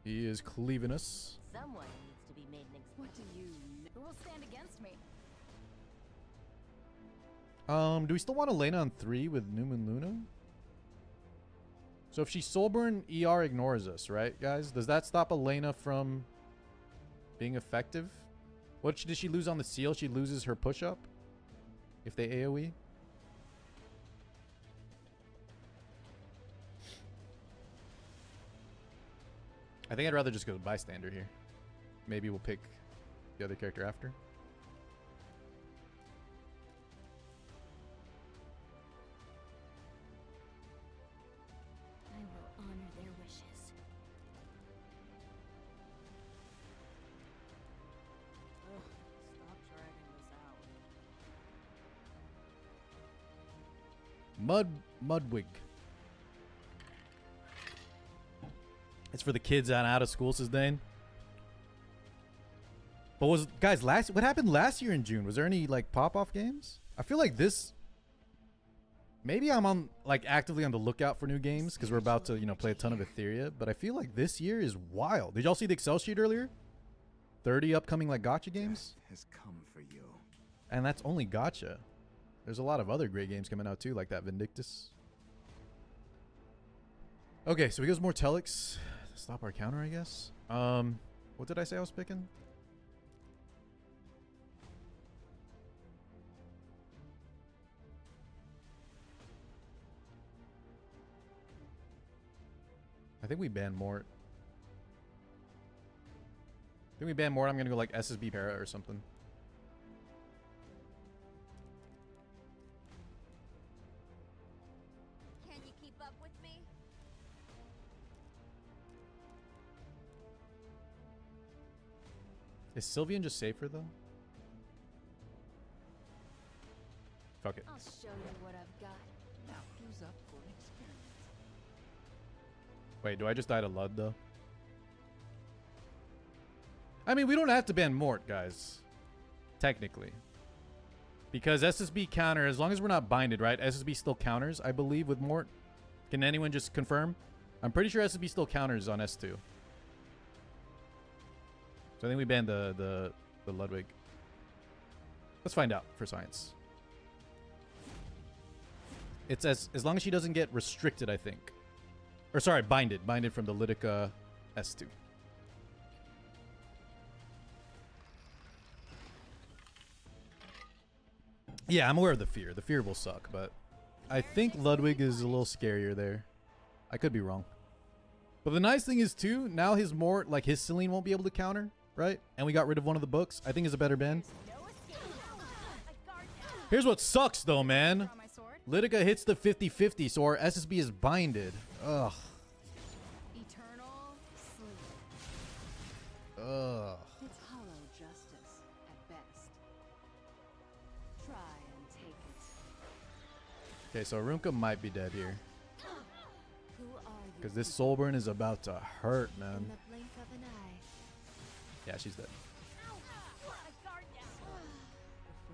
Speaker 1: He is cleaving us.
Speaker 8: Someone needs to be made an
Speaker 7: What do you know? Who will stand against me?
Speaker 1: Do we still want Elena on 3 with Newman Luna? So if she Soulburn, ER ignores us, right, guys? Does that stop Elena from being effective? What did she lose on the seal? She loses her push-up if they AoE? I think I'd rather just go bystander here. Maybe we'll pick the other character after.
Speaker 3: I will honor their wishes.
Speaker 2: Ugh, stop dragging this out.
Speaker 1: Mudwig. It's for the kids out of school, says Dane. But guys, what happened last year in June? Was there any like pop-off games? I feel like this, maybe I'm on like actively on the lookout for new games because we're about to, play a ton of Etheria, but I feel like this year is wild. Did y'all see the Excel sheet earlier? 30 upcoming like gacha games?
Speaker 5: Death has come for you.
Speaker 1: And that's only gacha. There's a lot of other great games coming out too, like that Vindictus. Okay, so he goes Mortellix. Stop our counter, I guess. What did I say I was picking? I think we ban Mort. I'm gonna go like SSB Para or something.
Speaker 6: Can you keep up with me?
Speaker 1: Is Sylvian just safer though? Fuck it.
Speaker 7: I'll show you what I've got. Now who's up for an experiment?
Speaker 1: Wait, do I just die to Lud though? I mean, we don't have to ban Mort, guys. Technically. Because SSB counter, as long as we're not binded, right? SSB still counters, I believe, with Mort. Can anyone just confirm? I'm pretty sure SSB still counters on S2. So I think we banned the Ludwig. Let's find out for science. It's as long as she doesn't get restricted, I think. Or sorry, binded from the Lidica S2. Yeah, I'm aware of the fear. The fear will suck, but I think Ludwig is a little scarier there. I could be wrong. But the nice thing is too, now his Mort, like his Celine won't be able to counter, right? And we got rid of one of the books. I think is a better ban. Here's what sucks though, man.
Speaker 7: Draw my sword.
Speaker 1: Lidica hits the 50-50, so our SSB is binded. Ugh.
Speaker 7: Eternal sleep.
Speaker 1: Ugh.
Speaker 7: It's hollow justice at best. Try and take it.
Speaker 1: Okay, so Arunka might be dead here.
Speaker 3: Who are you?
Speaker 1: Because this Soulburn is about to hurt,
Speaker 3: In
Speaker 1: man.
Speaker 3: the blink of an eye.
Speaker 1: Yeah, she's dead.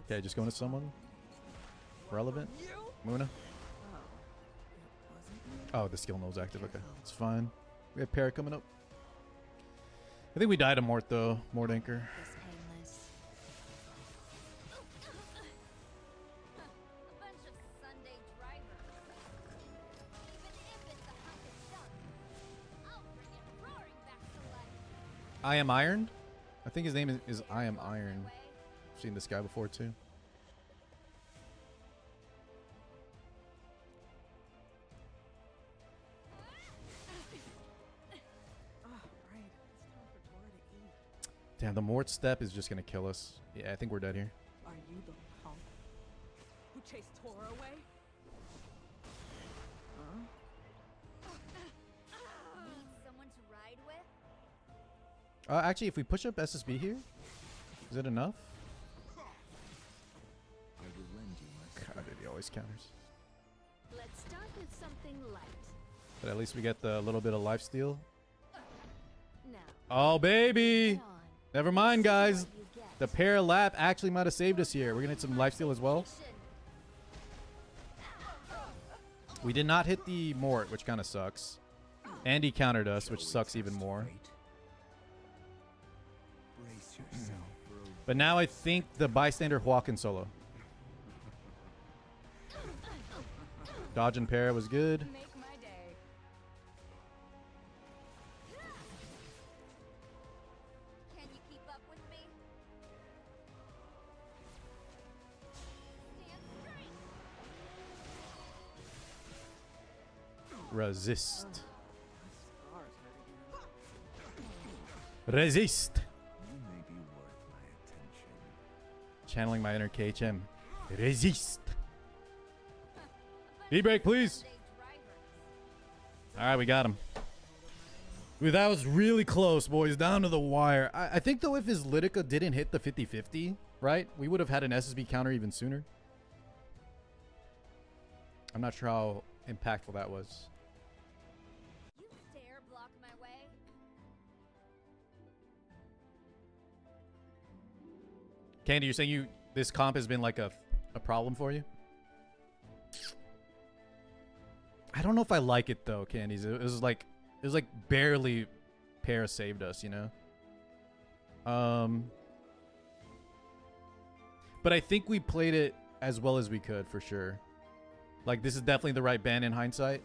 Speaker 1: Okay, just going to someone relevant. Muna. Oh, the skill node's active. Okay, it's fine. We have Para coming up. I think we died to Mort though. Mort Anchor.
Speaker 6: This painless. A bunch of Sunday drivers. Even if it's a hunk of junk, I'll bring it roaring back to life.
Speaker 1: I Am Iron? I think his name is I Am Iron. I've seen this guy before too. Damn, the Mort step is just gonna kill us. Yeah, I think we're dead here.
Speaker 7: Are you the punk who chased Tora away? Huh?
Speaker 6: Need someone to ride with?
Speaker 1: Actually, if we push up SSB here, is it enough?
Speaker 5: I will lend you my
Speaker 1: God, he always counters.
Speaker 3: Let's start with something light.
Speaker 1: But at least we get the little bit of lifesteal.
Speaker 3: Now,
Speaker 1: Oh, baby!
Speaker 3: get on.
Speaker 1: Never mind, guys.
Speaker 3: What you get.
Speaker 1: The para lap actually might have saved us here. We're gonna hit some lifesteal as well. We did not hit the Mort, which kind of sucks. And he countered us, which sucks even more.
Speaker 5: brace yourself for a
Speaker 1: But now I think the bystander Hua can solo. Dodge and para was good.
Speaker 7: Make my day.
Speaker 6: Can you keep up with me? Stand straight.
Speaker 1: Resist.
Speaker 7: My scars hurt again.
Speaker 1: Resist.
Speaker 5: you may be worth my attention.
Speaker 1: Channeling my inner KHM. Resist. E-break, please.
Speaker 6: Sunday drivers.
Speaker 1: Alright, we got him. Ooh, that was really close, boys. Down to the wire. I think, though, if his Litica didn't hit the 50-50, right, we would have had an SSB counter even sooner. I'm not sure how impactful that was.
Speaker 6: You dare block my way?
Speaker 1: Candy, you're saying this comp has been like a problem for you? I don't know if I like it though, Candies. It was like barely para saved us, you know? But I think we played it as well as we could for sure. Like, this is definitely the right ban in hindsight.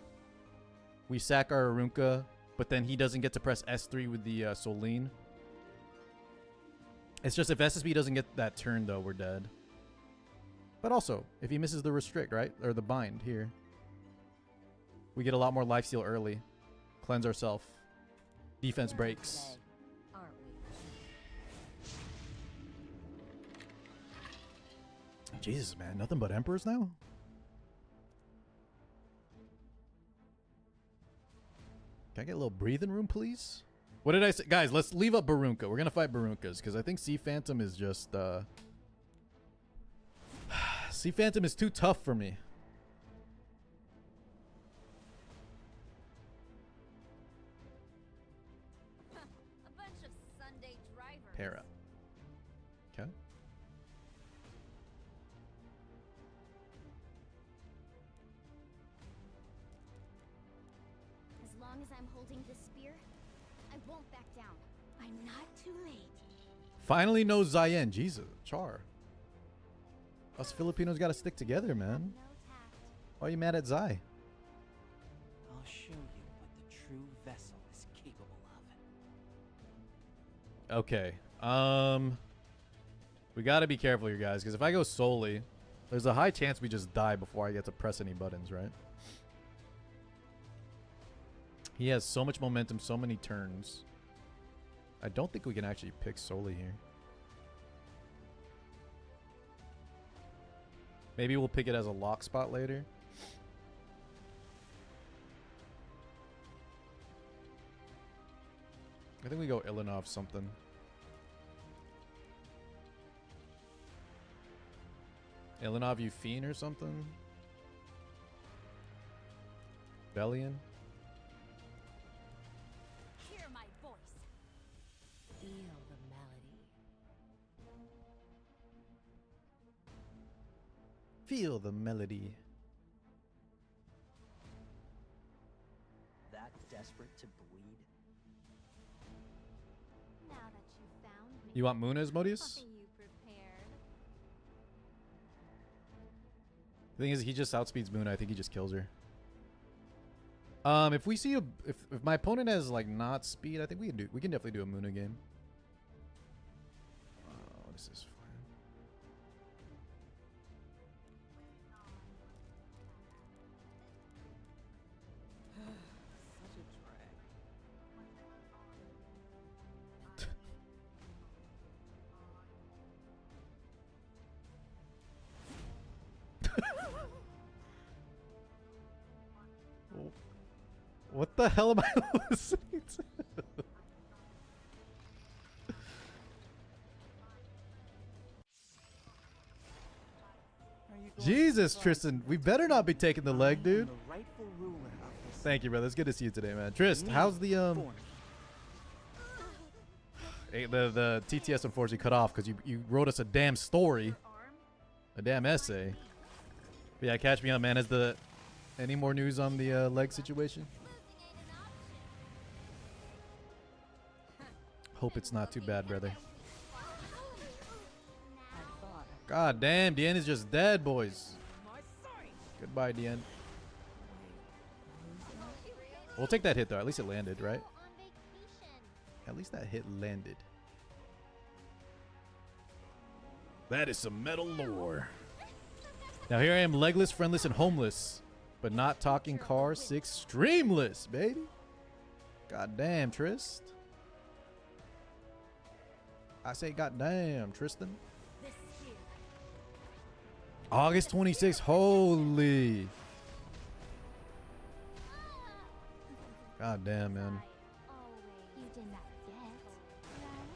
Speaker 1: We sack our Arunka, but then he doesn't get to press S3 with the Solene. It's just if SSB doesn't get that turn though, we're dead. But also, if he misses the restrict, right? Or the bind here. We get a lot more lifesteal early. Cleanse ourselves. Defense breaks.
Speaker 7: Today, aren't we?
Speaker 1: Jesus, man. Nothing but Emperors now? Can I get a little breathing room, please? What did I say? Guys, let's leave up Barunka. We're going to fight Barunkas because I think Sea Phantom is just... Sea Phantom is too tough for me.
Speaker 6: A bunch of Sunday drivers.
Speaker 1: Para. Okay.
Speaker 6: As long as I'm holding this spear, I won't back down.
Speaker 3: I'm not too late.
Speaker 1: Finally no Zayen. Jesus. Char. Us Filipinos got to stick together, man.
Speaker 6: No tact.
Speaker 1: Why are you mad at Zai?
Speaker 4: I'll show you what the true vessel is capable of.
Speaker 1: Okay. We got to be careful here, guys, because if I go solely, there's a high chance we just die before I get to press any buttons, right? He has so much momentum, so many turns. I don't think we can actually pick solely here. Maybe we'll pick it as a lock spot later. I think we go Ilinov something. Ilinov Fiend or something? Bellion?
Speaker 6: Hear my voice.
Speaker 3: Feel the melody.
Speaker 1: Feel the melody.
Speaker 8: desperate to bleed?
Speaker 6: Now that you found me.
Speaker 1: You want Moon as Modius?
Speaker 6: Nothing you prepared.
Speaker 1: The thing is, he just outspeeds Moon. I think he just kills her. If we see a if my opponent has like not speed, I think we can definitely do a Moon game. Oh, this is fine.
Speaker 2: Such a drag.
Speaker 1: What the hell am I listening to? Jesus, Tristan, we better not be taking the leg, dude.
Speaker 8: The rightful ruler of this
Speaker 1: Thank you, brother. It's good to see you today, man. Trist, how's the the TTS unfortunately cut off because you wrote us a damn story, a damn essay. But yeah, catch me up, man. Is the any more news on the leg situation? Hope it's not too bad, brother. God damn, Dien is just dead, boys. Goodbye, Dien. We'll take that hit, though. At least it landed, right? At least that hit landed. That is some metal lore. Now here I am, legless, friendless, and homeless. But not talking car 6 streamless, baby. God damn, Trist. I say goddamn, Tristan. August 26th, holy. God damn, man.
Speaker 6: You did not forget, right?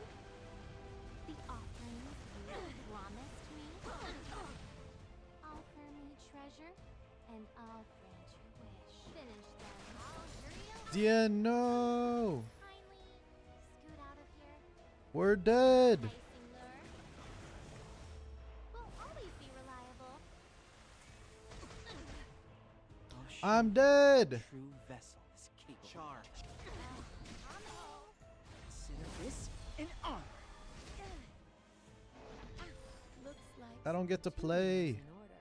Speaker 6: The offerings you promised me. Offer me treasure, and I'll grant your wish. Finish them.
Speaker 1: Yeah, no.
Speaker 6: Kindly scoot out of here.
Speaker 1: We're dead.
Speaker 6: Enticing lure. Will always be reliable.
Speaker 1: I'm dead.
Speaker 8: true vessel is capable. Charge. Consider this an honor.
Speaker 3: Looks like
Speaker 1: I don't get to play.
Speaker 3: in order.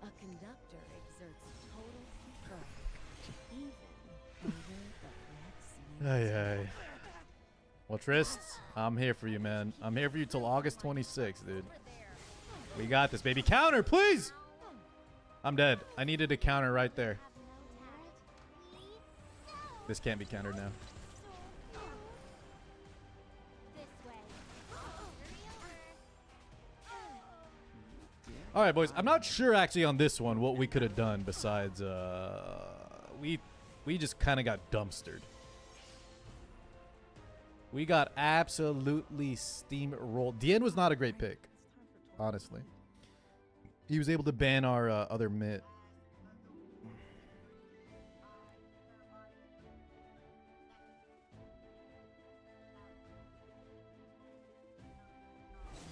Speaker 3: A conductor exerts total control, even over the Red Sea.
Speaker 1: Aye, aye. Well, Trist, I'm here for you, man. I'm here for you till August 26th, dude. We got this, baby. Counter, please. I'm dead. I needed a counter right there. This can't be countered now.
Speaker 6: This way.
Speaker 1: All right, boys. I'm not sure actually on this one what we could have done besides we just kind of got dumpstered. We got absolutely steamrolled. Dien was not a great pick, honestly. He was able to ban our other mid.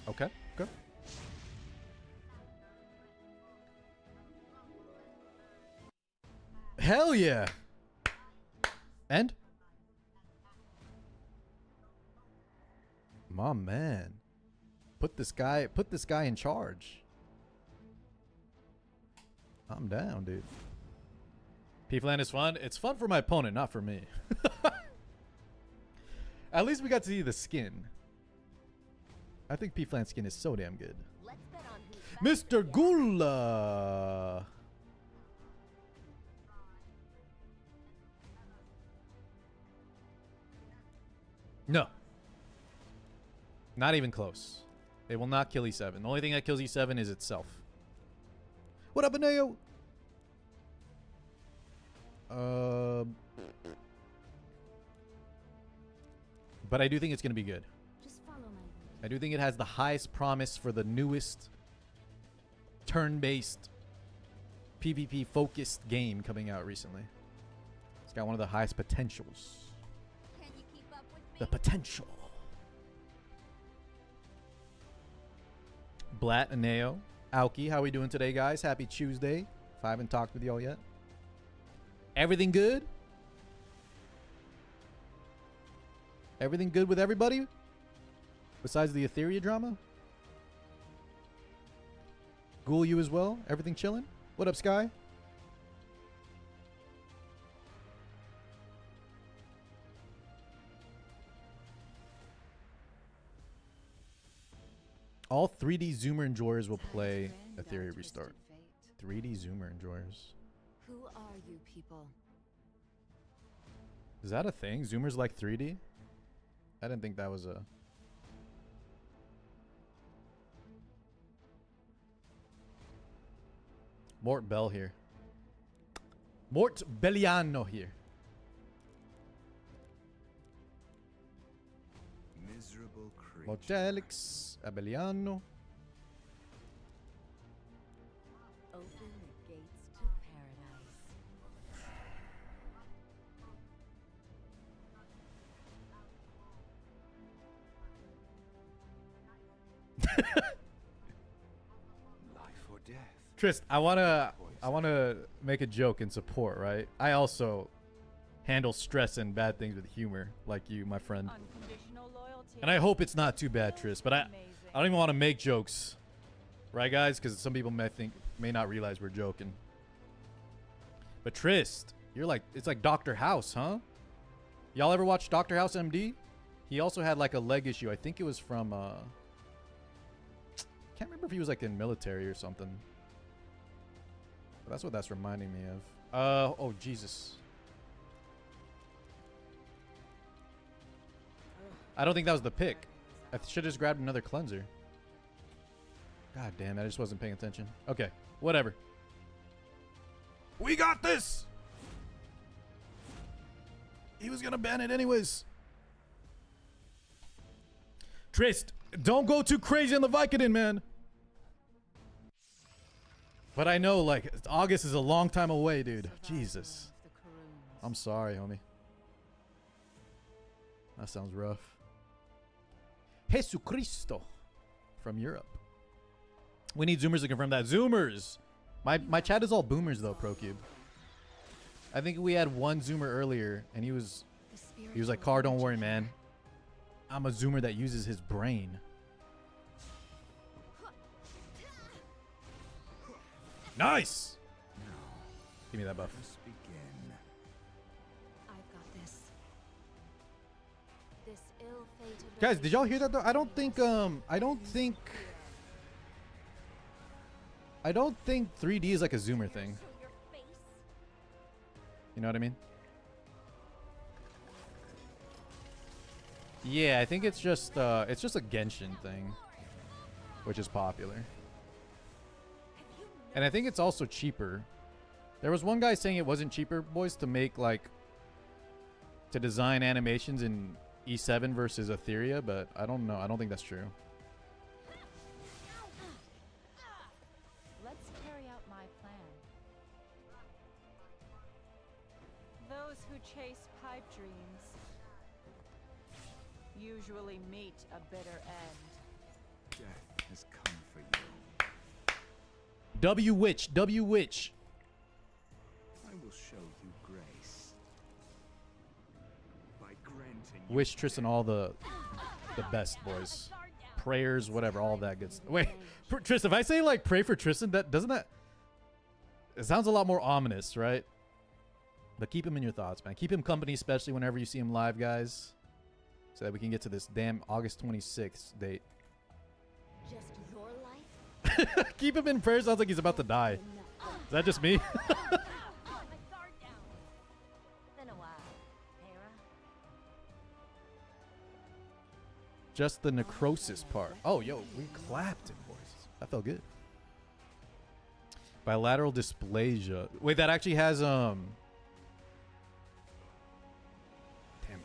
Speaker 1: Okay, okay. Hell yeah. And? My man. Put this guy in charge. I'm down, dude. P-Flan is fun. It's fun for my opponent, not for me. At least we got to see the skin. I think P-Flan's skin is so damn good.
Speaker 3: Let's bet on who's
Speaker 1: Mr. Gula. No. Not even close. They will not kill E7. The only thing that kills E7 is itself. What up, Aneo? But I do think it's going to be good.
Speaker 3: Just follow my lead.
Speaker 1: I do think it has the highest promise for the newest turn-based PvP-focused game coming out recently. It's got one of the highest potentials.
Speaker 6: Can you keep up with me?
Speaker 1: The potential. Blatt, Aneo, Aoki, how we doing today, guys? Happy Tuesday. If I haven't talked with y'all yet. Everything good? Everything good with everybody? Besides the Etheria drama? Ghoul, you as well? Everything chilling? What up, Sky? All 3D Zoomer enjoyers will play Etheria Restart. 3D Zoomer enjoyers.
Speaker 7: Who are you people?
Speaker 1: Is that a thing? Zoomers like 3D? I didn't think that was a... Mort Bell here. Mort Belliano here.
Speaker 5: Miserable creature.
Speaker 1: Mortelix Abelliano.
Speaker 7: Open the gates to paradise.
Speaker 5: Life or death.
Speaker 1: Trist, I wanna make a joke in support, right? I also handle stress and bad things with humor, like you, my friend.
Speaker 2: Unconditional loyalty.
Speaker 1: And I hope it's not too bad, Trist. But I
Speaker 2: Amazing.
Speaker 1: don't even want to make jokes, right, guys? Because some people may not realize we're joking. But Trist, you're like, it's like Dr. House, huh? Y'all ever watch Dr. House MD? He also had like a leg issue. I think it was from can't remember if he was like in military or something. But that's what that's reminding me of. Oh Jesus. I don't think that was the pick. I should have just grabbed another cleanser. God damn it, I just wasn't paying attention. Okay, whatever. We got this! He was gonna ban it anyways. Trist, don't go too crazy on the Vicodin, man. But I know, like, August is a long time away, dude. Jesus. I'm sorry, homie. That sounds rough. Jesucristo from Europe. We need Zoomers to confirm that. Zoomers! My chat is all boomers, though, ProCube. I think we had one Zoomer earlier, and he was like, Car, don't worry, man. I'm a Zoomer that uses his brain. Nice! Give me that buff.
Speaker 5: Let's begin.
Speaker 3: I've got this. This ill-fated
Speaker 1: Guys, did y'all hear that though? I don't think 3D is like a Zoomer thing.
Speaker 6: Show your face.
Speaker 1: You know what I mean? Yeah, I think it's just a Genshin thing, which is popular. And I think it's also cheaper. There was one guy saying it wasn't cheaper, boys, to make to design animations in E7 versus Etheria, but I don't know. I don't think that's true.
Speaker 7: Let's carry out my plan.
Speaker 2: Those who chase pipe dreams usually meet a bitter end.
Speaker 5: Death has come for you.
Speaker 1: W Witch.
Speaker 5: I will show you grace. By granting you
Speaker 1: Wish Tristan all the best, boys. Prayers, whatever, all that good stuff. Wait, Tristan, if I say like pray for Tristan, it sounds a lot more ominous, right? But keep him in your thoughts, man. Keep him company, especially whenever you see him live, guys, so that we can get to this damn August 26th date.
Speaker 6: Just your life?
Speaker 1: Keep him in prayer. Sounds like he's about to die. Is that just me?
Speaker 6: My guard down. Been a while, Hera.
Speaker 1: Just the necrosis part. Oh, yo, we clapped him, boys. That felt good. Bilateral dysplasia. Wait, that actually has Damn,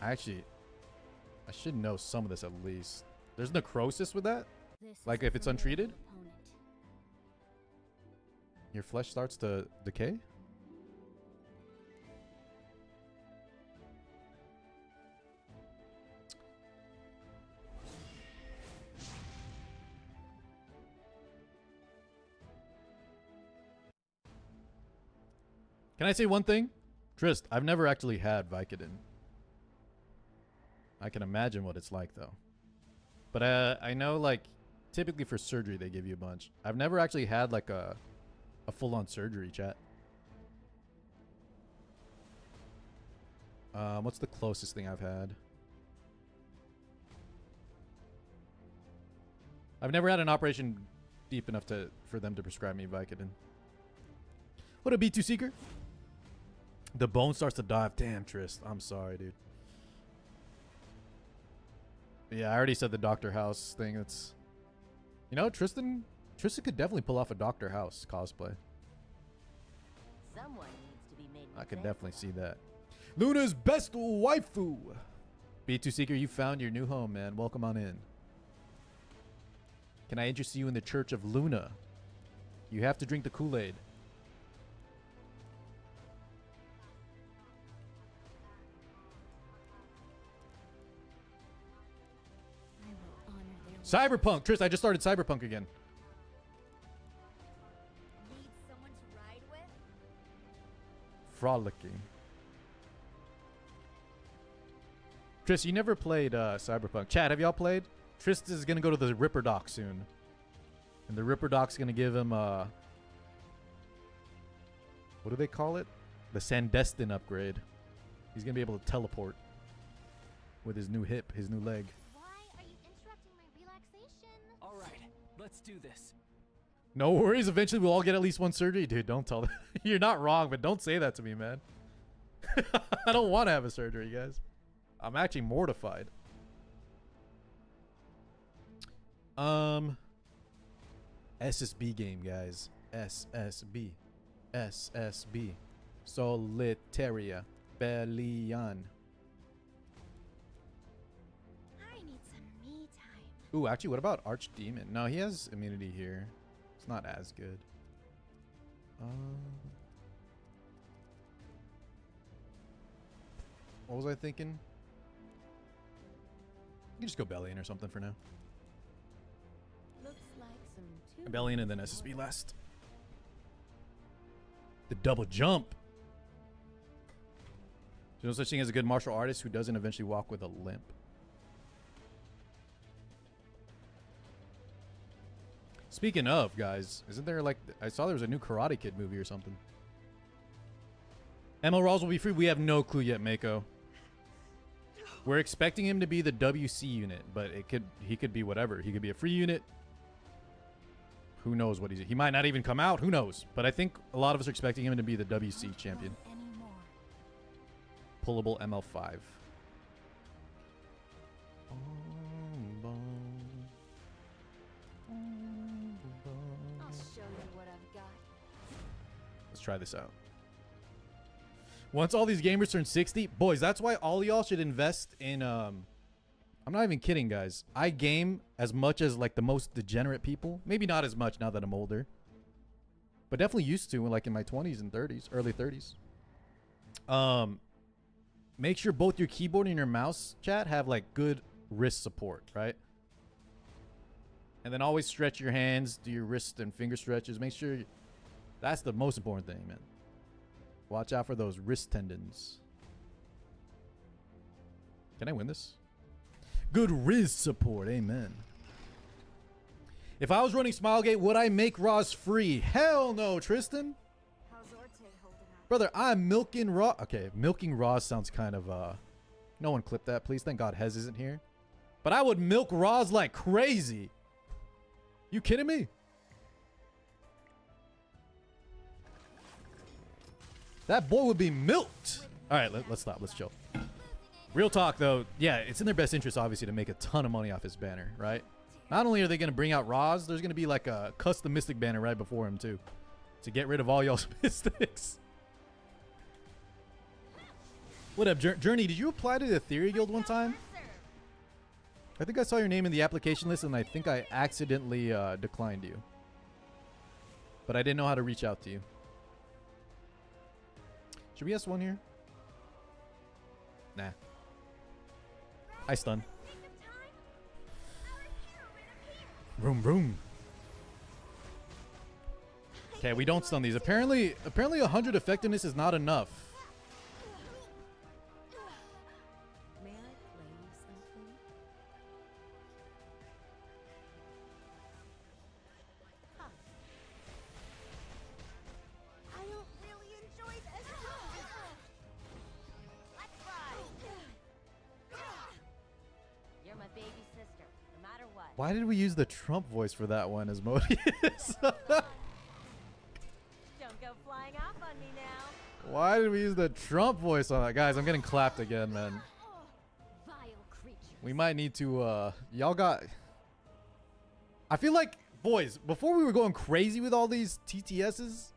Speaker 1: I should know some of this at least. There's necrosis with that? Like if it's untreated? Your flesh starts to decay? Can I say one thing? Trist, I've never actually had Vicodin. I can imagine what it's like though. But I know like typically for surgery they give you a bunch. I've never actually had like a full-on surgery, chat. What's the closest thing I've had? I've never had an operation deep enough for them to prescribe me Vicodin. What a B2 Seeker? The bone starts to dive. Damn, Trist. I'm sorry, dude. Yeah, I already said the Dr. House thing. It's, you know, Tristan could definitely pull off a Dr. House cosplay.
Speaker 6: Someone needs to be made.
Speaker 1: I can definitely see that. Luna's best waifu. B2 Seeker, you found your new home, man. Welcome on in. Can I interest you in the Church of Luna? You have to drink the Kool-Aid.
Speaker 3: I will honor their
Speaker 1: Cyberpunk. Tris, I just started Cyberpunk again.
Speaker 6: Need someone to ride with?
Speaker 1: Frolicking. Tris, you never played Cyberpunk. Chad, have y'all played? Trist is going to go to the Ripper Dock soon. And the Ripper Dock's going to give him, what do they call it? The Sandestin upgrade. He's going to be able to teleport with his new hip, his new leg.
Speaker 6: Why are you interrupting my relaxation?
Speaker 4: All right, let's do this.
Speaker 1: No worries. Eventually, we'll all get at least one surgery. Dude, don't tell them. You're not wrong, but don't say that to me, man. I don't want to have a surgery, guys. I'm actually mortified. SSB game, guys. SSB. SSB. Solitaria. Bellion.
Speaker 3: I need some me time.
Speaker 1: Ooh, actually, what about Archdemon? No, he has immunity here. It's not as good. What was I thinking? You can just go Bellion or something for now.
Speaker 3: Looks like some
Speaker 1: Bellion and then SSB last. The double jump. There's no such thing as a good martial artist who doesn't eventually walk with a limp. Speaking of, guys, isn't there like, I saw there was a new Karate Kid movie or something. ML Rawls will be free. We have no clue yet, Mako. We're expecting him to be the WC unit, but he could be whatever. He could be a free unit. Who knows what he might not even come out. Who knows? But I think a lot of us are expecting him to be the WC champion. Pullable ML5.
Speaker 6: I'll show you what I've got.
Speaker 1: Let's try this out. Once all these gamers turn 60, boys, that's why all y'all should invest in, I'm not even kidding, guys. I game as much as, like, the most degenerate people. Maybe not as much now that I'm older. But definitely used to, like, in my 20s and 30s, early 30s. Make sure both your keyboard and your mouse, chat, have, like, good wrist support, right? And then always stretch your hands, do your wrist and finger stretches. Make sure, that's the most important thing, man. Watch out for those wrist tendons. Can I win this? Good wrist support. Amen. If I was running Smilegate, would I make Roz free? Hell no, Tristan.
Speaker 2: How's Orte holding up?
Speaker 1: Brother, I'm milking Roz. Okay, milking Roz sounds kind of, no one clip that, please. Thank God Hez isn't here. But I would milk Roz like crazy. You kidding me? That boy would be milked. All right, let's stop. Let's chill. Real talk, though. Yeah, it's in their best interest, obviously, to make a ton of money off his banner, right? Not only are they going to bring out Roz, there's going to be like a custom Mystic banner right before him, too. To get rid of all y'all's Mystics. What up, Journey? Did you apply to the Theory Guild one time? I think I saw your name in the application list, and I think I accidentally declined you. But I didn't know how to reach out to you. Should we S1 here? Nah. I stun. Vroom vroom. Okay, we don't stun these. Apparently 100 effectiveness is not enough.
Speaker 2: May I play you some?
Speaker 1: Why did we use the Trump voice for that one, Asmodeus?
Speaker 2: Don't go flying off on me now.
Speaker 1: Why did we use the Trump voice on that? Guys, I'm getting clapped again, man.
Speaker 6: Vile creature.
Speaker 1: We might need to, y'all got... I feel like, boys, before we were going crazy with all these TTSs,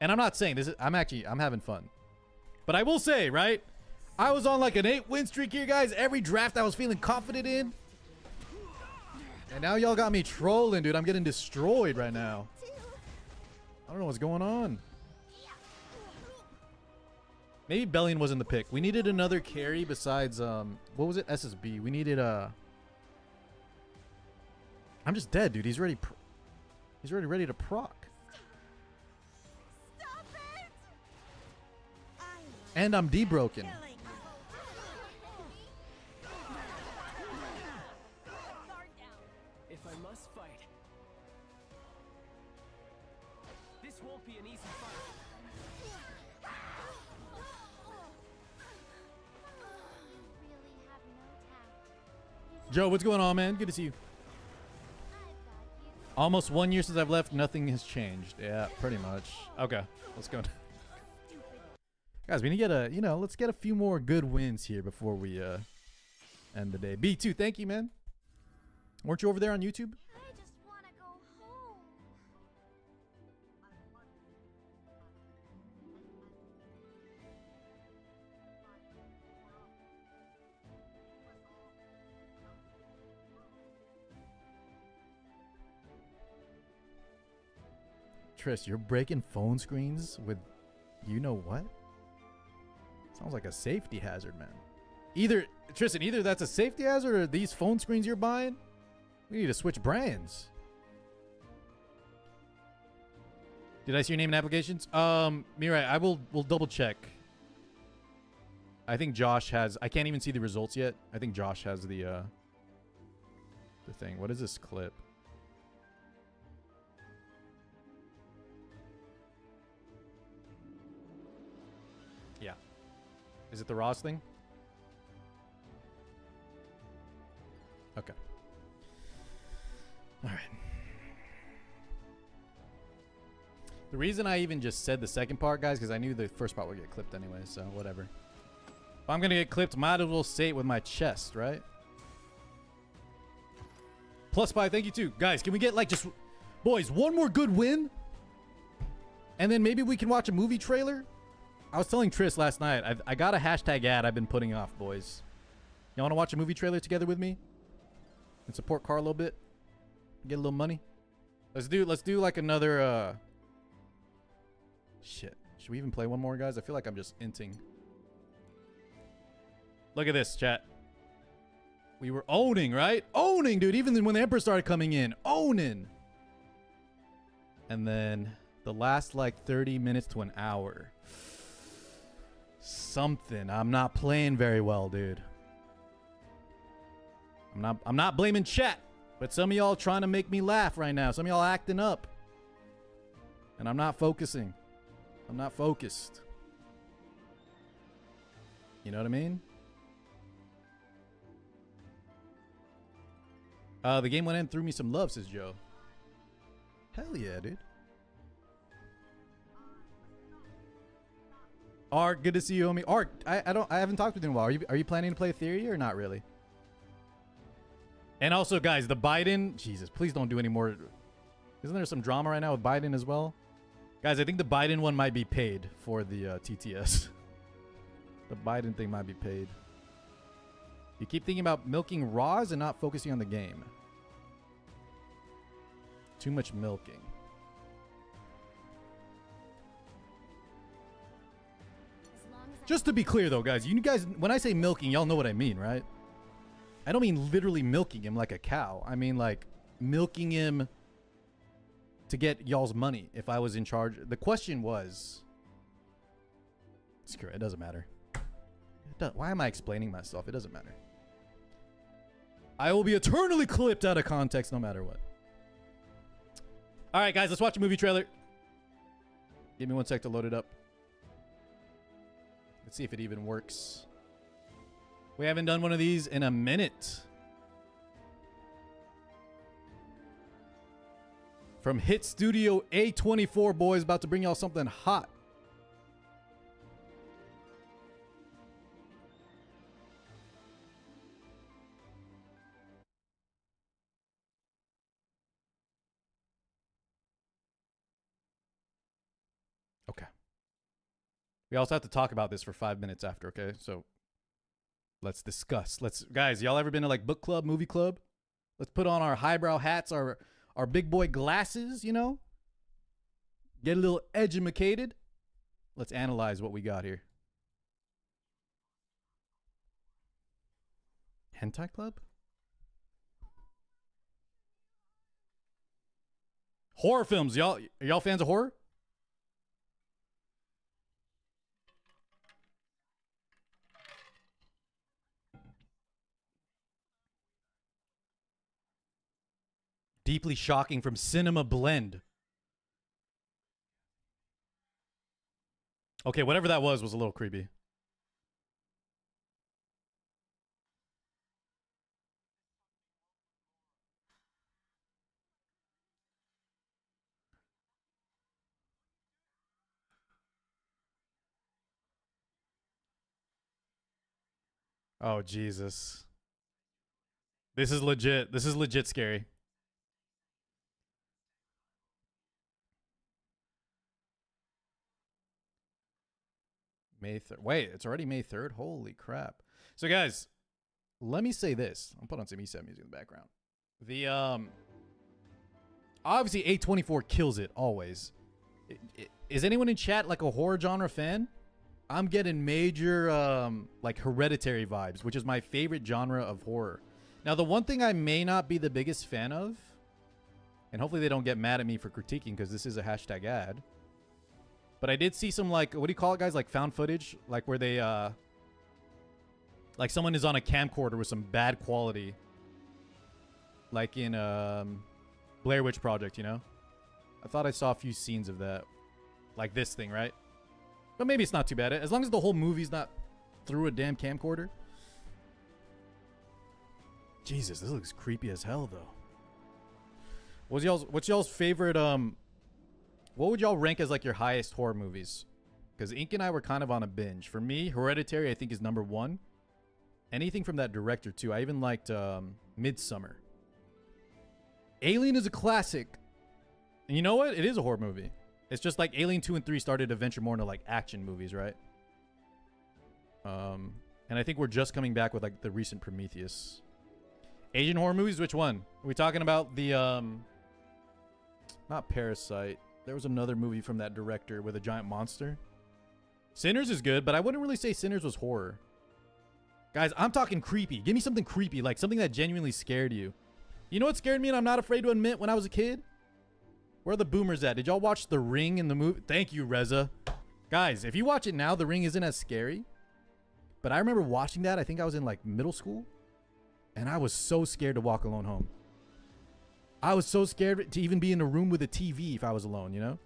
Speaker 1: and I'm not saying this, I'm having fun. But I will say, right? I was on like an 8-win streak here, guys. Every draft I was feeling confident in. And now y'all got me trolling, dude. I'm getting destroyed right now. I don't know what's going on. Maybe Bellion wasn't the pick. We needed another carry besides, what was it? SSB. We needed, I'm just dead, dude. He's already ready to proc.
Speaker 2: Stop it!
Speaker 1: And I'm debroken.
Speaker 2: Guard down.
Speaker 4: If I must fight, this won't be an easy fight.
Speaker 6: Really have no tact.
Speaker 1: Joe, what's going on, man? Good to see you.
Speaker 6: I've got you.
Speaker 1: Almost 1 year since I've left. Nothing has changed. Yeah, pretty much. Okay, let's go. Guys, we need to get a, let's get a few more good wins here before we end the day. B2, thank you, man. Weren't you over there on YouTube?
Speaker 6: I just want to go home.
Speaker 1: Triss, you're breaking phone screens with you know what? Sounds like a safety hazard, man. Tristan, either that's a safety hazard or these phone screens you're buying, we need to switch brands. Did I see your name in applications? Mirai, we'll double check. I think Josh has, I can't even see the results yet. I think Josh has the thing. What is this clip? Yeah. Is it the Ross thing? Okay. All right. The reason I even just said the second part, guys, because I knew the first part would get clipped anyway, so whatever. If I'm going to get clipped, might as well say it with my chest, right? +5, thank you too. Guys, can we get like just... Boys, one more good win? And then maybe we can watch a movie trailer? I was telling Triss last night, I got a hashtag ad I've been putting off, boys. Y'all want to watch a movie trailer together with me? And support Carl a little bit? Get a little money? Let's do like another, Shit. Should we even play one more, guys? I feel like I'm just inting. Look at this, chat. We were owning, right? Owning, dude. Even when the Emperor started coming in. Owning. And then the last like 30 minutes to an hour. Something. I'm not playing very well, dude. I'm not blaming chat, but some of y'all trying to make me laugh right now. Some of y'all acting up. And I'm not focusing. I'm not focused. You know what I mean? The game went in and threw me some love, says Joe. Hell yeah, dude. Ark, good to see you, homie. Ark, I haven't talked with you in a while. Are you planning to play Theory or not really? And also, guys, the Biden, Jesus, please don't do any more. Isn't there some drama right now with Biden as well? Guys, I think the Biden one might be paid for the TTS. The Biden thing might be paid. You keep thinking about milking Raws and not focusing on the game. Too much milking. Just to be clear, though, guys, you guys, when I say milking, y'all know what I mean, right? I don't mean literally milking him like a cow. I mean like milking him to get y'all's money if I was in charge. The question was... Screw it, it doesn't matter. Why am I explaining myself? It doesn't matter. I will be eternally clipped out of context no matter what. Alright, guys, let's watch a movie trailer. Give me 1 sec to load it up. Let's see if it even works. We haven't done one of these in a minute. From Hit Studio A24, boys, about to bring y'all something hot. Okay. We also have to talk about this for 5 minutes after, okay? So let's discuss. Guys, y'all ever been to like book club, movie club? Let's put on our highbrow hats, our big boy glasses, you know? Get a little edumacated. Let's analyze what we got here. Hentai club? Horror films. Are y'all fans of horror? Deeply shocking from Cinema Blend. Okay, whatever that was a little creepy. Oh, Jesus. This is legit. This is legit scary. May 3rd. Wait, it's already May 3rd? Holy crap. So, guys, let me say this. I'll put on some E7 music in the background. Obviously, A24 kills it, always. Is anyone in chat like a horror genre fan? I'm getting major, like, Hereditary vibes, which is my favorite genre of horror. Now, the one thing I may not be the biggest fan of, and hopefully they don't get mad at me for critiquing because this is a hashtag ad, but I did see some, like, what do you call it, guys? Like, found footage? Like, where they, like, someone is on a camcorder with some bad quality. Like in, Blair Witch Project, you know? I thought I saw a few scenes of that. Like this thing, right? But maybe it's not too bad. As long as the whole movie's not through a damn camcorder. Jesus, this looks creepy as hell, though. What's y'all's favorite, what would y'all rank as like your highest horror movies? Because Ink and I were kind of on a binge. For me, Hereditary I think is number 1. Anything from that director too. I even liked Midsummer. Alien is a classic. And you know what? It is a horror movie. It's just like Alien 2 and 3 started to venture more into like action movies, right? And I think we're just coming back with like the recent Prometheus. Asian horror movies, which one? Are we talking about the not Parasite. There was another movie from that director with a giant monster. Sinners is good, but I wouldn't really say Sinners was horror. Guys, I'm talking creepy. Give me something creepy, like something that genuinely scared you. You know what scared me and I'm not afraid to admit when I was a kid? Where are the boomers at? Did y'all watch The Ring in the movie? Thank you, Reza. Guys, if you watch it now, The Ring isn't as scary. But I remember watching that. I think I was in like middle school. And I was so scared to walk alone home. I was so scared to even be in a room with a TV if I was alone, you know?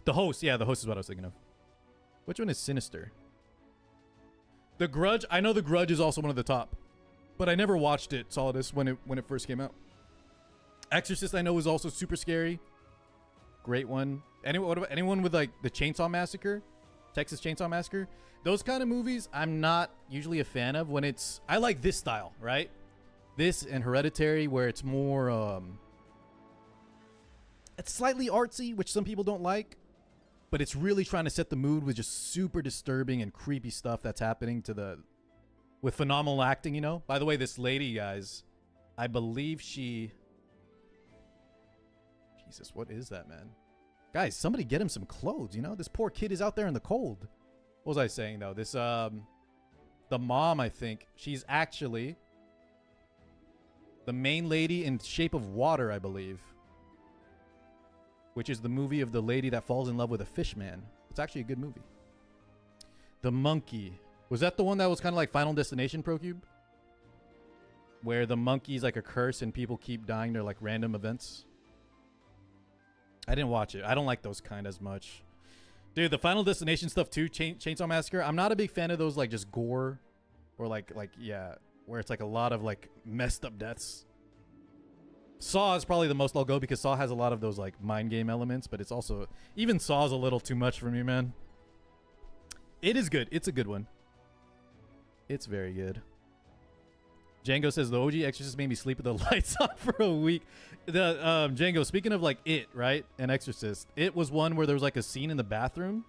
Speaker 1: The Host. Yeah, The Host is what I was thinking of. Which one is Sinister? The Grudge. I know The Grudge is also one of the top. But I never watched it, Solidus, when it first came out. Exorcist, I know, is also super scary. Great one. What about anyone with like the Chainsaw Massacre? Texas Chainsaw Massacre? Those kind of movies, I'm not usually a fan of when it's... I like this style, right? This and Hereditary, where it's more... it's slightly artsy, which some people don't like. But it's really trying to set the mood with just super disturbing and creepy stuff that's happening to the... with phenomenal acting, you know? By the way, this lady, guys, I believe she... Jesus, what is that, man? Guys, somebody get him some clothes, you know? This poor kid is out there in the cold. What was I saying, though? This, the mom, I think, she's actually the main lady in Shape of Water, I believe. Which is the movie of the lady that falls in love with a fish man. It's actually a good movie. The Monkey. Was that the one that was kind of like Final Destination, ProCube? Where the monkey's like a curse and people keep dying to like random events? I didn't watch it. I don't like those kind as much. Dude, the Final Destination stuff too, Chainsaw Massacre. I'm not a big fan of those like just gore or like yeah, where it's like a lot of like messed up deaths. Saw is probably the most I'll go because Saw has a lot of those like mind game elements, but it's also even Saw's a little too much for me, man. It is good. It's a good one. It's very good. Django says the OG Exorcist made me sleep with the lights on for a week. The Django, speaking of like It, right? And Exorcist, It was one where there was like a scene in the bathroom.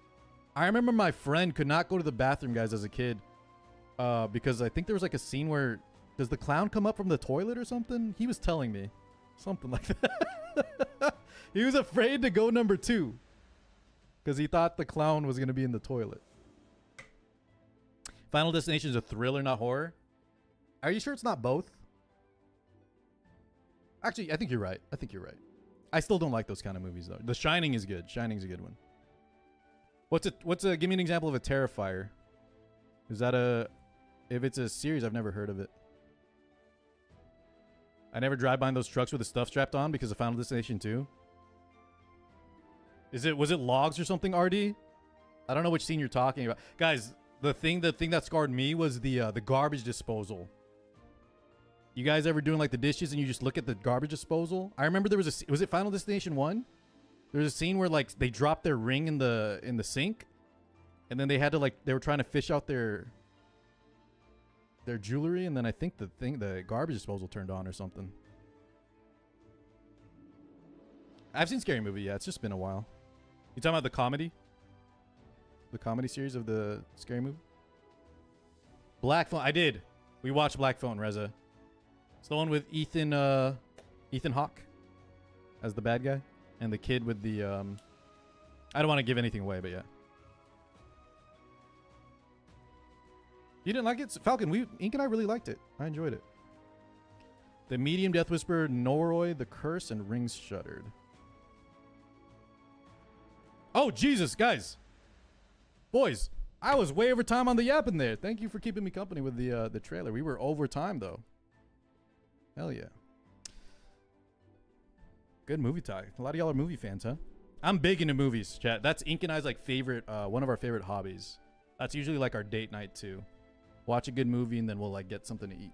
Speaker 1: I remember my friend could not go to the bathroom, guys, as a kid, because I think there was like a scene where does the clown come up from the toilet or something? He was telling me something like that. He was afraid to go number 2 because he thought the clown was gonna be in the toilet. Final Destination is a thriller, not horror. Are you sure it's not both? Actually, I think you're right. I still don't like those kind of movies though. The Shining is good. Shining's a good one. Give me an example of a Terrifier. Is that if it's a series, I've never heard of it. I never drive behind those trucks with the stuff strapped on because of Final Destination 2. Was it logs or something, RD? I don't know which scene you're talking about. Guys, the thing that scarred me was the garbage disposal. You guys ever doing like the dishes and you just look at the garbage disposal? I remember there was it Final Destination 1? There was a scene where like they dropped their ring in the sink, and then they had to they were trying to fish out their jewelry, and then I think the garbage disposal turned on or something. I've seen Scary Movie, yeah, it's just been a while. You talking about the comedy? The comedy series of the Scary Movie? Black Phone, I did. We watched Black Phone, Reza. It's the one with Ethan Hawke as the bad guy, and the kid with the I don't want to give anything away, but yeah. You didn't like it? Falcon, Ink and I really liked it. I enjoyed it. The Medium, Death Whisperer, Noroi, The Curse, and Rings Shuttered. Oh, Jesus, guys. Boys, I was way over time on the yap in there. Thank you for keeping me company with the trailer. We were over time, though. Hell yeah. Good movie talk. A lot of y'all are movie fans, huh? I'm big into movies, chat. That's Ink and I's like favorite, one of our favorite hobbies. That's usually like our date night, too. Watch a good movie, and then we'll like get something to eat.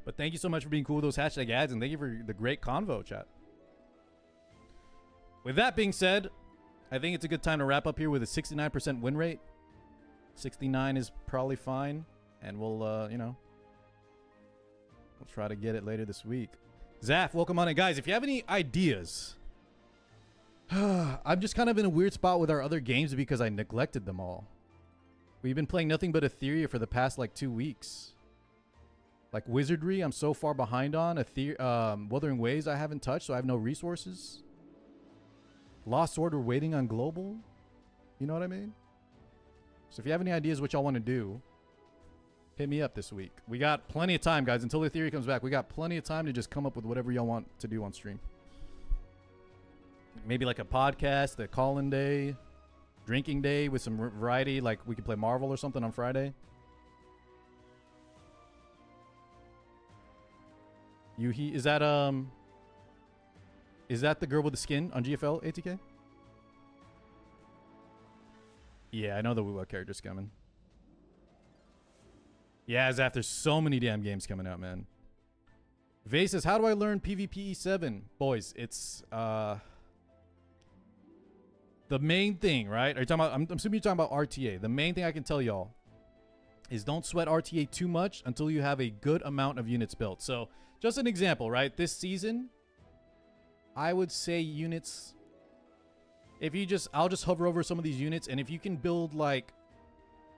Speaker 1: But thank you so much for being cool with those hashtag ads, and thank you for the great convo, chat. With that being said, I think it's a good time to wrap up here with a 69% win rate. 69 is probably fine, and we'll, we'll try to get it later this week. Zaf, welcome on in. Guys, if you have any ideas, I'm just kind of in a weird spot with our other games because I neglected them all. We've been playing nothing but Etheria for the past like 2 weeks. Like Wizardry, I'm so far behind on. Wuthering Waves I haven't touched, so I have no resources. Lost Sword, we're waiting on Global. You know what I mean? So if you have any ideas what y'all want to do, hit me up this week. We got plenty of time, guys. Until Etheria comes back, we got plenty of time to just come up with whatever y'all want to do on stream. Maybe like a podcast, a call-in day, drinking day with some variety. Like we could play Marvel or something on Friday. Yuhi, is that the girl with the skin on GFL, ATK? Yeah, I know the Wuwa character's coming. Yeah, Zaf, there's so many damn games coming out, man. Vay says, how do I learn PvP E7? Boys, it's the main thing, right? Are you talking about, I'm assuming you're talking about RTA. The main thing I can tell y'all is don't sweat RTA too much until you have a good amount of units built. So, just an example, right? This season, I would say units, I'll just hover over some of these units, and if you can build like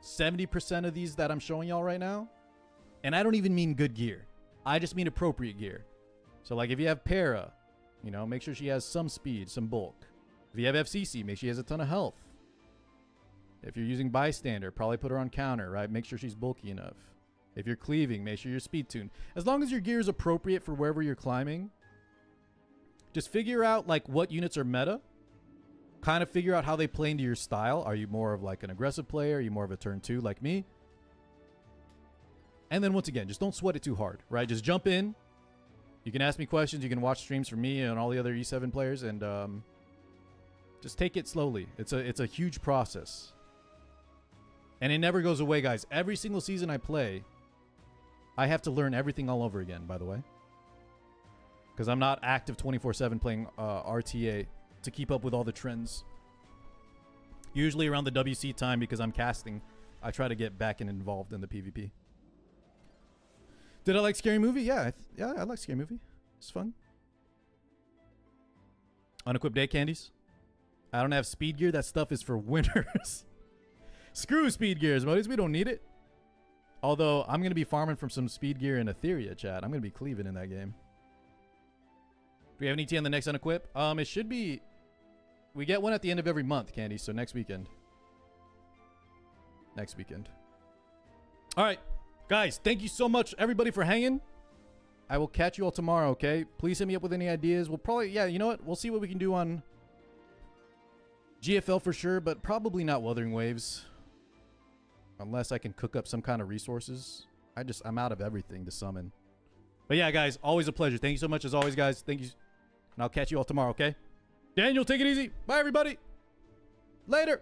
Speaker 1: 70% of these that I'm showing y'all right now, and I don't even mean good gear, I just mean appropriate gear. So like if you have Para, make sure she has some speed, some bulk. If you have FCC, make sure she has a ton of health. If you're using Bystander, probably put her on counter, right? Make sure she's bulky enough. If you're cleaving, make sure you're speed tuned. As long as your gear is appropriate for wherever you're climbing, just figure out like what units are meta. Kind of figure out how they play into your style. Are you more of like an aggressive player? Are you more of a turn 2 like me? And then once again, just don't sweat it too hard, right? Just jump in. You can ask me questions. You can watch streams from me and all the other E7 players, and just take it slowly. It's a huge process. And it never goes away, guys. Every single season I play, I have to learn everything all over again, by the way. because I'm not active 24/7 playing RTA to keep up with all the trends. Usually around the WC time, because I'm casting, I try to get back and involved in the PvP. Did I like Scary Movie? Yeah, I like Scary Movie. It's fun. Unequipped day candies. I don't have speed gear. That stuff is for winners. Screw speed gears, buddies. We don't need it. Although I'm gonna be farming from some speed gear in Etheria, chat. I'm gonna be cleaving in that game. Do we have an ET on the next unequip? It should be. We get one at the end of every month, Candy. So next weekend. Next weekend. All right, guys. Thank you so much, everybody, for hanging. I will catch you all tomorrow. Okay. Please hit me up with any ideas. We'll probably, yeah. You know what? We'll see what we can do on GFL for sure, but probably not Wuthering Waves. Unless I can cook up some kind of resources. I'm out of everything to summon. But yeah, guys, always a pleasure. Thank you so much as always, guys. Thank you. And I'll catch you all tomorrow, okay? Daniel, take it easy. Bye, everybody. Later.